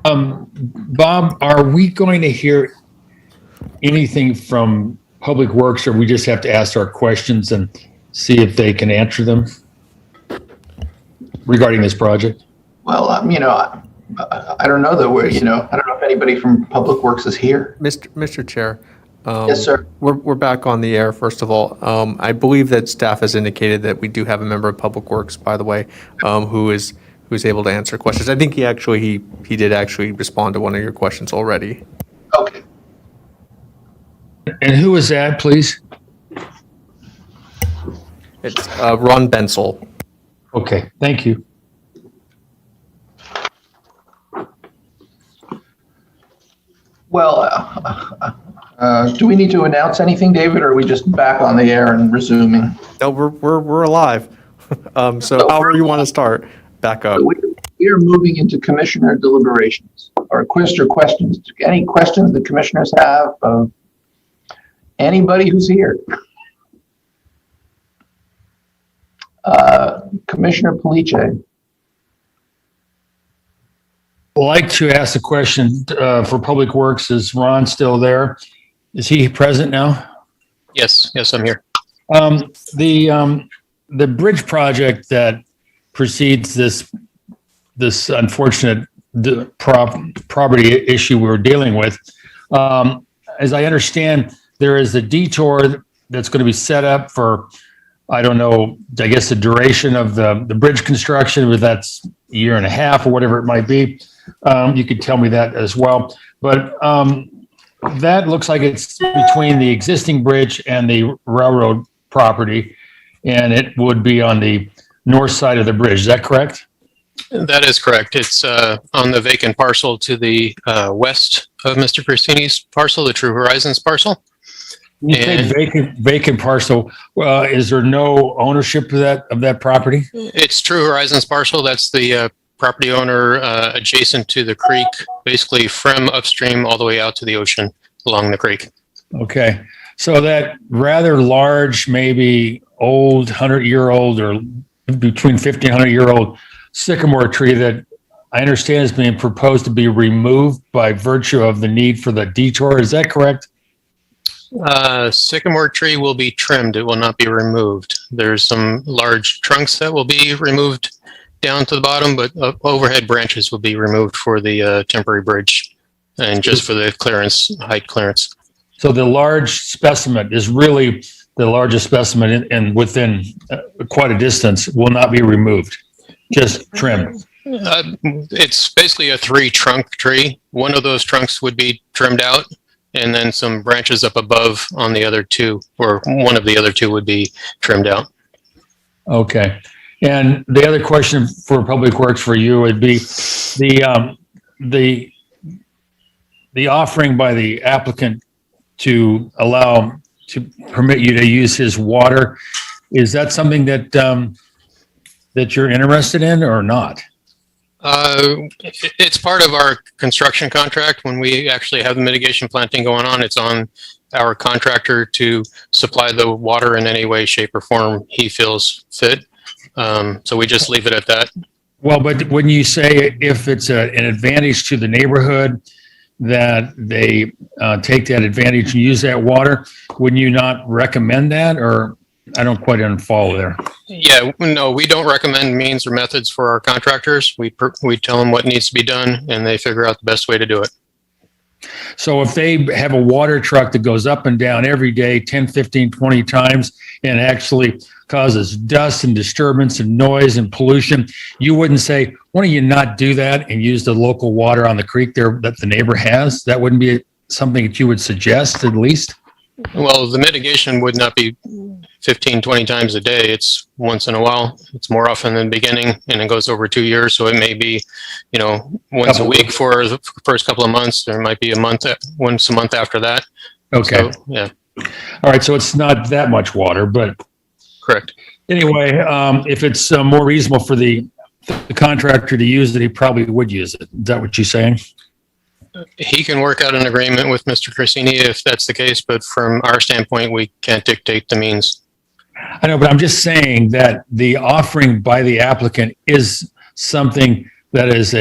Bob, are we going to hear anything from Public Works, or we just have to ask our questions and see if they can answer them regarding this project? Well, I don't know that we're, I don't know if anybody from Public Works is here. Mr. Chair. Yes, sir. We're back on the air, first of all. I believe that staff has indicated that we do have a member of Public Works, by the way, who's able to answer questions. I think he did actually respond to one of your questions already. Okay. And who is that, please? It's Ron Bensel. Okay, thank you. Well, do we need to announce anything, David, or are we just back on the air and resuming? No, we're alive. So however you want to start, back up. We are moving into commissioner deliberations or questions. Any questions the commissioners have of anybody who's here? Commissioner Police. I'd like to ask a question for Public Works. Is Ron still there? Is he present now? Yes, I'm here. The bridge project that precedes this unfortunate property issue we're dealing with, as I understand, there is a detour that's going to be set up for, I don't know, I guess the duration of the bridge construction, whether that's a year and a half or whatever it might be. You could tell me that as well. But that looks like it's between the existing bridge and the railroad property, and it would be on the north side of the bridge. Is that correct? That is correct. It's on the vacant parcel to the west of Mr. Cristini's parcel, the True Horizons parcel. You say vacant parcel. Is there no ownership of that property? It's True Horizons parcel. That's the property owner adjacent to the creek, basically from upstream all the way out to the ocean along the creek. Okay. So that rather large, maybe old, 100-year-old or between 50 and 100-year-old sycamore tree that I understand is being proposed to be removed by virtue of the need for the detour. Is that correct? Sycamore tree will be trimmed. It will not be removed. There's some large trunks that will be removed down to the bottom, but overhead branches will be removed for the temporary bridge and just for the height clearance. So the large specimen is really the largest specimen and within quite a distance will not be removed, just trimmed. It's basically a 3-trunk tree. One of those trunks would be trimmed out, and then some branches up above on the other two, or one of the other two would be trimmed out. Okay. And the other question for Public Works for you would be the offering by the applicant to permit you to use his water. Is that something that that you're interested in or not? It's part of our construction contract. When we actually have the mitigation planting going on, it's on our contractor to supply the water in any way, shape, or form he feels fit. So we just leave it at that. Well, but when you say if it's an advantage to the neighborhood that they take that advantage and use that water, wouldn't you not recommend that? Or I don't quite follow there. Yeah, no, we don't recommend means or methods for our contractors. We tell them what needs to be done, and they figure out the best way to do it. So if they have a water truck that goes up and down every day 10, 15, 20 times and actually causes dust and disturbance and noise and pollution, you wouldn't say, why don't you not do that and use the local water on the creek there that the neighbor has? That wouldn't be something that you would suggest at least? Well, the mitigation would not be 15, 20 times a day. It's once in a while. It's more often than the beginning, and it goes over 2 years. So it may be, once a week for the first couple of months. There might be once a month after that. Okay. So, yeah. All right. So it's not that much water, but. Correct. Anyway, if it's more reasonable for the contractor to use it, he probably would use it. Is that what you're saying? He can work out an agreement with Mr. Cristini if that's the case, but from our standpoint, we can't dictate the means. I know, but I'm just saying that the offering by the applicant is something that is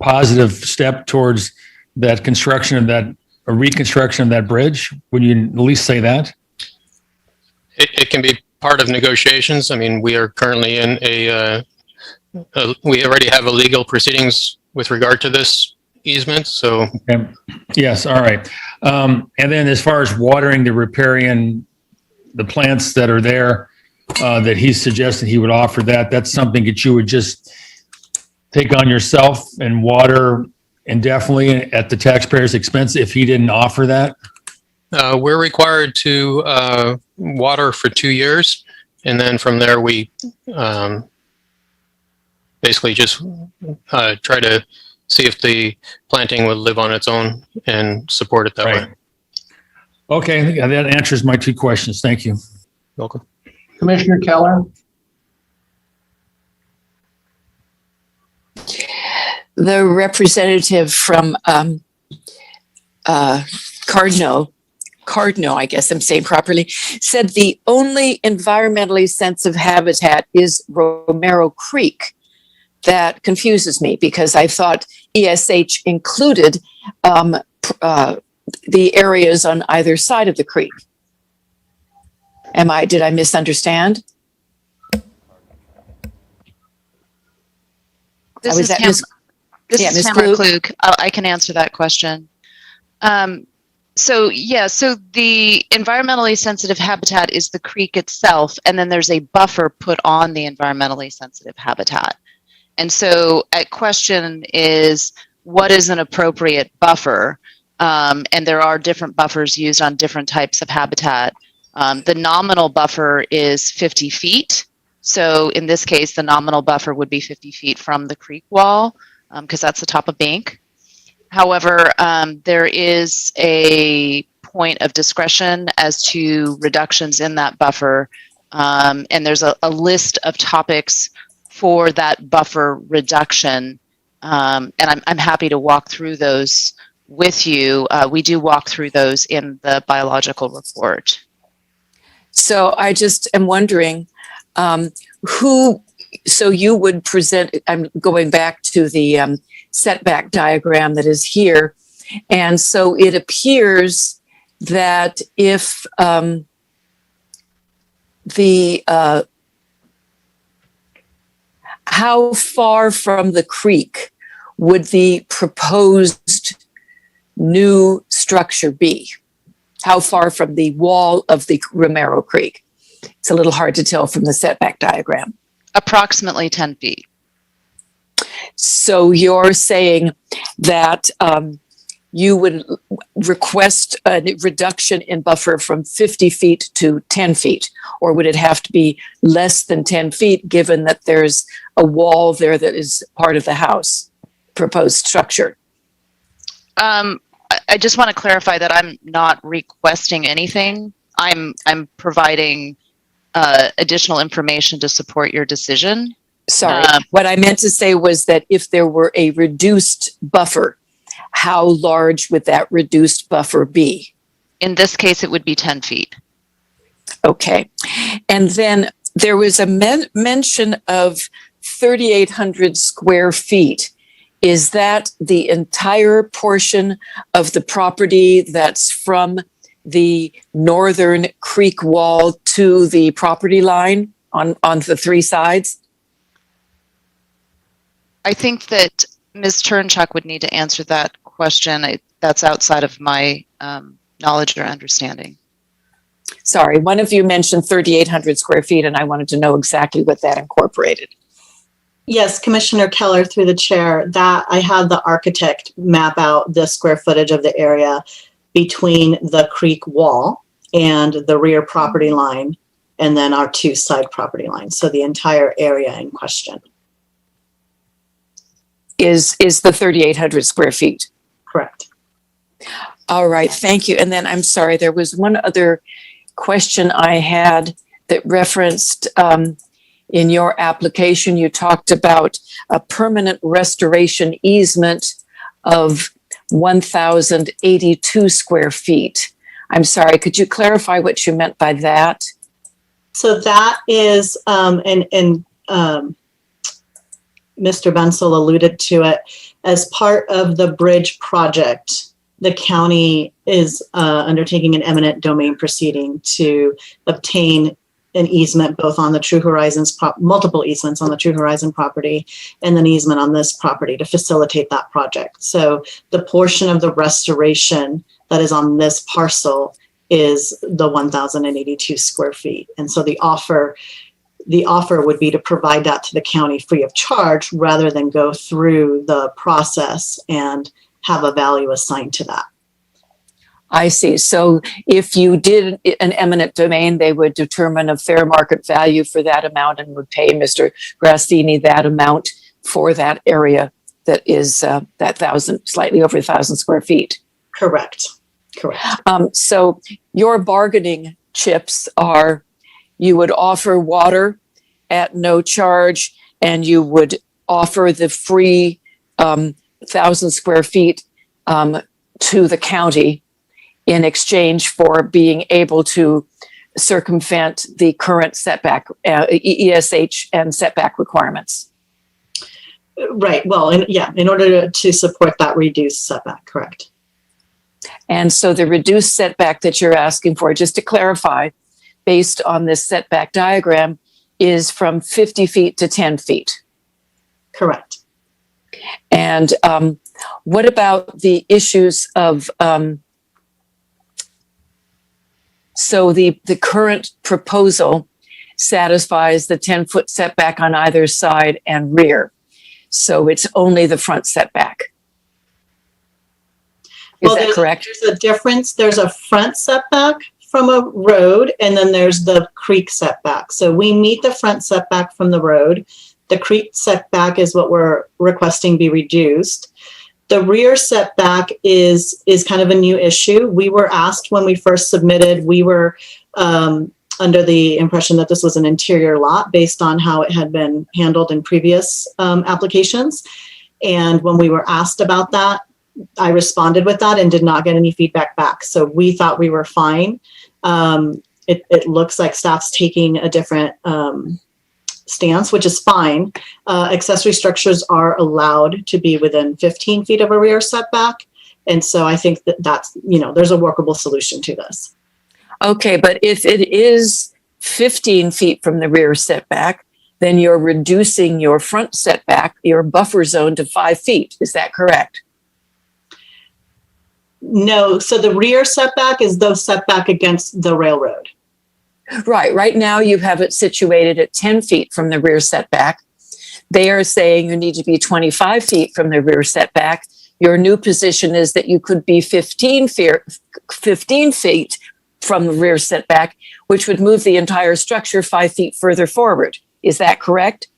positive step towards that construction of that, a reconstruction of that bridge? Would you at least say that? It can be part of negotiations. I mean, we are currently in we already have a legal proceedings with regard to this easement. So Okay. Yes, all right. And then as far as watering the riparian, the plants that are there, that he suggested he would offer that, that's something that you would just take on yourself and water indefinitely at the taxpayer's expense if he didn't offer that? we're required to water for 2 years. And then from there, we basically just try to see if the planting would live on its own and support it that way. Okay, that answers my 2 questions. Thank you. Welcome. Commissioner Keller? The representative from Cardno, I guess I'm saying properly, said the only environmentally sensitive habitat is Romero Creek. That confuses me because I thought ESH included the areas on either side of the creek. Did I misunderstand? This is Tamara Klug. I can answer that question. So the environmentally sensitive habitat is the creek itself, and then there's a buffer put on the environmentally sensitive habitat. And so at question is, what is an appropriate buffer? And there are different buffers used on different types of habitat. The nominal buffer is 50 feet. So in this case, the nominal buffer would be 50 feet from the creek wall, because that's the top of bank. However, there is a point of discretion as to reductions in that buffer. And there's a list of topics for that buffer reduction. And I'm happy to walk through those with you. We do walk through those in the biological report. So I just am wondering, so you would present, I'm going back to the setback diagram that is here. And so it appears that if how far from the creek would the proposed new structure be? How far from the wall of the Romero Creek? It's a little hard to tell from the setback diagram. Approximately 10 feet. So you're saying that you would request a reduction in buffer from 50 feet to 10 feet, or would it have to be less than 10 feet given that there's a wall there that is part of the house proposed structure? I just want to clarify that I'm not requesting anything. I'm providing additional information to support your decision. Sorry, what I meant to say was that if there were a reduced buffer, how large would that reduced buffer be? In this case, it would be 10 feet. Okay. And then there was a mention of 3,800 square feet. Is that the entire portion of the property that's from the northern creek wall to the property line on the 3 sides? I think that Ms. Turnchuk would need to answer that question. That's outside of my knowledge or understanding. Sorry, one of you mentioned 3,800 square feet, and I wanted to know exactly what that incorporated. Yes, Commissioner Keller, through the chair, that I had the architect map out the square footage of the area between the creek wall and the rear property line, and then our 2 side property lines. So the entire area in question. Is the 3,800 square feet? Correct. All right, thank you. And then I'm sorry, there was one other question I had that referenced in your application, you talked about a permanent restoration easement of 1,082 square feet. I'm sorry, could you clarify what you meant by that? So that is, Mr. Bensel alluded to it, as part of the bridge project, the county is undertaking an eminent domain proceeding to obtain an easement both on the True Horizons, multiple easements on the True Horizon property, and an easement on this property to facilitate that project. So the portion of the restoration that is on this parcel is the 1,082 square feet. And so the offer would be to provide that to the county free of charge rather than go through the process and have a value assigned to that. I see. So if you did an eminent domain, they would determine a fair market value for that amount and would pay Mr. Grassini that amount for that area that is slightly over 1,000 square feet. Correct. So your bargaining chips are, you would offer water at no charge, and you would offer the free 1,000 square feet to the county in exchange for being able to circumvent the current setback, ESH and setback requirements. Right. Well, in order to support that reduced setback, correct. And so the reduced setback that you're asking for, just to clarify, based on this setback diagram, is from 50 feet to 10 feet. Correct. And what about the issues of, so the current proposal satisfies the 10-foot setback on either side and rear. So it's only the front setback. Is that correct? There's a difference. There's a front setback from a road, and then there's the creek setback. So we meet the front setback from the road. The creek setback is what we're requesting be reduced. The rear setback is kind of a new issue. We were asked when we first submitted, we were under the impression that this was an interior lot based on how it had been handled in previous applications. And when we were asked about that, I responded with that and did not get any feedback back. So we thought we were fine. It looks like staff's taking a different stance, which is fine. Accessory structures are allowed to be within 15 feet of a rear setback. And so I think that's, there's a workable solution to this. Okay, but if it is 15 feet from the rear setback, then you're reducing your front setback, your buffer zone, to 5 feet. Is that correct? No, so the rear setback is the setback against the railroad. Right. Right now you have it situated at 10 feet from the rear setback. They are saying you need to be 25 feet from the rear setback. Your new position is that you could be 15 feet from the rear setback, which would move the entire structure 5 feet further forward. Is that correct?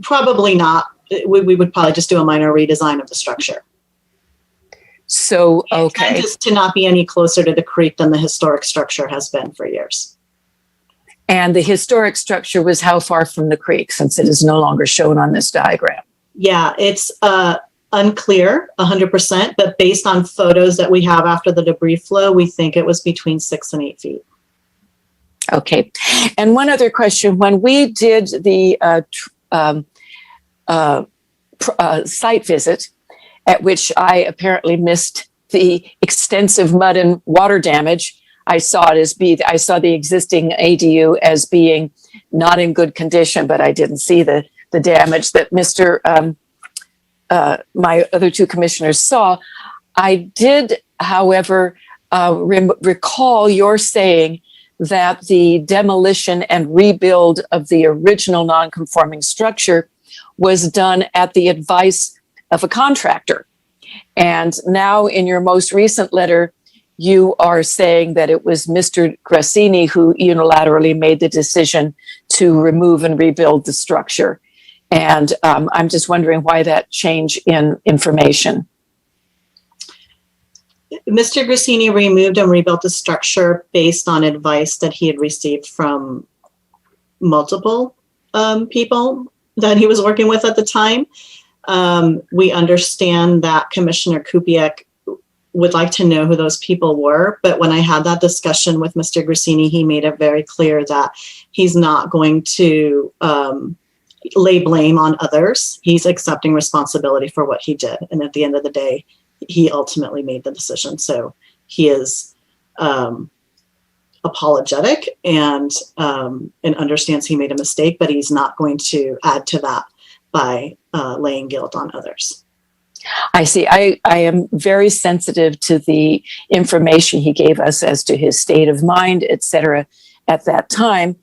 Probably not. We would probably just do a minor redesign of the structure. So, okay. The intent is to not be any closer to the creek than the historic structure has been for years. And the historic structure was how far from the creek, since it is no longer shown on this diagram? Yeah, it's unclear 100%, but based on photos that we have after the debris flow, we think it was between 6 and 8 feet. Okay. And one other question. When we did the site visit, at which I apparently missed the extensive mud and water damage, I saw the existing ADU as being not in good condition, but I didn't see the damage that my other two commissioners saw. I did, however, recall your saying that the demolition and rebuild of the original non-conforming structure was done at the advice of a contractor. And now in your most recent letter, you are saying that it was Mr. Grassini who unilaterally made the decision to remove and rebuild the structure. And I'm just wondering why that change in information. Mr. Grassini removed and rebuilt the structure based on advice that he had received from multiple people that he was working with at the time. We understand that Commissioner Kupiec would like to know who those people were, but when I had that discussion with Mr. Grassini, he made it very clear that he's not going to lay blame on others. He's accepting responsibility for what he did. And at the end of the day, he ultimately made the decision. So he is apologetic and understands he made a mistake, but he's not going to add to that by laying guilt on others. I see. I am very sensitive to the information he gave us as to his state of mind, et cetera, at that time.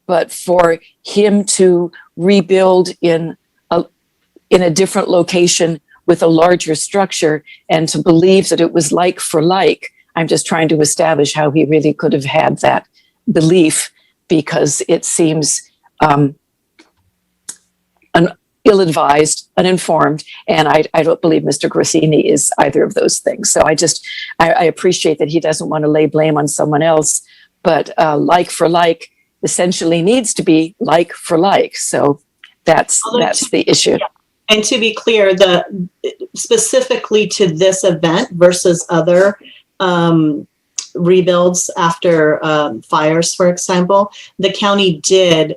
But for him to rebuild in a different location with a larger structure and to believe that it was like for like, I'm just trying to establish how he really could have had that belief, because it seems ill-advised, uninformed, and I don't believe Mr. Grassini is either of those things. So I appreciate that he doesn't want to lay blame on someone else, but like for like essentially needs to be like for like. So that's the issue. Yeah. And to be clear, specifically to this event versus other rebuilds after fires, for example, the county did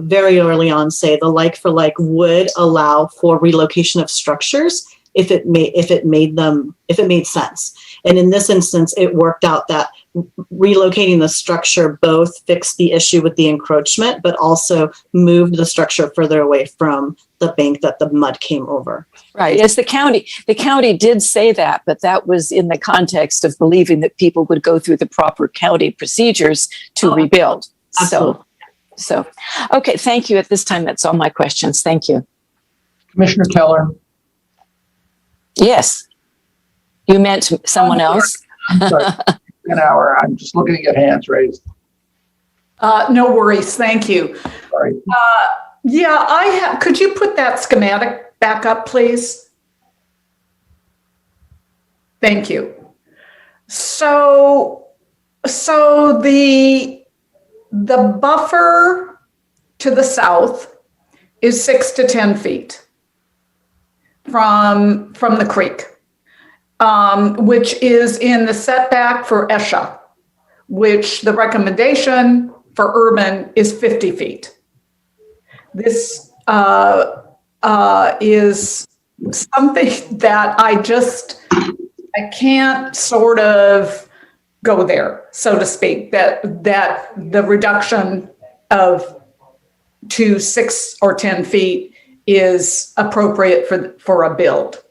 very early on say the like for like would allow for relocation of structures if it made sense. And in this instance, it worked out that relocating the structure both fixed the issue with the encroachment, but also moved the structure further away from the bank that the mud came over. Right. Yes, the county did say that, but that was in the context of believing that people would go through the proper county procedures to rebuild. Absolutely. So, okay. Thank you. At this time, that's all my questions. Thank you. Commissioner Keller. Yes. You meant someone else? Sorry. An hour. I'm just looking at hands raised. No worries. Thank you. Sorry. Yeah, could you put that schematic back up, please? Thank you. So the buffer to the south is 6 to 10 feet from the creek, which is in the setback for ESHA, which the recommendation for urban is 50 feet. This is something that I can't sort of go there, so to speak, that the reduction to 6 or 10 feet is appropriate for a build.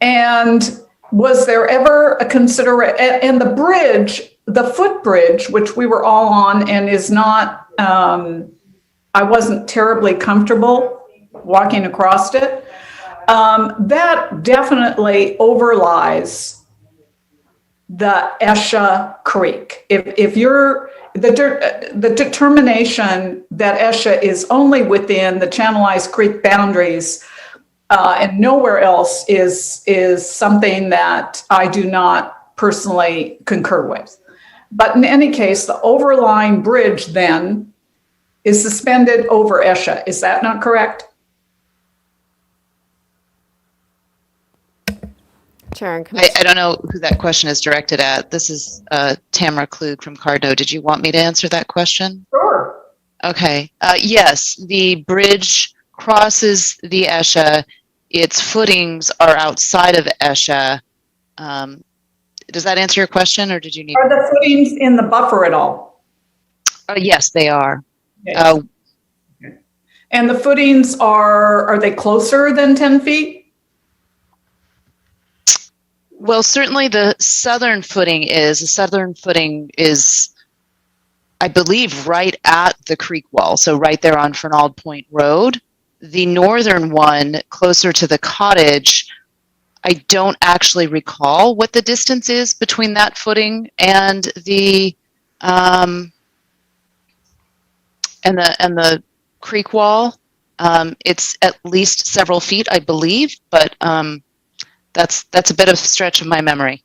And was there ever a consideration, and the bridge, the footbridge, which we were all on and is not, I wasn't terribly comfortable walking across it. That definitely overlies the Esha Creek. If you're the determination that Esha is only within the Channelized Creek boundaries and nowhere else is something that I do not personally concur with. But in any case, the overlying bridge then is suspended over Esha. Is that not correct? Chair and I don't know who that question is directed at. This is Tamara Klug from Cardo. Did you want me to answer that question? Sure. Okay. Yes, the bridge crosses the Esha. Its footings are outside of Esha. Does that answer your question, or did you need? Are the footings in the buffer at all? Yes, they are. Okay. And the footings are they closer than 10 feet? Well, certainly the southern footing is. The southern footing is, I believe, right at the creek wall, so right there on Fernald Point Road. The northern one, closer to the cottage, I don't actually recall what the distance is between that footing and the creek wall. It's at least several feet, I believe, but that's a bit of a stretch of my memory.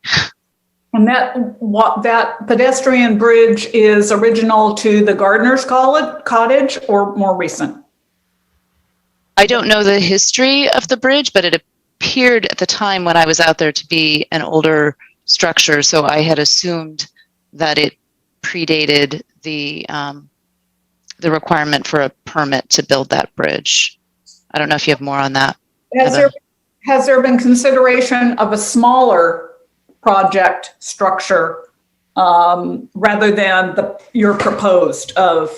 And that pedestrian bridge is original to the Gardener's Cottage or more recent? I don't know the history of the bridge, but it appeared at the time when I was out there to be an older structure, so I had assumed that it predated the the requirement for a permit to build that bridge. I don't know if you have more on that. Has there been consideration of a smaller project structure rather than your proposed of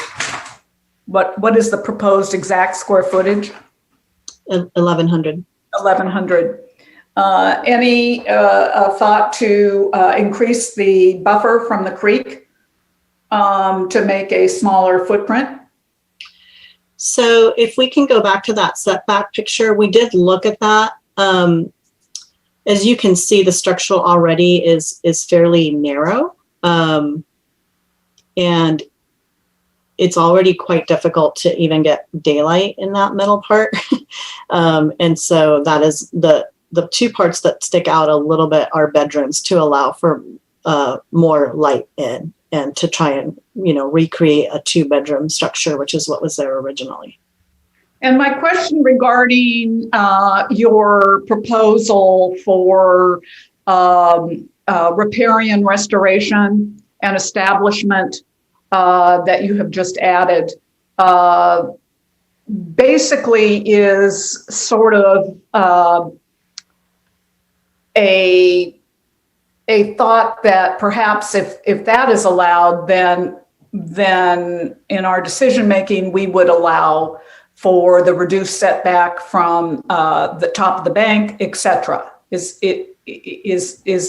what is the proposed exact square footage? 1,100. 1,100. Any thought to increase the buffer from the creek to make a smaller footprint? So if we can go back to that setback picture, we did look at that. As you can see, the structural already is fairly narrow. And it's already quite difficult to even get daylight in that middle part. And so that is the two parts that stick out a little bit are bedrooms to allow for more light in and to try and, recreate a 2-bedroom structure, which is what was there originally. And my question regarding your proposal for riparian restoration and establishment that you have just added basically is sort of a thought that perhaps if that is allowed, then in our decision making we would allow for the reduced setback from the top of the bank, etc. Is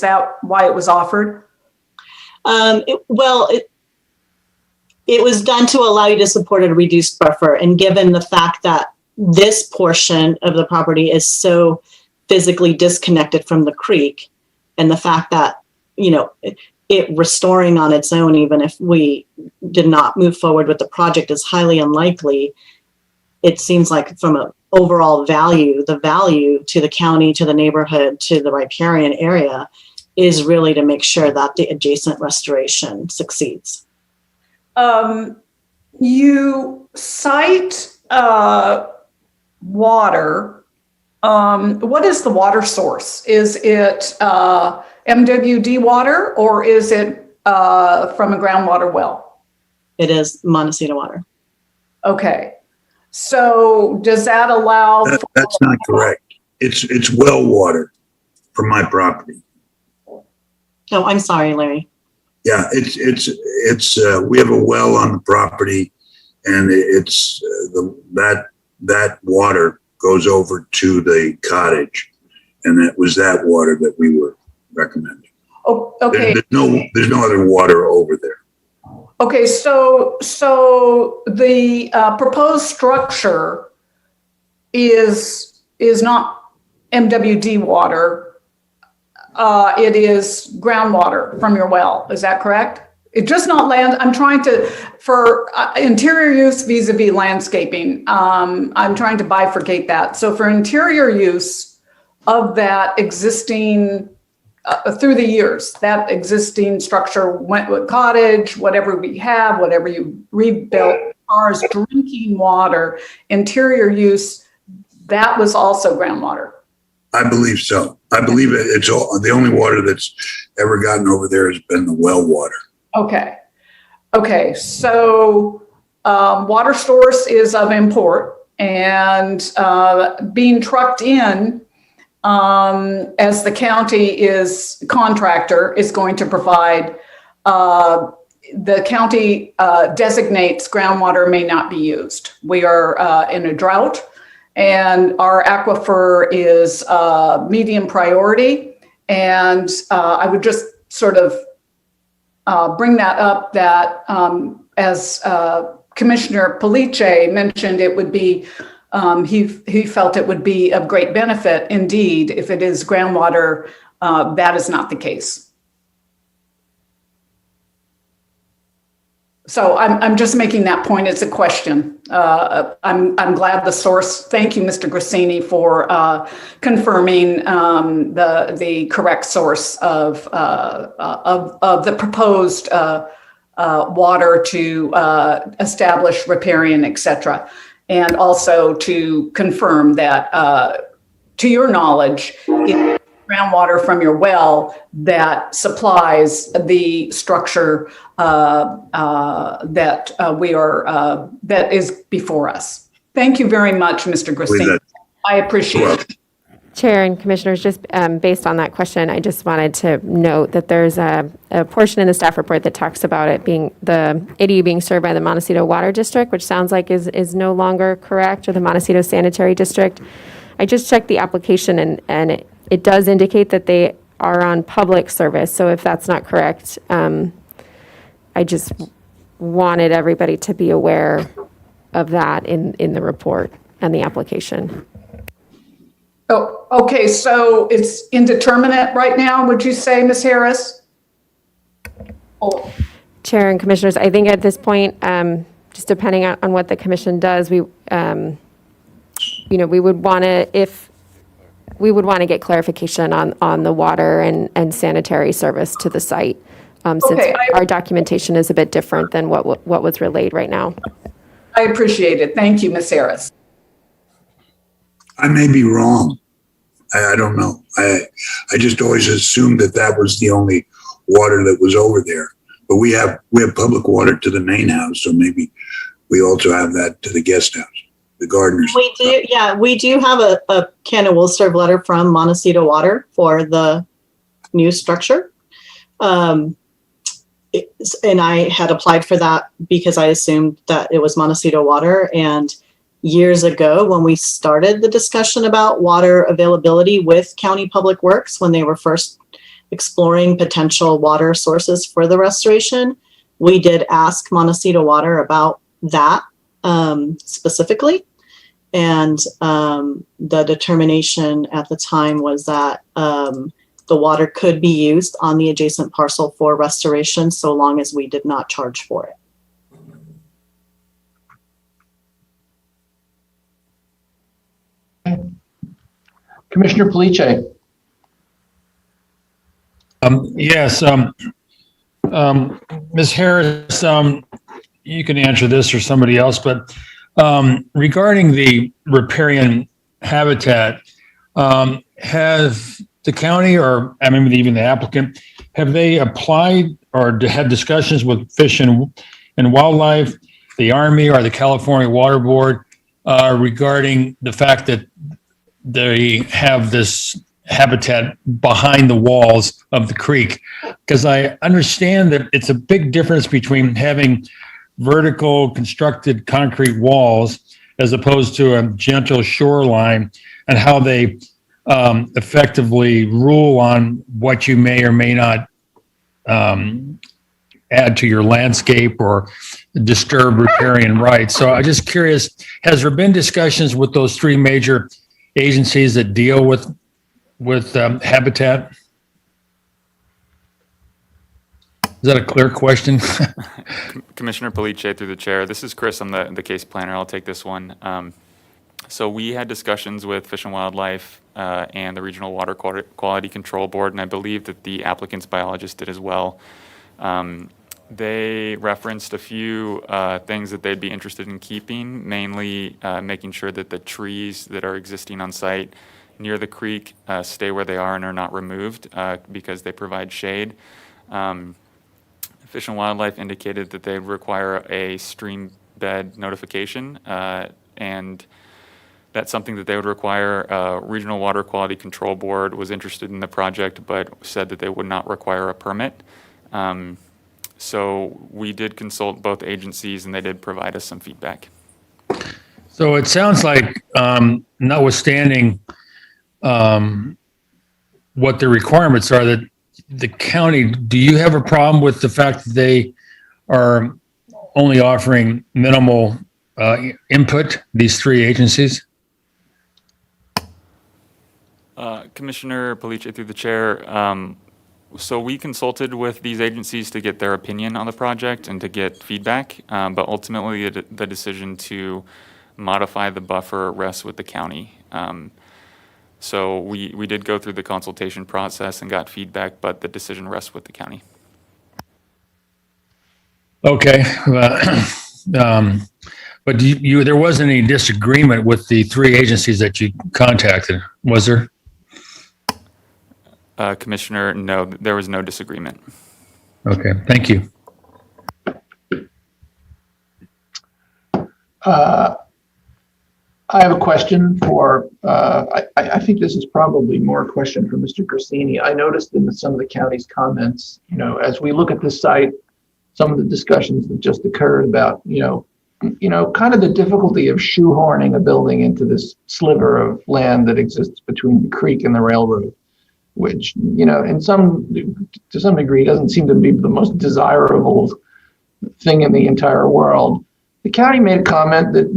that why it was offered? It was done to allow you to support a reduced buffer, and given the fact that this portion of the property is so physically disconnected from the creek, and the fact that it restoring on its own, even if we did not move forward with the project, is highly unlikely. It seems like from an overall value, the value to the county, to the neighborhood, to the riparian area is really to make sure that the adjacent restoration succeeds. You cite water. What is the water source? Is it MWD water or is it from a groundwater well? It is Montecito water. Okay. So does that allow? That's not correct. It's well water from my property. Oh, I'm sorry, Larry. Yeah, it's we have a well on the property, and it's that water goes over to the cottage, and it was that water that we were recommending. Oh, okay. There's no other water over there. Okay, so the proposed structure is not MWD water. It is groundwater from your well. Is that correct? It's just not land. I'm trying to, for interior use vis-a-vis landscaping, I'm trying to bifurcate that. So for interior use of that existing, through the years, that existing structure went with cottage, whatever we have, whatever you rebuilt, as far as drinking water, interior use, that was also groundwater. I believe so. I believe it's all, the only water that's ever gotten over there has been the well water. Okay. Okay. So water source is of import, and being trucked in as the county is contractor is going to provide, the county designates groundwater may not be used. We are in a drought, and our aquifer is medium priority. And I would just sort of bring that up that as Commissioner Police mentioned, it would be, he felt it would be of great benefit indeed if it is groundwater. That is not the case. So I'm just making that point. It's a question. I'm glad the source. Thank you, Mr. Grassini, for confirming the correct source of the proposed water to establish riparian, et cetera, and also to confirm that, to your knowledge, groundwater from your well that supplies the structure that is before us. Thank you very much, Mr. Grissini. I appreciate it. Chair and Commissioners, just based on that question, I just wanted to note that there's a portion in the staff report that talks about it being the ADU being served by the Montecito Water District, which sounds like is no longer correct, or the Montecito Sanitary District. I just checked the application and it does indicate that they are on public service. So if that's not correct, I just wanted everybody to be aware of that in the report and the application. Oh, okay, so it's indeterminate right now, would you say, Ms. Harris? Oh. Chair and Commissioners, I think at this point, just depending on what the commission does, we would want to get clarification on the water and sanitary service to the site, since our documentation is a bit different than what was relayed right now. I appreciate it. Thank you, Ms. Harris. I may be wrong. I don't know. I just always assumed that was the only water that was over there. But we have public water to the main house, so maybe we also have that to the guest house, the gardeners. We do, yeah. We do have a can of will serve letter from Montecito Water for the new structure. And I had applied for that because I assumed that it was Montecito Water. And years ago, when we started the discussion about water availability with County Public Works, when they were first exploring potential water sources for the restoration, we did ask Montecito Water about that specifically. And the determination at the time was that the water could be used on the adjacent parcel for restoration, so long as we did not charge for it. Commissioner Police. Yes, Ms. Harris, you can answer this or somebody else, but regarding the riparian habitat, has the county or maybe even the applicant, have they applied or had discussions with Fish and Wildlife, the Army, or the California Water Board regarding the fact that they have this habitat behind the walls of the creek? Because I understand that it's a big difference between having vertical constructed concrete walls as opposed to a gentle shoreline, and how they effectively rule on what you may or may not add to your landscape or disturb riparian rights. So I'm just curious, has there been discussions with those three major agencies that deal with habitat? Is that a clear question? Commissioner Police, through the chair. This is Chris. I'm the case planner. I'll take this one. So we had discussions with Fish and Wildlife and the Regional Water Quality Control Board, and I believe that the applicant's biologist did as well. They referenced a few things that they'd be interested in keeping, mainly making sure that the trees that are existing on site near the creek stay where they are and are not removed because they provide shade. Fish and Wildlife indicated that they require a stream bed notification, and that's something that they would require. Regional Water Quality Control Board was interested in the project, but said that they would not require a permit. So we did consult both agencies, and they did provide us some feedback. So it sounds like, notwithstanding what the requirements are, that the county, do you have a problem with the fact that they are only offering minimal input, these three agencies? Commissioner Police, through the chair, so we consulted with these agencies to get their opinion on the project and to get feedback, but ultimately the decision to modify the buffer rests with the county. So we did go through the consultation process and got feedback, but the decision rests with the county. Okay. But there wasn't any disagreement with the three agencies that you contacted, was there? Commissioner, no, there was no disagreement. Okay, thank you. I have a question for, I think this is probably more a question for Mr. Corsini. I noticed in some of the county's comments, as we look at this site, some of the discussions that just occurred about, kind of the difficulty of shoehorning a building into this sliver of land that exists between the creek and the railroad, which, to some degree doesn't seem to be the most desirable thing in the entire world. The county made a comment that,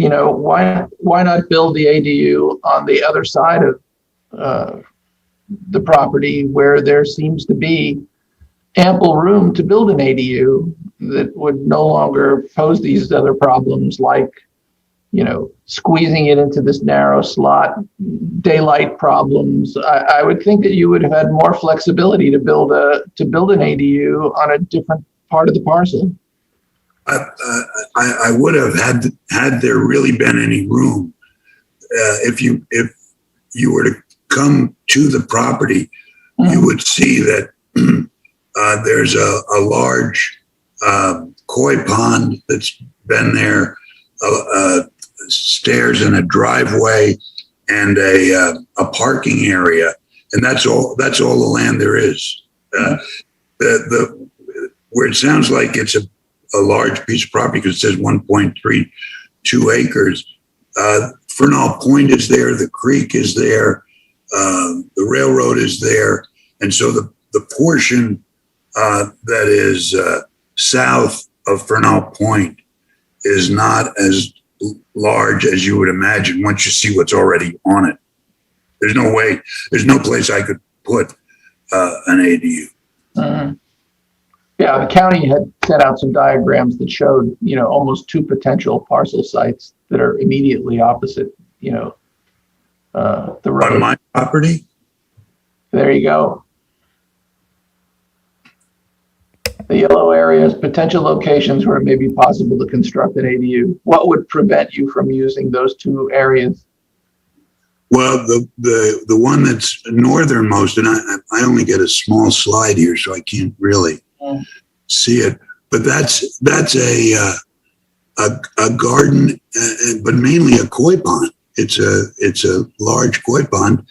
why not build the ADU on the other side of the property where there seems to be ample room to build an ADU that would no longer pose these other problems like, squeezing it into this narrow slot, daylight problems. I would think that you would have had more flexibility to build an ADU on a different part of the parcel. I would have had there really been any room. If you were to come to the property, you would see that there's a large koi pond that's been there, stairs and a driveway, and a parking area, and that's all the land there is. Where it sounds like it's a large piece of property because it says 1.32 acres. Fernald Point is there, the creek is there, the railroad is there, and so the portion that is south of Fernald Point is not as large as you would imagine once you see what's already on it. There's no place I could put an ADU. Yeah, the county had set out some diagrams that showed, almost two potential parcel sites that are immediately opposite, the road. On my property? There you go. The yellow areas, potential locations where it may be possible to construct an ADU. What would prevent you from using those two areas? Well, the one that's northernmost, and I only get a small slide here, so I can't really see it. But that's a garden, but mainly a koi pond. It's a large koi pond,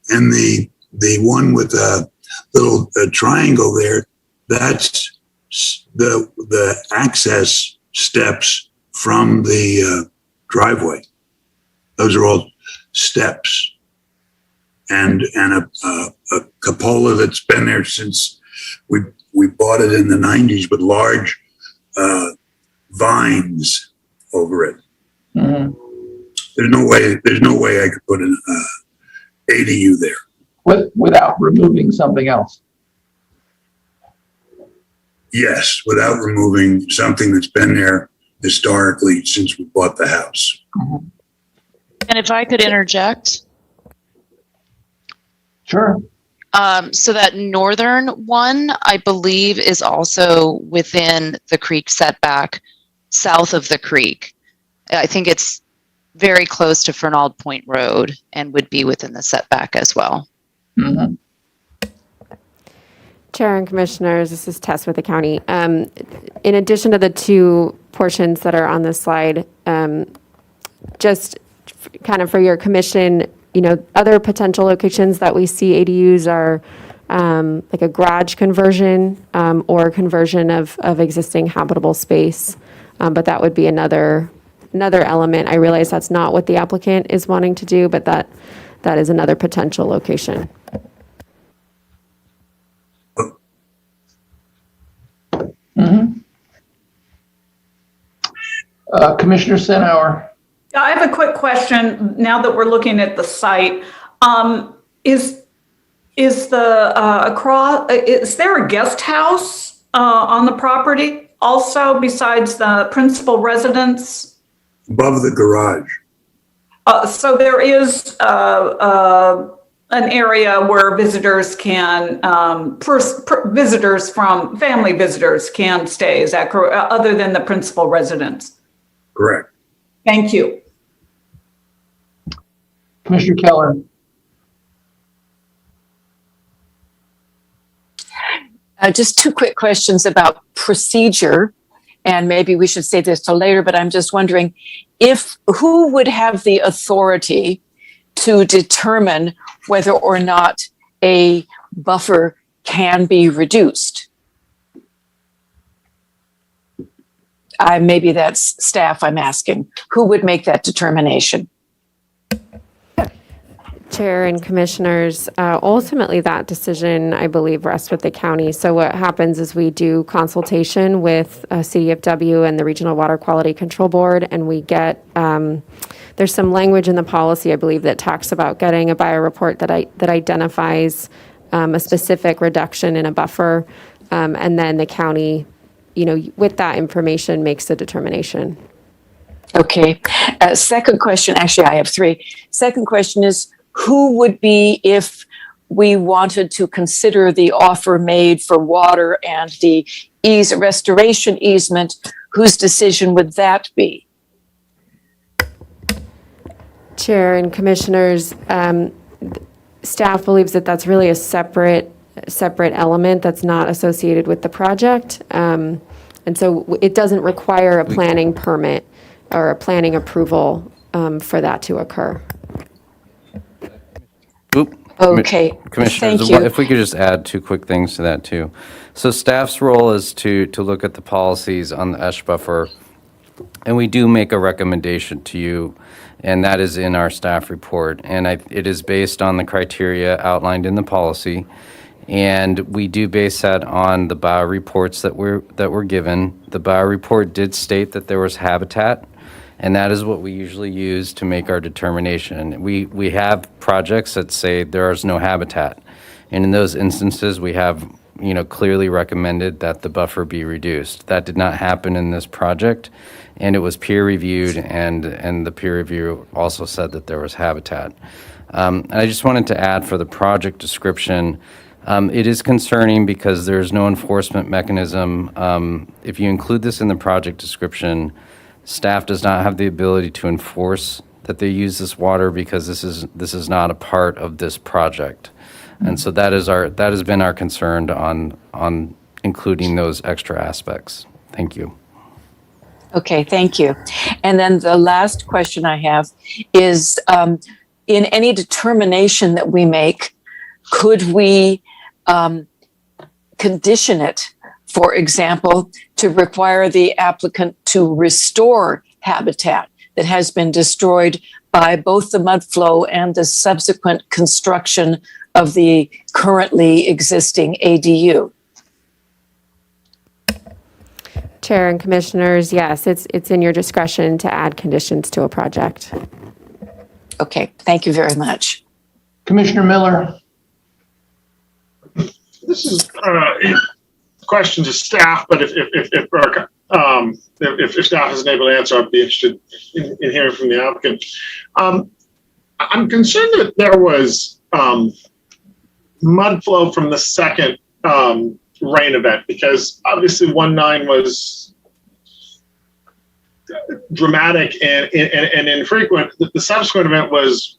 and the one with a little triangle there, that's the access steps from the driveway. Those are all steps, and a cupola that's been there since we bought it in the 90s with large vines over it. Mm-hmm. There's no way I could put an ADU there without removing something else. Yes, without removing something that's been there historically since we bought the house. Mm-hmm. And if I could interject. Sure. So that northern one, I believe, is also within the creek setback south of the creek. I think it's very close to Fernald Point Road and would be within the setback as well. Mm-hmm. Chair and Commissioners, this is Tess with the county. In addition to the two portions that are on this slide, just kind of for your commission, other potential locations that we see ADUs are like a garage conversion or conversion of existing habitable space. But that would be another element. I realize that's not what the applicant is wanting to do, but that is another potential location. Mm-hmm. Commissioner Senauer. I have a quick question now that we're looking at the site. Is there a guest house on the property also besides the principal residence? Above the garage. So there is an area where visitors can, family visitors can stay. Is that correct? Other than the principal residence? Correct. Thank you. Commissioner Keller. Just two quick questions about procedure, and maybe we should save this till later, but I'm just wondering who would have the authority to determine whether or not a buffer can be reduced? Maybe that's staff I'm asking. Who would make that determination? Chair and commissioners, ultimately that decision, I believe, rests with the county. So what happens is we do consultation with CDFW and the Regional Water Quality Control Board, and we get, there's some language in the policy, I believe, that talks about getting a bioreport that identifies a specific reduction in a buffer, and then the county, with that information, makes the determination. Okay. Second question, actually, I have three. Second question is, who would be, if we wanted to consider the offer made for water and the restoration easement, whose decision would that be? Chair and commissioners, staff believes that that's really a separate element that's not associated with the project. And so it doesn't require a planning permit or a planning approval for that to occur. Okay, Commissioners, thank you. if we could just add two quick things to that too. So staff's role is to look at the policies on the ESH buffer, and we do make a recommendation to you, and that is in our staff report. And it is based on the criteria outlined in the policy, and we do base that on the bio reports that were given. The bio report did state that there was habitat, and that is what we usually use to make our determination. We have projects that say there is no habitat. And in those instances, we have, clearly recommended that the buffer be reduced. That did not happen in this project, and it was peer reviewed, and the peer review also said that there was habitat. And I just wanted to add for the project description, it is concerning because there's no enforcement mechanism. If you include this in the project description, staff does not have the ability to enforce that they use this water because this is not a part of this project. And so that has been our concern on including those extra aspects. Thank you. Okay, thank you. And then the last question I have is, in any determination that we make, could we condition it, for example, to require the applicant to restore habitat that has been destroyed by both the mud flow and the subsequent construction of the currently existing ADU? Chair and commissioners, yes, it's in your discretion to add conditions to a project. Okay, thank you very much. Commissioner Miller. This is a question to staff, but if staff isn't able to answer, I'd be interested in hearing from the applicant. I'm concerned that there was mud flow from the second rain event, because obviously 1/9 was dramatic and infrequent. The subsequent event was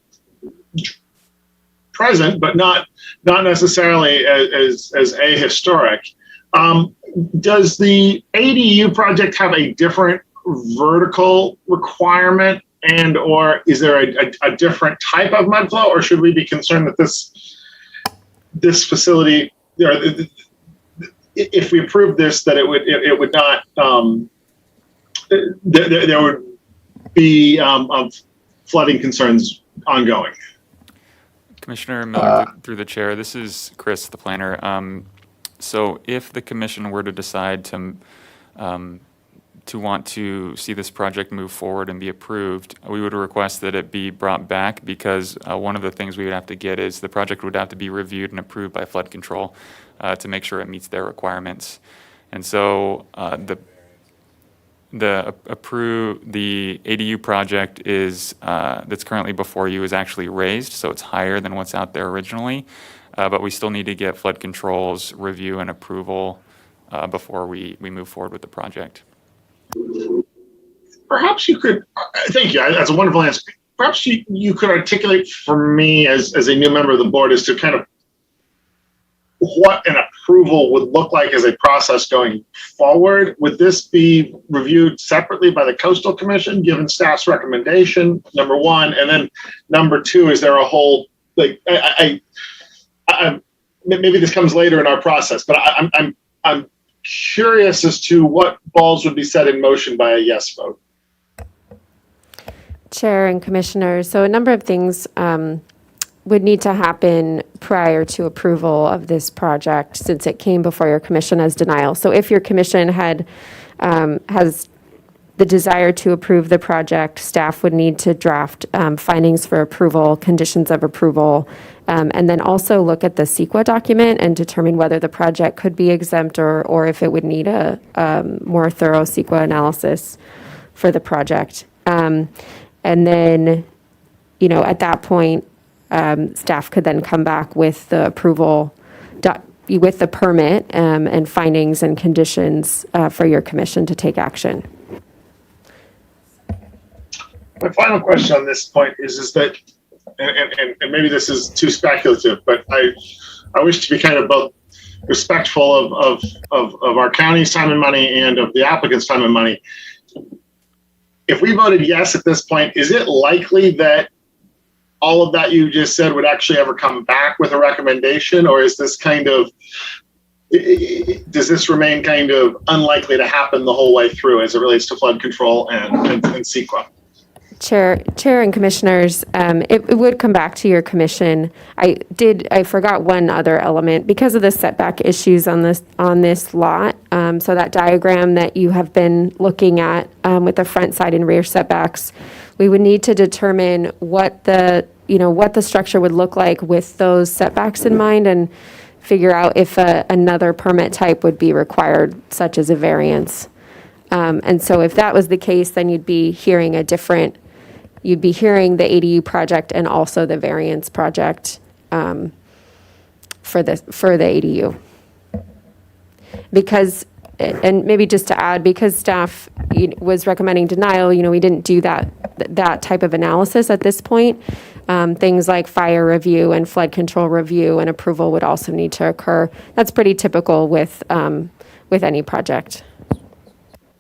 present, but not necessarily as ahistoric. Does the ADU project have a different vertical requirement, and or is there a different type of mud flow, or should we be concerned that this facility, if we approve this, that it would not, there would be flooding concerns ongoing? Commissioner Miller, through the chair, this is Chris, the planner. So if the commission were to decide to want to see this project move forward and be approved, we would request that it be brought back, because one of the things we would have to get is the project would have to be reviewed and approved by flood control to make sure it meets their requirements. And so the ADU project is that's currently before you is actually raised, so it's higher than what's out there originally. But we still need to get flood control's review and approval before we move forward with the project. Perhaps you could, thank you, that's a wonderful answer. Perhaps you could articulate for me as a new member of the board as to kind of what an approval would look like as a process going forward. Would this be reviewed separately by the Coastal Commission, given staff's recommendation, number one? And then number two, is there a whole, like, maybe this comes later in our process, but I'm curious as to what balls would be set in motion by a yes vote. Chair and Commissioners, so a number of things would need to happen prior to approval of this project since it came before your commission as denial. So if your commission has the desire to approve the project, staff would need to draft findings for approval, conditions of approval, and then also look at the CEQA document and determine whether the project could be exempt or if it would need a more thorough CEQA analysis for the project. And then, at that point, staff could then come back with the approval, with the permit and findings and conditions for your commission to take action. My final question on this point is that, and maybe this is too speculative, but I wish to be kind of both respectful of our county's time and money and of the applicant's time and money. If we voted yes at this point, is it likely that all of that you just said would actually ever come back with a recommendation, or is this does this remain kind of unlikely to happen the whole way through as it relates to flood control and CEQA? Chair and Commissioners, it would come back to your commission. I forgot one other element because of the setback issues on this lot. So that diagram that you have been looking at with the front side and rear setbacks, we would need to determine what the structure would look like with those setbacks in mind and figure out if another permit type would be required, such as a variance. And so if that was the case, then you'd be hearing the ADU project and also the variance project for the ADU. Because, and maybe just to add, because staff was recommending denial, we didn't do that type of analysis at this point. Things like fire review and flood control review and approval would also need to occur. That's pretty typical with any project.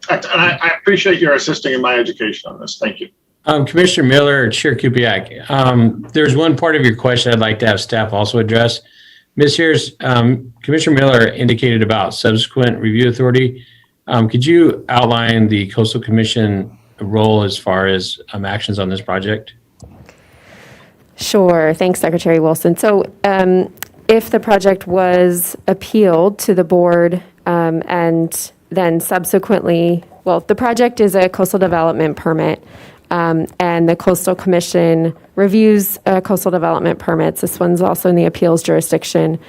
And I appreciate your assisting in my education on this. Thank you. Commissioner Miller, Chair Kupiak, there's one part of your question I'd like to have staff also address. Ms. Harris, Commissioner Miller indicated about subsequent review authority. Could you outline the Coastal Commission role as far as actions on this project? Sure. Thanks, Secretary Wilson. So if the project was appealed to the board and then subsequently, the project is a coastal development permit. And the Coastal Commission reviews coastal development permits. This one's also in the appeals jurisdiction.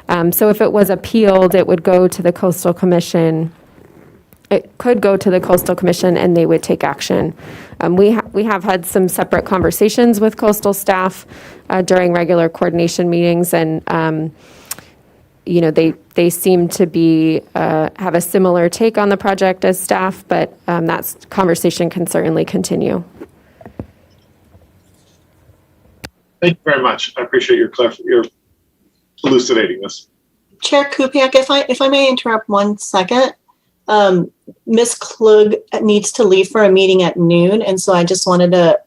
So if it was appealed, it would go to the Coastal Commission. It could go to the Coastal Commission and they would take action. We have had some separate conversations with coastal staff during regular coordination meetings, and they seem to be have a similar take on the project as staff, but that conversation can certainly continue. Thank you very much. I appreciate your elucidating this. Chair Kupiak, if I may interrupt 1 second. Ms. Klug needs to leave for a meeting at noon, and so I just wanted to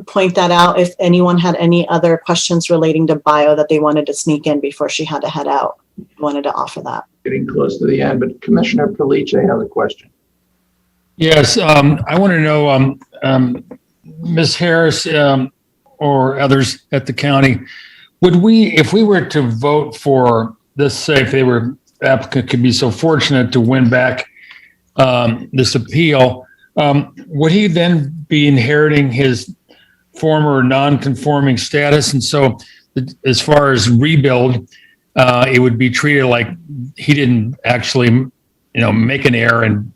point that out if anyone had any other questions relating to bio that they wanted to sneak in before she had to head out. Wanted to offer that. Getting close to the end, but Commissioner Perliche has a question. Yes, I want to know, Ms. Harris or others at the county, if we were to vote for this, say if the applicant could be so fortunate to win back this appeal, would he then be inheriting his former non-conforming status? And so as far as rebuild, it would be treated like he didn't actually, make an error and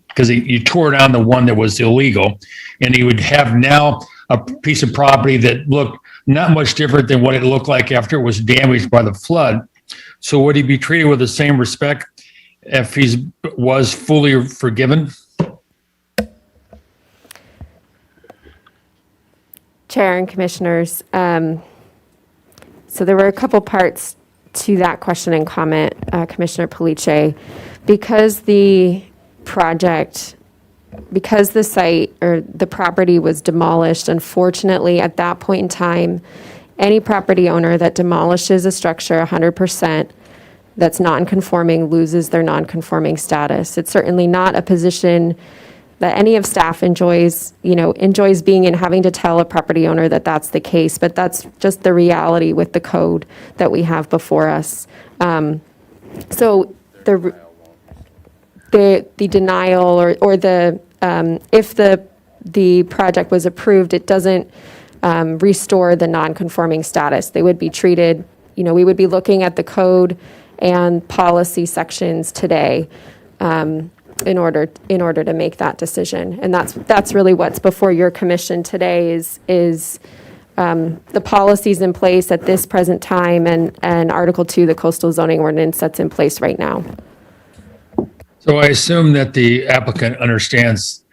because you tore down the one that was illegal, and he would have now a piece of property that looked not much different than what it looked like after it was damaged by the flood. So would he be treated with the same respect if he was fully forgiven? Chair and Commissioners, so there were a couple parts to that question and comment, Commissioner Police, because the site or the property was demolished, unfortunately, at that point in time, any property owner that demolishes a structure 100% that's non-conforming loses their non-conforming status. It's certainly not a position that any of staff enjoys being in, having to tell a property owner that that's the case, but that's just the reality with the code that we have before us. So the denial or the if the project was approved, it doesn't restore the non-conforming status. They would be treated, we would be looking at the code and policy sections today in order to make that decision. And that's really what's before your commission today is the policies in place at this present time and Article 2, the coastal zoning ordinance that's in place right now. So I assume that the applicant understands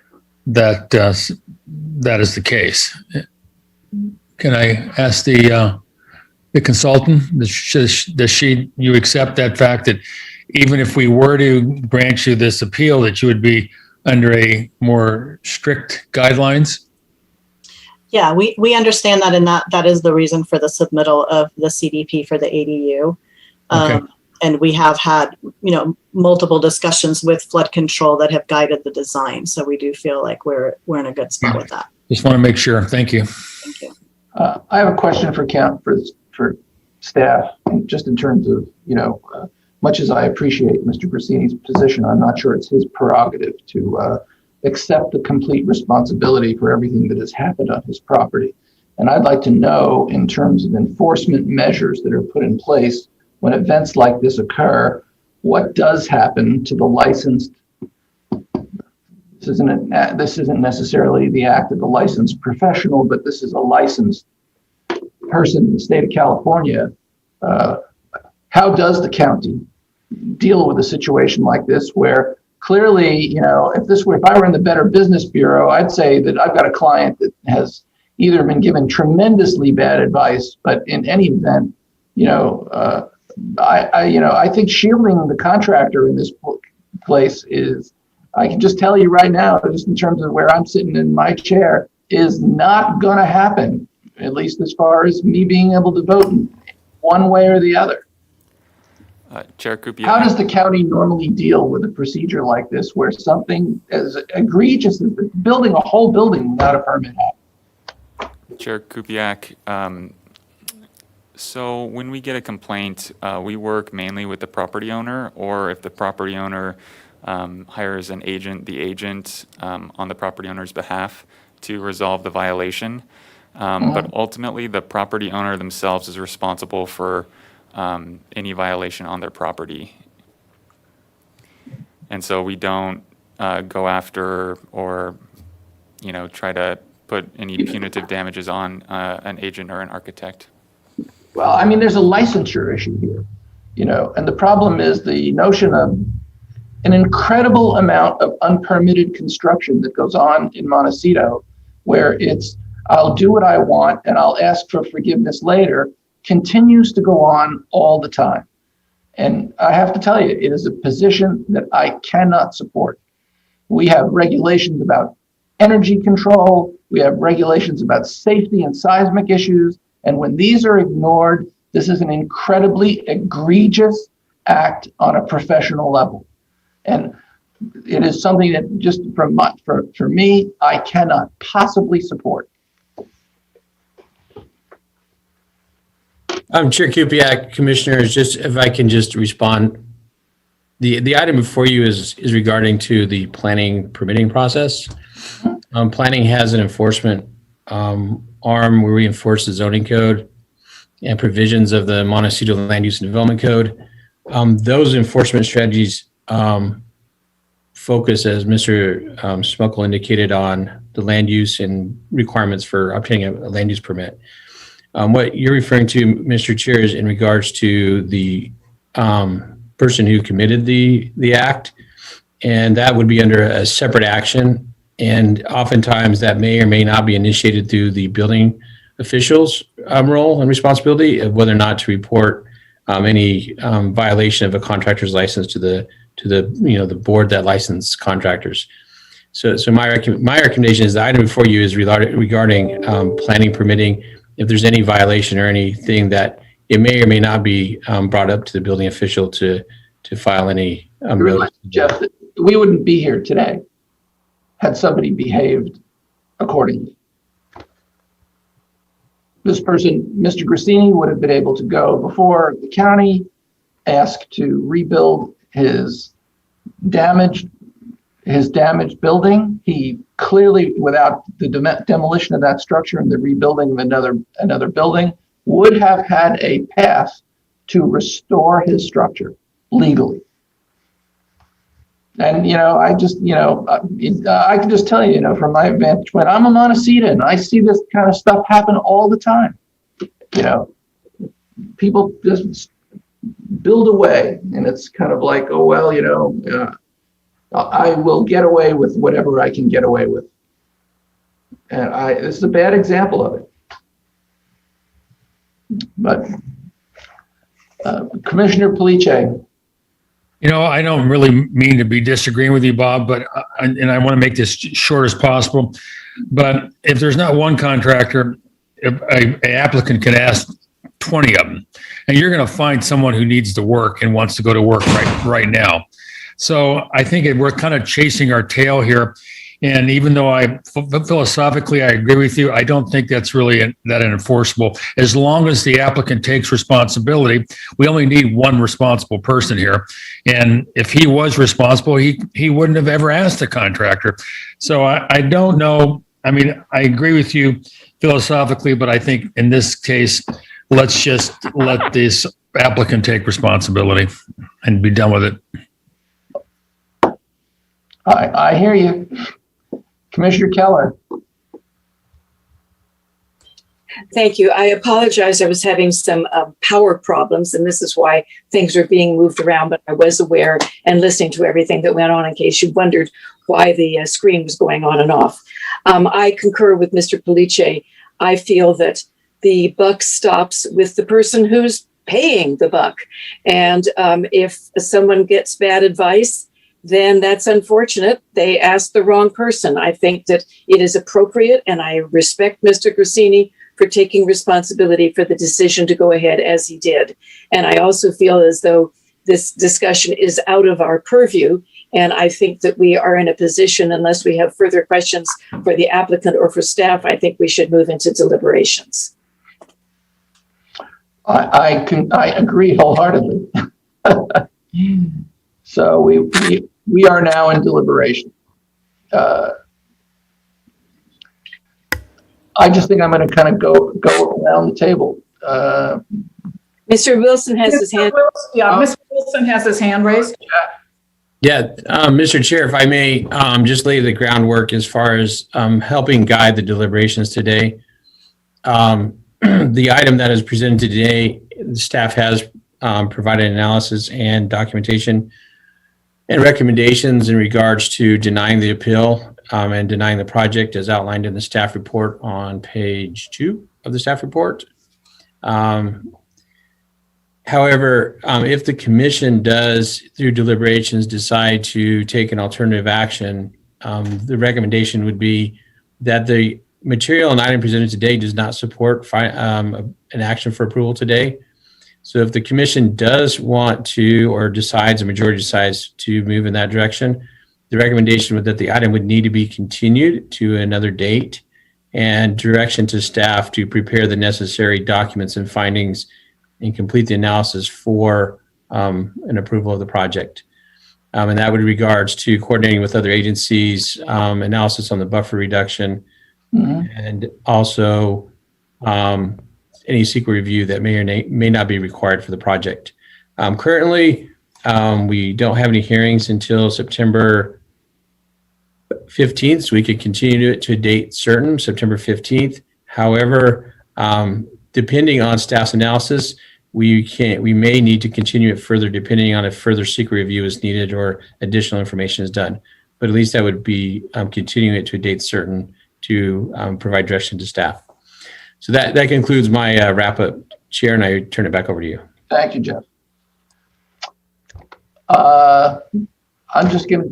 that that is the case. Can I ask the consultant, does you accept that fact that even if we were to grant you this appeal, that you would be under a more strict guidelines? Yeah, we understand that, and that is the reason for the submittal of the CDP for the ADU. Okay. And we have had, multiple discussions with flood control that have guided the design. So we do feel like we're in a good spot with that. Just want to make sure. Thank you. Thank you. I have a question for staff, just in terms of, much as I appreciate Mr. Grassini's position, I'm not sure it's his prerogative to accept the complete responsibility for everything that has happened on his property. And I'd like to know, in terms of enforcement measures that are put in place when events like this occur, what does happen to the licensed? This isn't necessarily the act of the licensed professional, but this is a licensed person in the state of California. How does the county deal with a situation like this, where clearly, if I were in the Better Business Bureau, I'd say that I've got a client that has either been given tremendously bad advice, but in any event, I think shielding the contractor in this place is, I can just tell you right now, just in terms of where I'm sitting in my chair, is not going to happen, at least as far as me being able to vote one way or the other. Chair Kupiak. How does the county normally deal with a procedure like this, where something as egregious as building a whole building without a permit happens? Chair Kupiak, so when we get a complaint, we work mainly with the property owner, or if the property owner hires an agent, the agent on the property owner's behalf to resolve the violation. But ultimately, the property owner themselves is responsible for any violation on their property. And so we don't go after or, try to put any punitive damages on an agent or an architect. Well, I mean, there's a licensure issue here, and the problem is the notion of an incredible amount of unpermitted construction that goes on in Montecito, where it's, I'll do what I want and I'll ask for forgiveness later, continues to go on all the time. And I have to tell you, it is a position that I cannot support. We have regulations about energy control. We have regulations about safety and seismic issues. And when these are ignored, this is an incredibly egregious act on a professional level. And it is something that just for me, I cannot possibly support. Chair Kupiak, Commissioners, just if I can just respond. The item before you is regarding to the planning permitting process. Planning has an enforcement arm where we enforce the zoning code and provisions of the Montecito Land Use and Development Code. Those enforcement strategies focus, as Mr. Smuckle indicated, on the land use and requirements for obtaining a land use permit. What you're referring to, Mr. Chair, is in regards to the person who committed the act, and that would be under a separate action. And oftentimes that may or may not be initiated through the building official's role and responsibility of whether or not to report any violation of a contractor's license to the the board that licensed contractors. So my recommendation is the item before you is regarding planning permitting. If there's any violation or anything that it may or may not be brought up to the building official to file any. Jeff, we wouldn't be here today had somebody behaved accordingly. This person, Mr. Grassini, would have been able to go before the county, ask to rebuild his damaged building. He clearly, without the demolition of that structure and the rebuilding of another building, would have had a path to restore his structure legally. And, I can just tell you, from my vantage point, I'm a Montecito and I see this kind of stuff happen all the time. People just build away and it's kind of like, oh, well, I will get away with whatever I can get away with. And this is a bad example of it. But Commissioner Police. I don't really mean to be disagreeing with you, Bob, but and I want to make this short as possible. But if there's not one contractor, if an applicant can ask 20 of them, and you're going to find someone who needs to work and wants to go to work right now. So I think we're kind of chasing our tail here. And even though philosophically I agree with you, I don't think that's really that enforceable. As long as the applicant takes responsibility, we only need one responsible person here. And if he was responsible, he wouldn't have ever asked the contractor. So I don't know. I mean, I agree with you philosophically, but I think in this case, let's just let this applicant take responsibility and be done with it. I hear you. Commissioner Keller. Thank you. I apologize. I was having some power problems, and this is why things are being moved around, but I was aware and listening to everything that went on in case you wondered why the screen was going on and off. I concur with Mr. Police. I feel that the buck stops with the person who's paying the buck. And if someone gets bad advice, then that's unfortunate. They asked the wrong person. I think that it is appropriate, and I respect Mr. Grassini for taking responsibility for the decision to go ahead as he did. And I also feel as though this discussion is out of our purview, and I think that we are in a position, unless we have further questions for the applicant or for staff, I think we should move into deliberations. I agree wholeheartedly. So we are now in deliberation. I just think I'm going to kind of go around the table. Mr. Wilson has his hand. Mr. Wilson has his hand raised. Yeah, Mr. Chair, if I may just lay the groundwork as far as helping guide the deliberations today. The item that is presented today, the staff has provided analysis and documentation and recommendations in regards to denying the appeal and denying the project as outlined in the staff report on page 2 of the staff report. However, if the commission does, through deliberations, decide to take an alternative action, the recommendation would be that the material and item presented today does not support an action for approval today. So if the commission does want to, or decides, a majority decides to move in that direction, the recommendation would that the item would need to be continued to another date, and direction to staff to prepare the necessary documents and findings and complete the analysis for an approval of the project. And that would regards to coordinating with other agencies, analysis on the buffer reduction, and also any secret review that may or may not be required for the project. Currently, we don't have any hearings until September 15th, so we could continue it to a date certain, September 15th. However, depending on staff's analysis, we may need to continue it further depending on if further secret review is needed or additional information is done. But at least that would be continuing it to a date certain to provide direction to staff. So that concludes my wrap up, Chair, and I turn it back over to you. Thank you, Jeff. I'm just gonna,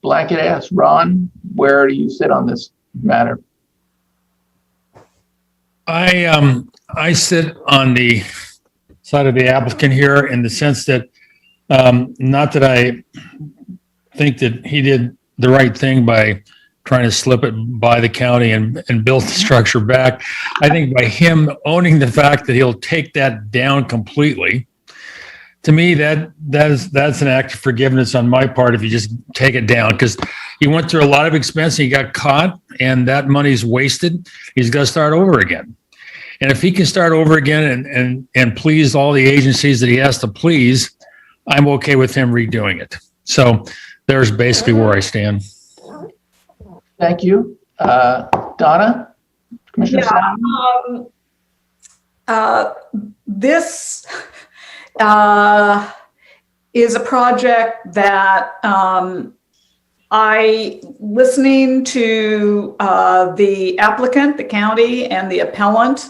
blanket ask, Ron, where do you sit on this matter? I sit on the side of the applicant here in the sense that, not that I think that he did the right thing by trying to slip it by the county and build the structure back. I think by him owning the fact that he'll take that down completely, to me, that's an act of forgiveness on my part if you just take it down, because he went through a lot of expense and he got caught, and that money's wasted. He's got to start over again. And if he can start over again and please all the agencies that he has to please, I'm okay with him redoing it. So there's basically where I stand. Thank you. Donna? Commissioner This is a project that listening to the applicant, the county, and the appellant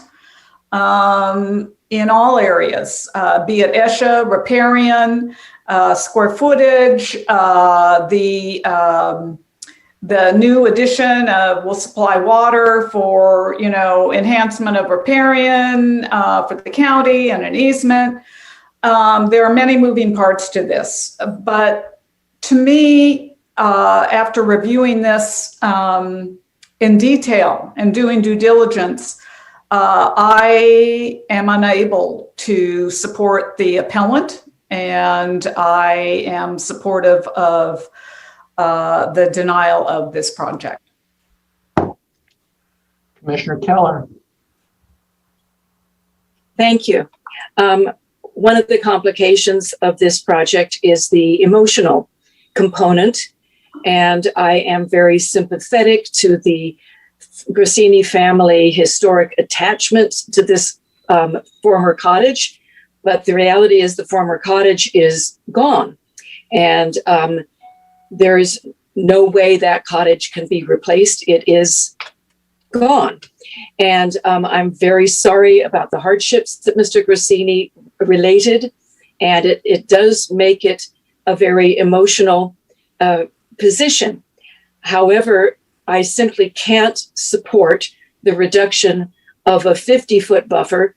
in all areas, be it ESHA, riparian, square footage, the new addition of will supply water for, enhancement of riparian for the county and an easement. There are many moving parts to this, but to me, after reviewing this in detail and doing due diligence, I am unable to support the appellant, and I am supportive of the denial of this project. Commissioner Keller. Thank you. One of the complications of this project is the emotional component, and I am very sympathetic to the Grassini family historic attachment to this former cottage, but the reality is the former cottage is gone, and there is no way that cottage can be replaced. It is gone. And I'm very sorry about the hardships that Mr. Grassini related, and it does make it a very emotional position. However, I simply can't support the reduction of a 50-foot buffer,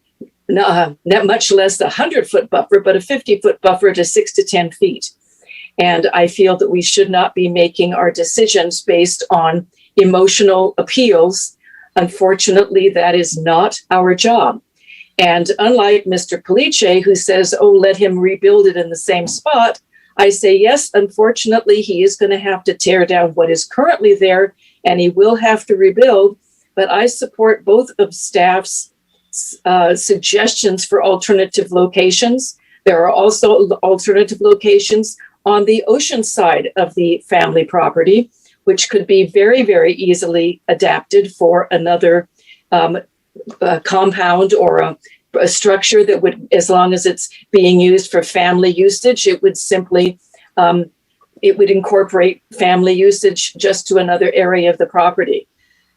not much less the 100-foot buffer, but a 50-foot buffer to 6 to 10 feet. And I feel that we should not be making our decisions based on emotional appeals. Unfortunately, that is not our job. And unlike Mr. Police, who says, oh, let him rebuild it in the same spot, I say, yes, unfortunately, he is going to have to tear down what is currently there, and he will have to rebuild. But I support both of staff's suggestions for alternative locations. There are also alternative locations on the ocean side of the family property, which could be very, very easily adapted for another compound or a structure that would, as long as it's being used for family usage, it would simply, it would incorporate family usage just to another area of the property.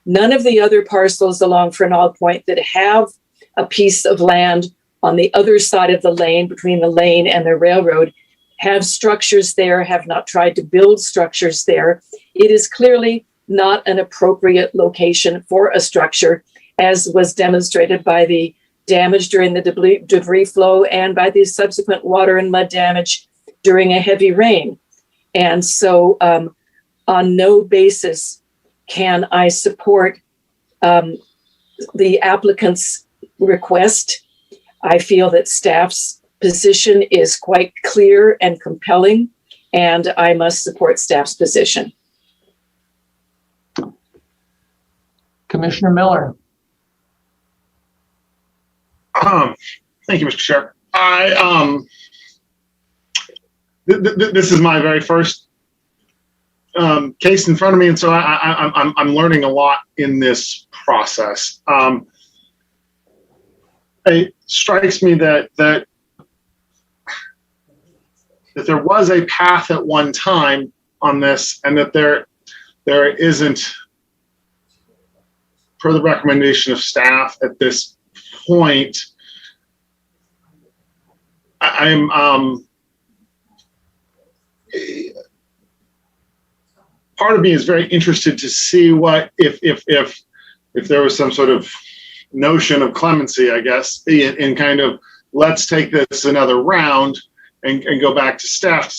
None of the other parcels along Fernald Point that have a piece of land on the other side of the lane, between the lane and the railroad, have structures there, have not tried to build structures there. It is clearly not an appropriate location for a structure, as was demonstrated by the damage during the debris flow and by the subsequent water and mud damage during a heavy rain. And so on no basis can I support the applicant's request. I feel that staff's position is quite clear and compelling, and I must support staff's position. Commissioner Miller. Thank you, Mr. Chair. This is my very first case in front of me, and so I'm learning a lot in this process. It strikes me that there was a path at one time on this, and that there isn't, per the recommendation of staff at this point, I'm part of me is very interested to see what if there was some sort of notion of clemency, I guess, in kind of let's take this another round and go back to staff.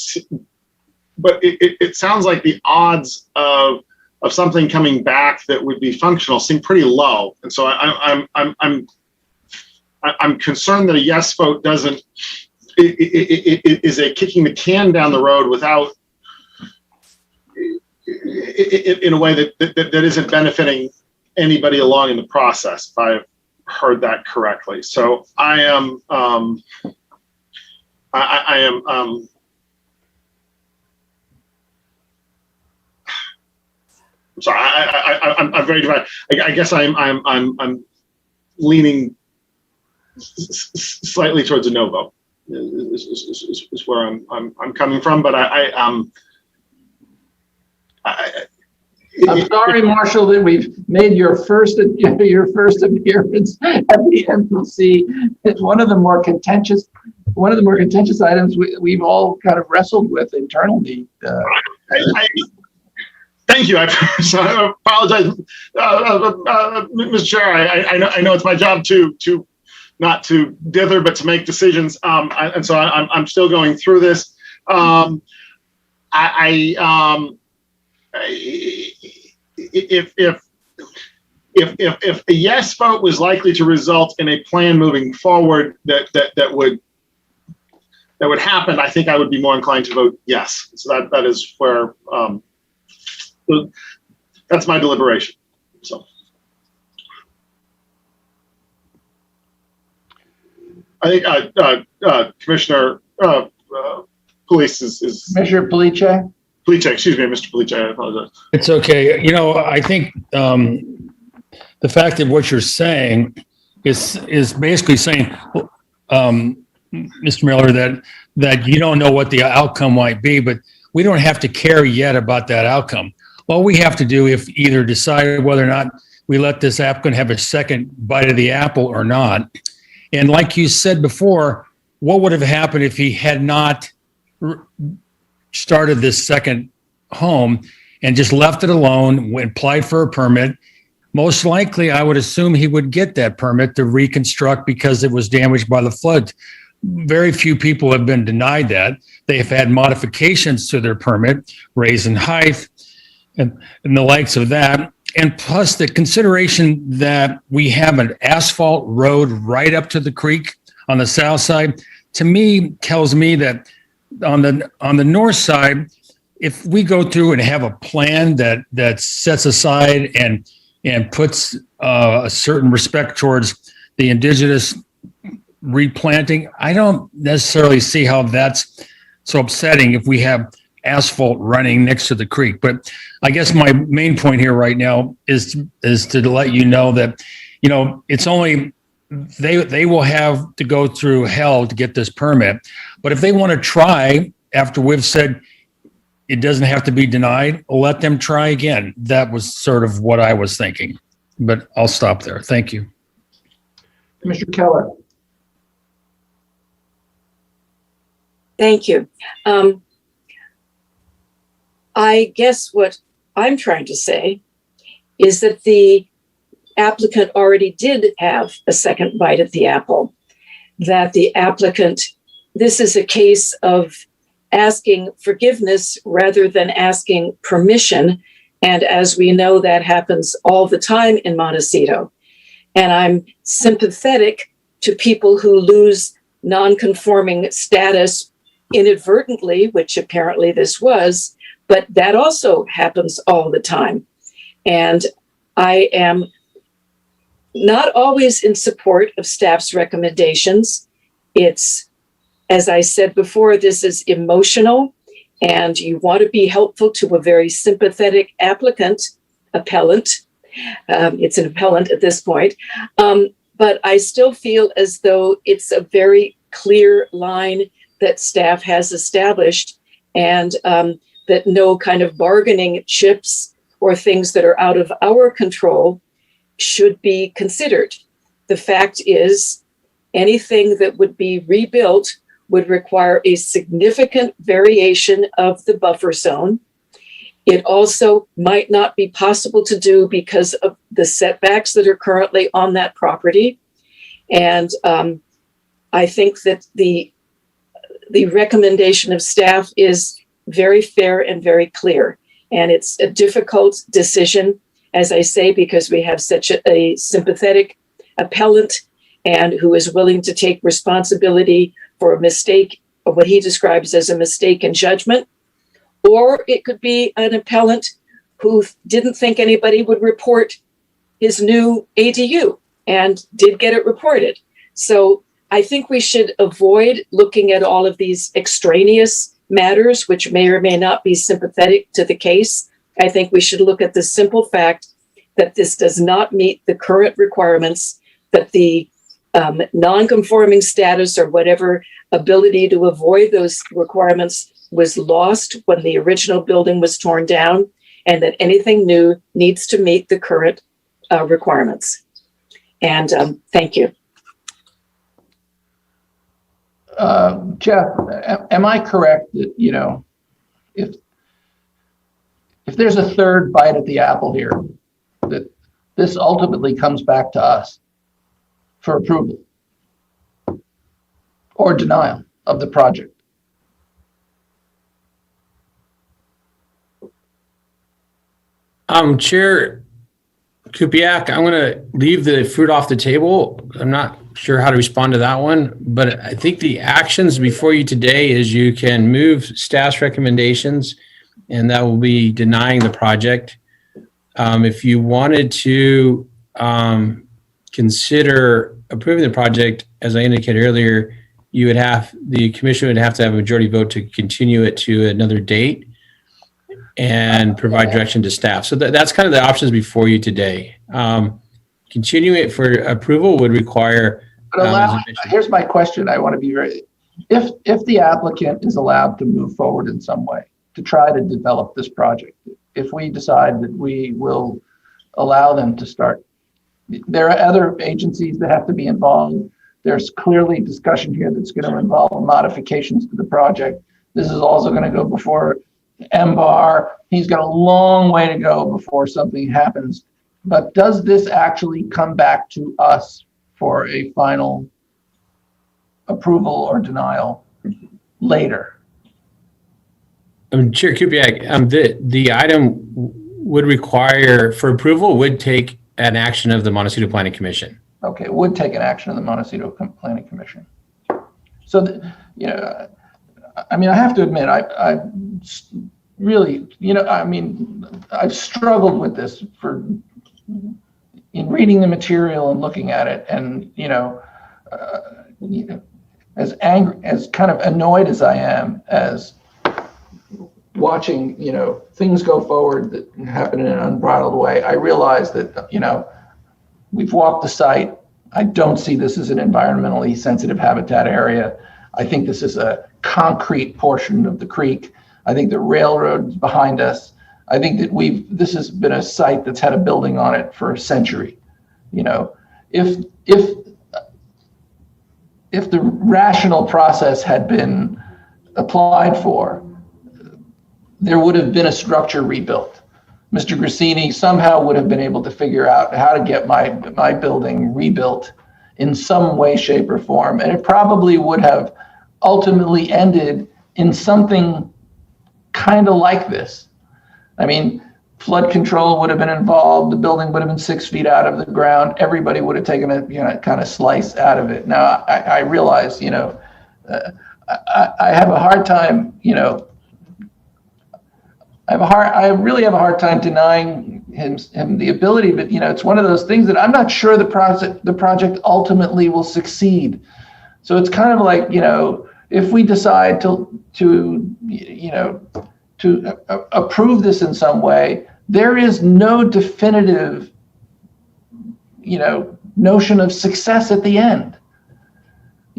But it sounds like the odds of something coming back that would be functional seem pretty low, and so I'm concerned that a yes vote doesn't is a kicking the can down the road without in a way that isn't benefiting anybody along in the process, if I've heard that correctly. So I am sorry, I'm very divided. I guess I'm leaning slightly towards a no vote is where I'm coming from, but I'm sorry, Marshall, that we've made your first appearance at the MPC. It's one of the more contentious items we've all kind of wrestled with internally. Thank you. I apologize, Mr. Chair. I know it's my job to not to dither, but to make decisions. And so I'm still going through this. If a yes vote was likely to result in a plan moving forward that would happen, I think I would be more inclined to vote yes. So that is where that's my deliberation. So I think Commissioner Police is Commissioner Police. Excuse me, Mr. Police. I apologize. It's okay. You know, I think the fact that what you're saying is basically saying, Mr. Miller, that you don't know what the outcome might be, but we don't have to care yet about that outcome. All we have to do is either decide whether or not we let this applicant have a second bite of the apple or not. And like you said before, what would have happened if he had not started this second home and just left it alone, applied for a permit? Most likely, I would assume he would get that permit to reconstruct because it was damaged by the flood. Very few people have been denied that. They have had modifications to their permit, raise in height, and the likes of that. And plus the consideration that we have an asphalt road right up to the creek on the south side, to me, tells me that on the north side, if we go through and have a plan that sets aside and puts a certain respect towards the indigenous replanting, I don't necessarily see how that's so upsetting if we have asphalt running next to the creek. But I guess my main point here right now is to let you know that, you know, it's only they will have to go through hell to get this permit. But if they want to try after we've said it doesn't have to be denied, let them try again. That was sort of what I was thinking. But I'll stop there. Thank you. Commissioner Keller. Thank you. I guess what I'm trying to say is that the applicant already did have a second bite at the apple, that the applicant, this is a case of asking forgiveness rather than asking permission. And as we know, that happens all the time in Montecito. And I'm sympathetic to people who lose non-conforming status inadvertently, which apparently this was, but that also happens all the time. And I am not always in support of staff's recommendations. It's, as I said before, this is emotional, and you want to be helpful to a very sympathetic appellant. It's an appellant at this point. But I still feel as though it's a very clear line that staff has established, and that no kind of bargaining chips or things that are out of our control should be considered. The fact is, anything that would be rebuilt would require a significant variation of the buffer zone. It also might not be possible to do because of the setbacks that are currently on that property. And I think that the recommendation of staff is very fair and very clear. And it's a difficult decision, as I say, because we have such a sympathetic appellant and who is willing to take responsibility for a mistake, or what he describes as a mistake in judgment. Or it could be an appellant who didn't think anybody would report his new ADU and did get it reported. So I think we should avoid looking at all of these extraneous matters, which may or may not be sympathetic to the case. I think we should look at the simple fact that this does not meet the current requirements, that the non-conforming status or whatever ability to avoid those requirements was lost when the original building was torn down, and that anything new needs to meet the current requirements. And thank you. Jeff, am I correct that, if there's a third bite at the apple here, that this ultimately comes back to us for approval or denial of the project? Chair Kupiak, I'm going to leave the fruit off the table. I'm not sure how to respond to that one, but I think the actions before you today is you can move staff's recommendations, and that will be denying the project. If you wanted to consider approving the project, as I indicated earlier, the commission would have to have a majority vote to continue it to another date and provide direction to staff. So that's kind of the options before you today. Continuing it for approval would require. Here's my question. I want to be if the applicant is allowed to move forward in some way to try to develop this project, if we decide that we will allow them to start, there are other agencies that have to be involved. There's clearly discussion here that's going to involve modifications to the project. This is also going to go before MBAR. He's got a long way to go before something happens. But does this actually come back to us for a final approval or denial later? Chair Kupiak, the item would require, for approval, would take an action of the Montecito Planning Commission. Okay, would take an action of the Montecito Planning Commission. So, I have to admit, I really, I've struggled with this in reading the material and looking at it, and as angry, as kind of annoyed as I am as watching, things go forward that happen in an unbridled way. I realize that, we've walked the site. I don't see this as an environmentally sensitive habitat area. I think this is a concrete portion of the creek. I think the railroad is behind us. I think that this has been a site that's had a building on it for a century. If the rational process had been applied for, there would have been a structure rebuilt. Mr. Grassini somehow would have been able to figure out how to get my building rebuilt in some way, shape, or form. And it probably would have ultimately ended in something kind of like this. Flood control would have been involved. The building would have been 6 feet out of the ground. Everybody would have taken a kind of slice out of it. Now, I realize, I have a hard time, I really have a hard time denying him the ability, but it's one of those things that I'm not sure the project ultimately will succeed. So it's kind of like, if we decide to approve this in some way, there is no definitive, notion of success at the end.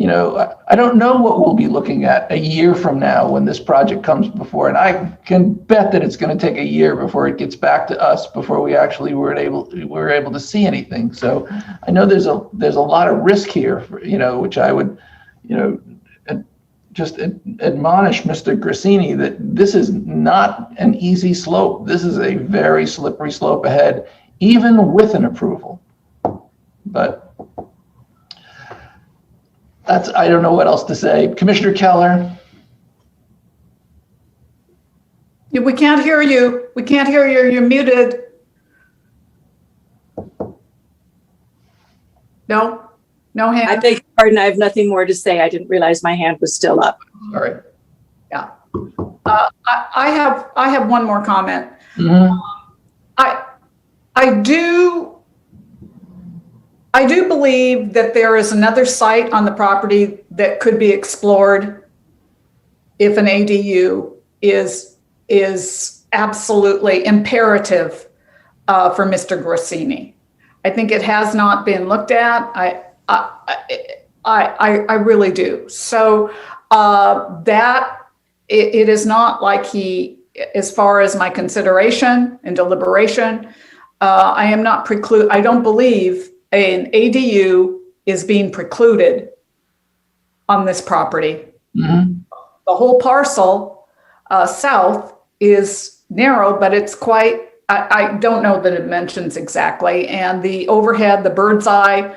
I don't know what we'll be looking at a year from now when this project comes before, and I can bet that it's going to take a year before it gets back to us before we actually were able to see anything. So I know there's a lot of risk here, which I would, just admonish Mr. Grassini that this is not an easy slope. This is a very slippery slope ahead, even with an approval. But I don't know what else to say. Commissioner Keller. We can't hear you. We can't hear you. You're muted. No hand. I beg your pardon. I have nothing more to say. I didn't realize my hand was still up. All right. Yeah. I have one more comment. Mm-hmm. I do believe that there is another site on the property that could be explored if an ADU is absolutely imperative for Mr. Grassini. I think it has not been looked at. I really do. So that it is not like he, as far as my consideration and deliberation, I am not I don't believe an ADU is being precluded on this property. Mm-hmm. The whole parcel south is narrow, but it's quite, I don't know the dimensions exactly. And the overhead, the bird's eye,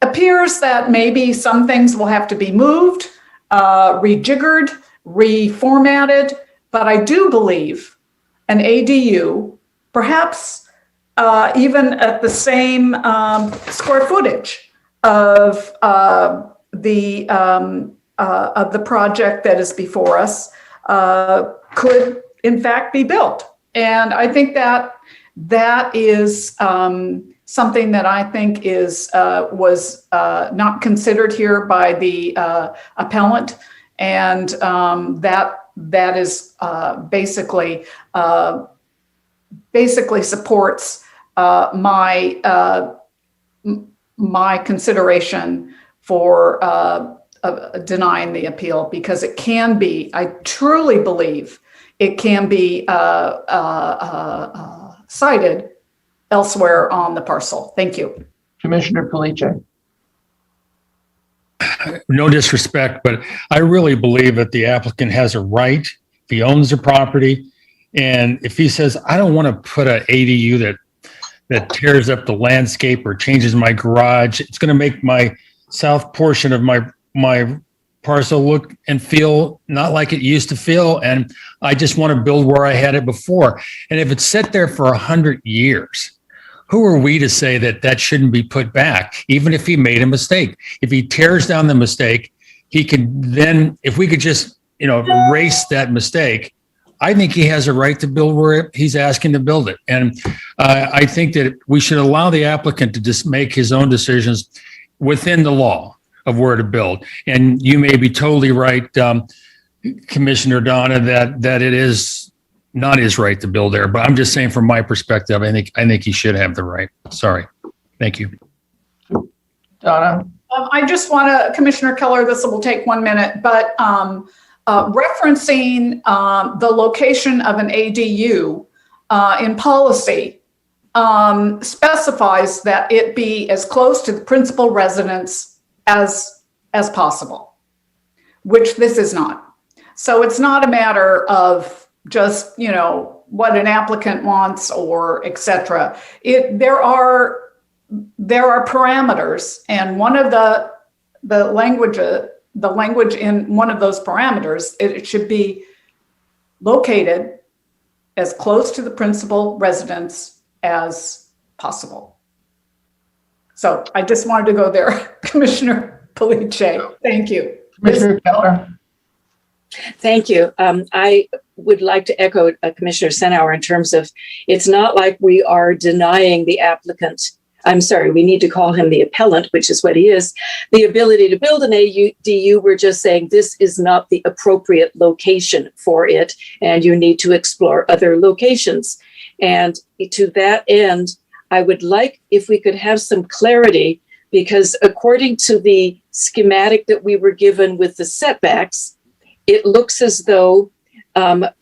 appears that maybe some things will have to be moved, rejiggered, reformatted. But I do believe an ADU, perhaps even at the same square footage of the project that is before us, could in fact be built. And I think that is something that I think was not considered here by the appellant, and that is basically supports my consideration for denying the appeal, because it can be, I truly believe it can be cited elsewhere on the parcel. Thank you. Commissioner Police. No disrespect, but I really believe that the applicant has a right, if he owns the property, and if he says, I don't want to put an ADU that tears up the landscape or changes my garage, it's going to make my south portion of my parcel look and feel not like it used to feel, and I just want to build where I had it before. And if it's set there for 100 years, who are we to say that shouldn't be put back, even if he made a mistake? If he tears down the mistake, he can then, if we could just, erase that mistake, I think he has a right to build where he's asking to build it. And I think that we should allow the applicant to just make his own decisions within the law of where to build. And you may be totally right, Commissioner Donna, that it is not his right to build there. But I'm just saying, from my perspective, I think he should have the right. Sorry. Thank you. Donna? I just want to, Commissioner Keller, this will take 1 minute, but referencing the location of an ADU in policy specifies that it be as close to the principal residence as possible, which this is not. So it's not a matter of just, what an applicant wants or et cetera. There are parameters, and one of the language in one of those parameters, it should be located as close to the principal residence as possible. So I just wanted to go there, Commissioner Police. Thank you. Commissioner Keller? Thank you. I would like to echo Commissioner Senauer in terms of, it's not like we are denying the applicant, I'm sorry, we need to call him the appellant, which is what he is, the ability to build an ADU. We're just saying this is not the appropriate location for it, and you need to explore other locations. And to that end, I would like if we could have some clarity, because according to the schematic that we were given with the setbacks, it looks as though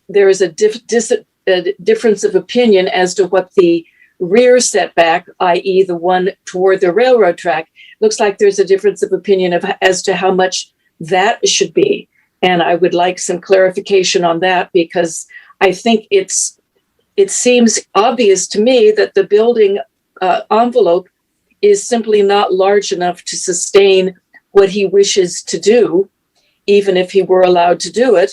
there is a difference of opinion as to what the rear setback, i.e. the one toward the railroad track, looks like there's a difference of opinion as to how much that should be. And I would like some clarification on that, because I think it seems obvious to me that the building envelope is simply not large enough to sustain what he wishes to do, even if he were allowed to do it.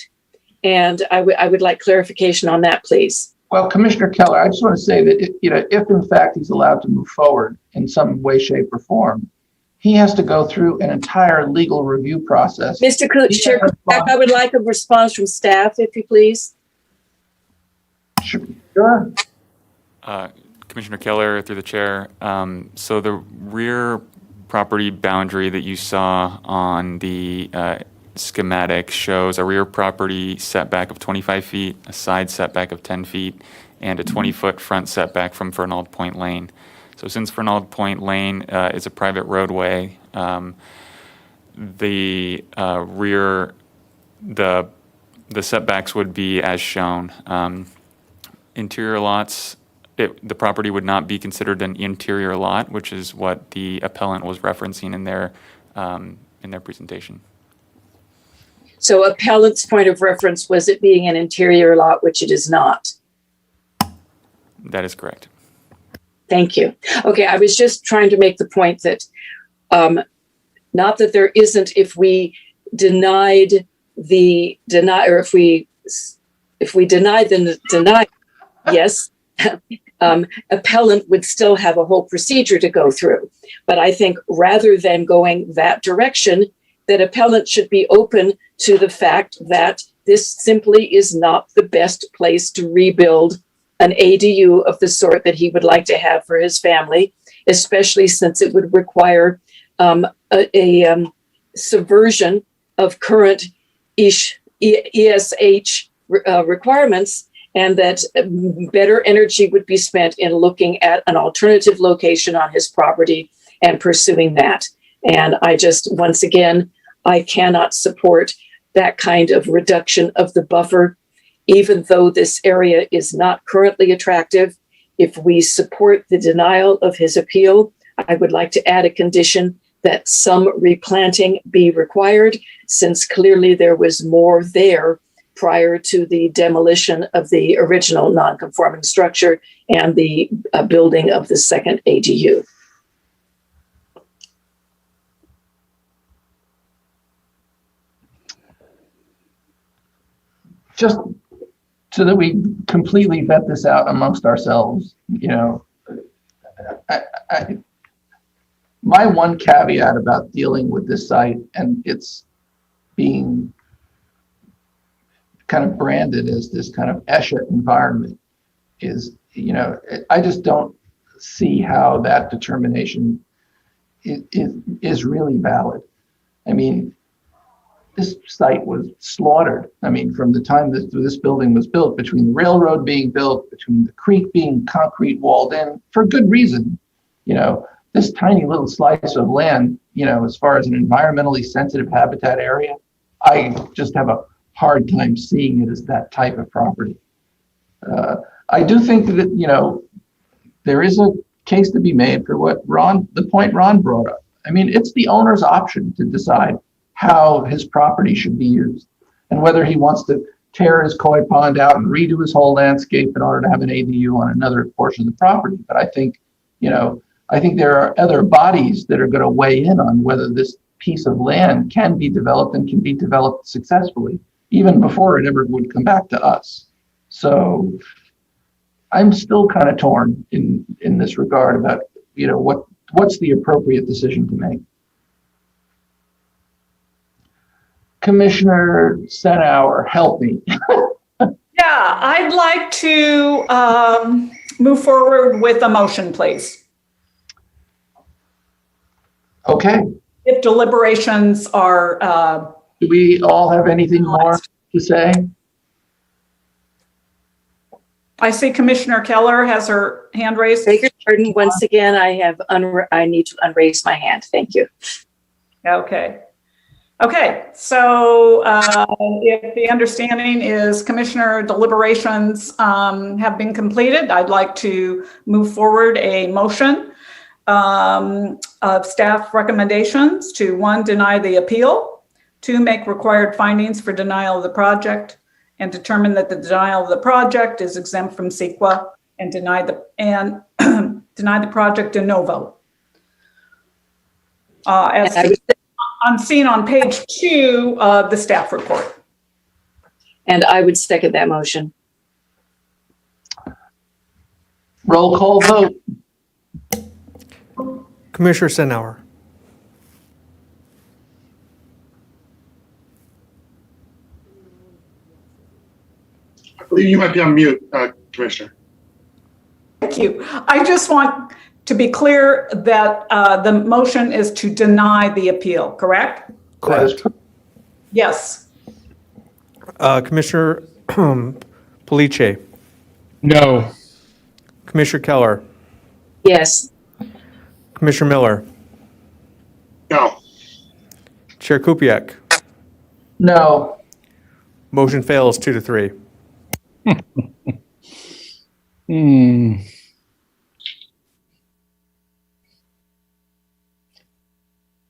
And I would like clarification on that, please. Well, Commissioner Keller, I just want to say that, if in fact he's allowed to move forward in some way, shape, or form, he has to go through an entire legal review process. Mr. Chair, I would like a response from staff, if you please. Sure. Commissioner Keller, through the chair. So the rear property boundary that you saw on the schematic shows a rear property setback of 25 feet, a side setback of 10 feet, and a 20-foot front setback from Fernald Point Lane. So since Fernald Point Lane is a private roadway, the setbacks would be as shown. Interior lots, the property would not be considered an interior lot, which is what the appellant was referencing in their presentation. So appellant's point of reference was it being an interior lot, which it is not. That is correct. Thank you. Okay, I was just trying to make the point that not that there isn't, if we denied the deny, or if we denied the deny, yes, appellant would still have a whole procedure to go through. But I think rather than going that direction, that appellant should be open to the fact that this simply is not the best place to rebuild an ADU of the sort that he would like to have for his family, especially since it would require a subversion of current ESH requirements, and that better energy would be spent in looking at an alternative location on his property and pursuing that. And I just, once again, I cannot support that kind of reduction of the buffer, even though this area is not currently attractive. If we support the denial of his appeal, I would like to add a condition that some replanting be required, since clearly there was more there prior to the demolition of the original non-conforming structure and the building of the second ADU. Just so that we completely vet this out amongst ourselves, my one caveat about dealing with this site and it's being kind of branded as this kind of ESHA environment is, I just don't see how that determination is really valid. I mean, this site was slaughtered. I mean, from the time this building was built, between the railroad being built, between the creek being concrete walled in, for good reason. This tiny little slice of land, as far as an environmentally sensitive habitat area, I just have a hard time seeing it as that type of property. I do think that, there is a case to be made for the point Ron brought up. I mean, it's the owner's option to decide how his property should be used and whether he wants to tear his koi pond out and redo his whole landscape in order to have an ADU on another portion of the property. But I think there are other bodies that are going to weigh in on whether this piece of land can be developed and can be developed successfully, even before it ever would come back to us. So I'm still kind of torn in this regard about, what's the appropriate decision to make. Commissioner Senauer, help me. Yeah, I'd like to move forward with a motion, please. Okay. If deliberations are... Do we all have anything more to say? I see Commissioner Keller has her hand raised. Beg your pardon, once again, I need to unraise my hand. Thank you. Okay, so if the understanding is Commissioner deliberations have been completed, I'd like to move forward a motion of staff recommendations to 1, deny the appeal, 2, make required findings for denial of the project, and determine that the denial of the project is exempt from CEQA, and deny the project de novo. As I'm seeing on page 2 of the staff report. And I would second that motion. Roll call vote. Commissioner Senauer. I believe you might be on mute, Commissioner. Thank you. I just want to be clear that the motion is to deny the appeal, correct? Correct. Yes. Commissioner Police. No. Commissioner Keller. Yes. Commissioner Miller. No. Chair Kupiec. No. Motion fails 2-3.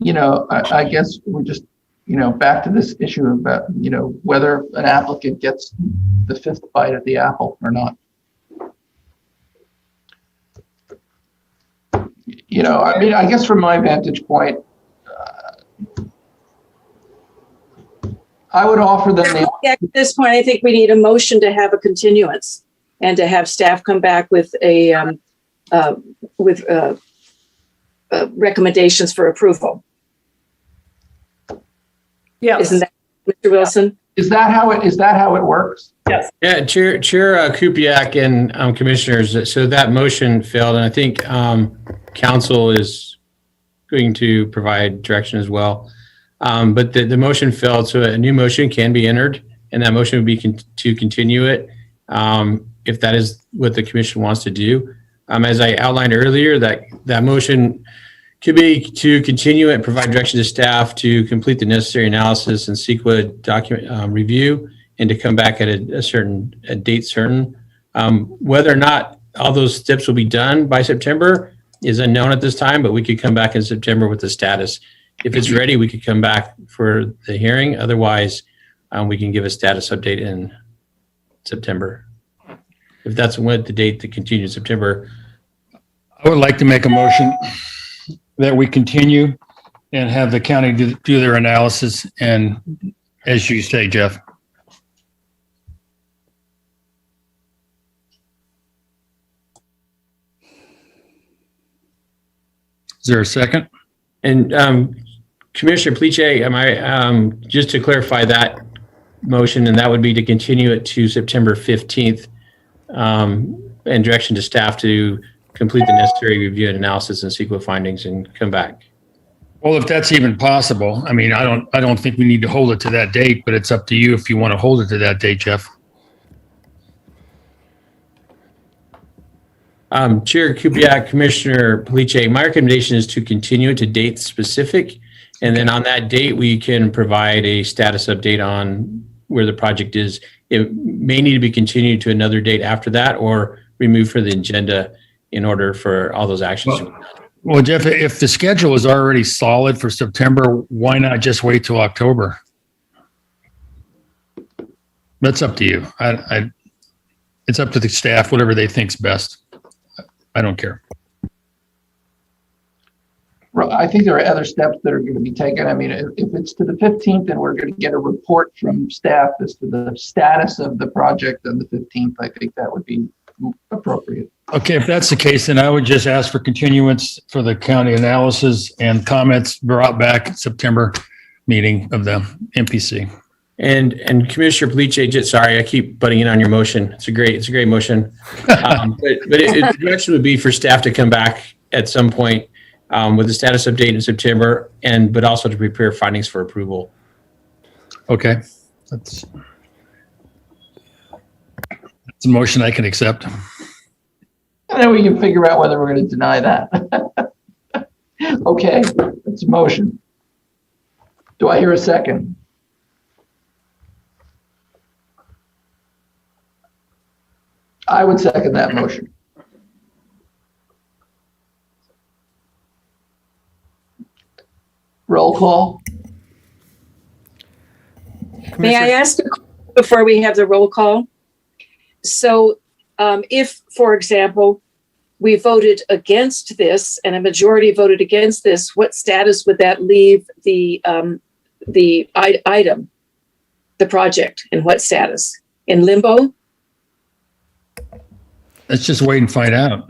You know, I guess we're just, back to this issue about, whether an applicant gets the 5th bite at the apple or not. I guess from my vantage point, I would offer them the. At this point, I think we need a motion to have a continuance and to have staff come back with recommendations for approval. Yes. Isn't that, Mr. Wilson? Is that how it works? Yes. Yeah, Chair Kupiec and commissioners, so that motion failed, and I think council is going to provide direction as well. But the motion failed, so a new motion can be entered, and that motion would be to continue it if that is what the commission wants to do. As I outlined earlier, that motion could be to continue it and provide direction to staff to complete the necessary analysis and CEQA document review, and to come back at a date certain. Whether or not all those steps will be done by September is unknown at this time, but we could come back in September with the status. If it's ready, we could come back for the hearing. Otherwise, we can give a status update in September. If that's what the date to continue in September. I would like to make a motion that we continue and have the county do their analysis, and as you say, Jeff. Is there a second? And Commissioner Police, am I just to clarify that motion, and that would be to continue it to September 15th, and direction to staff to complete the necessary review and analysis and CEQA findings and come back. Well, if that's even possible, I mean, I don't think we need to hold it to that date, but it's up to you if you want to hold it to that date, Jeff. Chair Kupiec, Commissioner Police, my recommendation is to continue it to date specific, and then on that date, we can provide a status update on where the project is. It may need to be continued to another date after that, or removed from the agenda in order for all those actions to be done. Well, Jeff, if the schedule is already solid for September, why not just wait till October? That's up to you. It's up to the staff, whatever they think's best. I don't care. I think there are other steps that are going to be taken. I mean, if it's to the 15th and we're going to get a report from staff as to the status of the project on the 15th, I think that would be appropriate. Okay, if that's the case, then I would just ask for continuance for the county analysis and comments brought back at September meeting of the MPC. And Commissioner Police, sorry, I keep butting in on your motion. It's a great motion. But the direction would be for staff to come back at some point with a status update in September, but also to prepare findings for approval. Okay, that's a motion I can accept. And then we can figure out whether we're going to deny that. Okay, it's a motion. Do I hear a second? I would second that motion. Roll call. May I ask a question before we have the roll call? So if, for example, we voted against this and a majority voted against this, what status would that leave the item, the project, in what status? In limbo? Let's just wait and find out.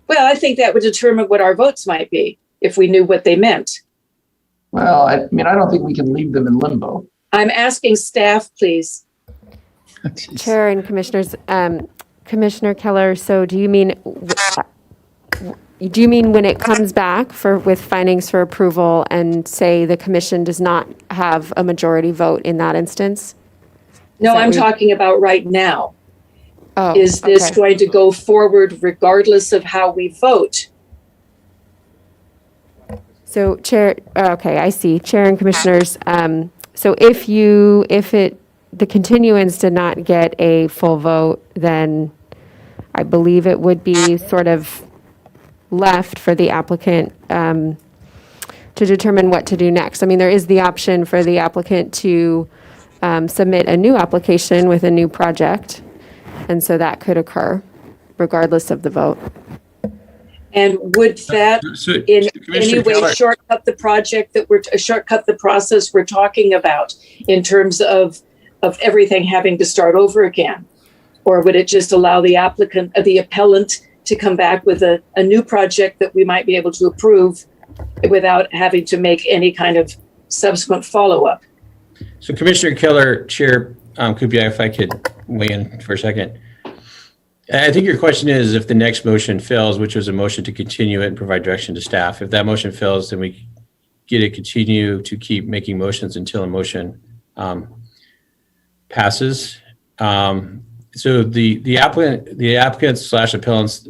Well, I think that would determine what our votes might be if we knew what they meant. Well, I mean, I don't think we can leave them in limbo. I'm asking staff, please. Chair and Commissioners, Commissioner Keller, so do you mean when it comes back with findings for approval and say the commission does not have a majority vote in that instance? No, I'm talking about right now. Oh, is this okay. going to go forward regardless of how we vote? So Chair, okay, I see. Chair and Commissioners, so if the continuance did not get a full vote, then I believe it would be sort of left for the applicant to determine what to do next. I mean, there is the option for the applicant to submit a new application with a new project, and so that could occur regardless of the vote. And would that in any way Keller. shortcut the project shortcut the process we're talking about in terms of everything having to start over again? Or would it just allow the appellant to come back with a new project that we might be able to approve without having to make any kind of subsequent follow-up? So Commissioner Keller, Chair Kupiak, if I could weigh in for a second. I think your question is if the next motion fails, which was a motion to continue it and provide direction to staff. If that motion fails, then we get to continue to keep making motions until a motion passes. So the applicants / appellants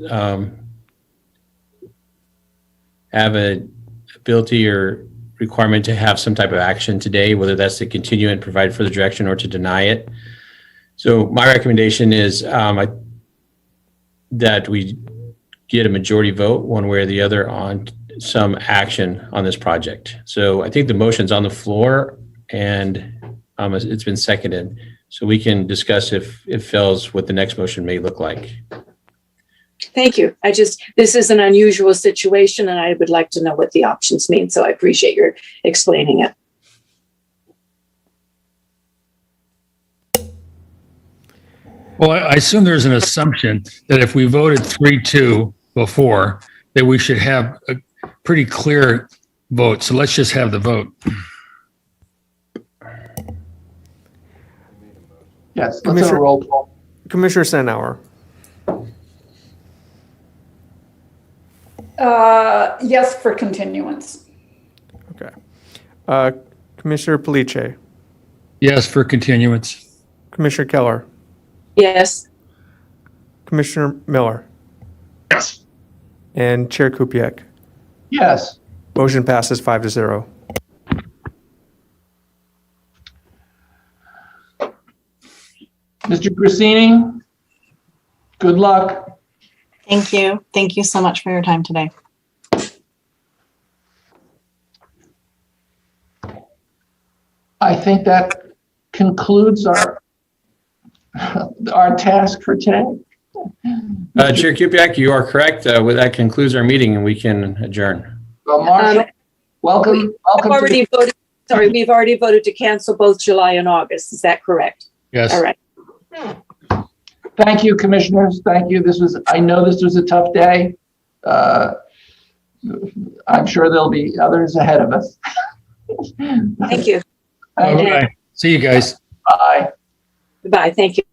have an ability or requirement to have some type of action today, whether that's to continue and provide further direction or to deny it. So my recommendation is that we get a majority vote one way or the other on some action on this project. So I think the motion's on the floor and it's been seconded. So we can discuss if it fails what the next motion may look like. Thank you. This is an unusual situation and I would like to know what the options mean. So I appreciate your explaining it. Well, I assume there's an assumption that if we voted 3-2 before, that we should have a pretty clear vote. So let's just have the vote. Yes, let's have a roll call. Commissioner Sanauer. Yes, for continuance. Okay. Commissioner Police. Yes, for continuance. Commissioner Keller. Yes. Commissioner Miller. Yes. And Chair Kupiak. Yes. Motion passes 5-0. Mr. Grissini, good luck. Thank you. Thank you so much for your time today. I think that concludes our task for today. Chair Kupiak, you are correct. That concludes our meeting and we can adjourn. Well, Marshall, welcome. We've already voted to cancel both July and August. Is that correct? Yes. All right. Thank you, commissioners. Thank you. I know this was a tough day. I'm sure there'll be others ahead of us. Thank you. Bye. See you guys. Bye. Bye. Thank you.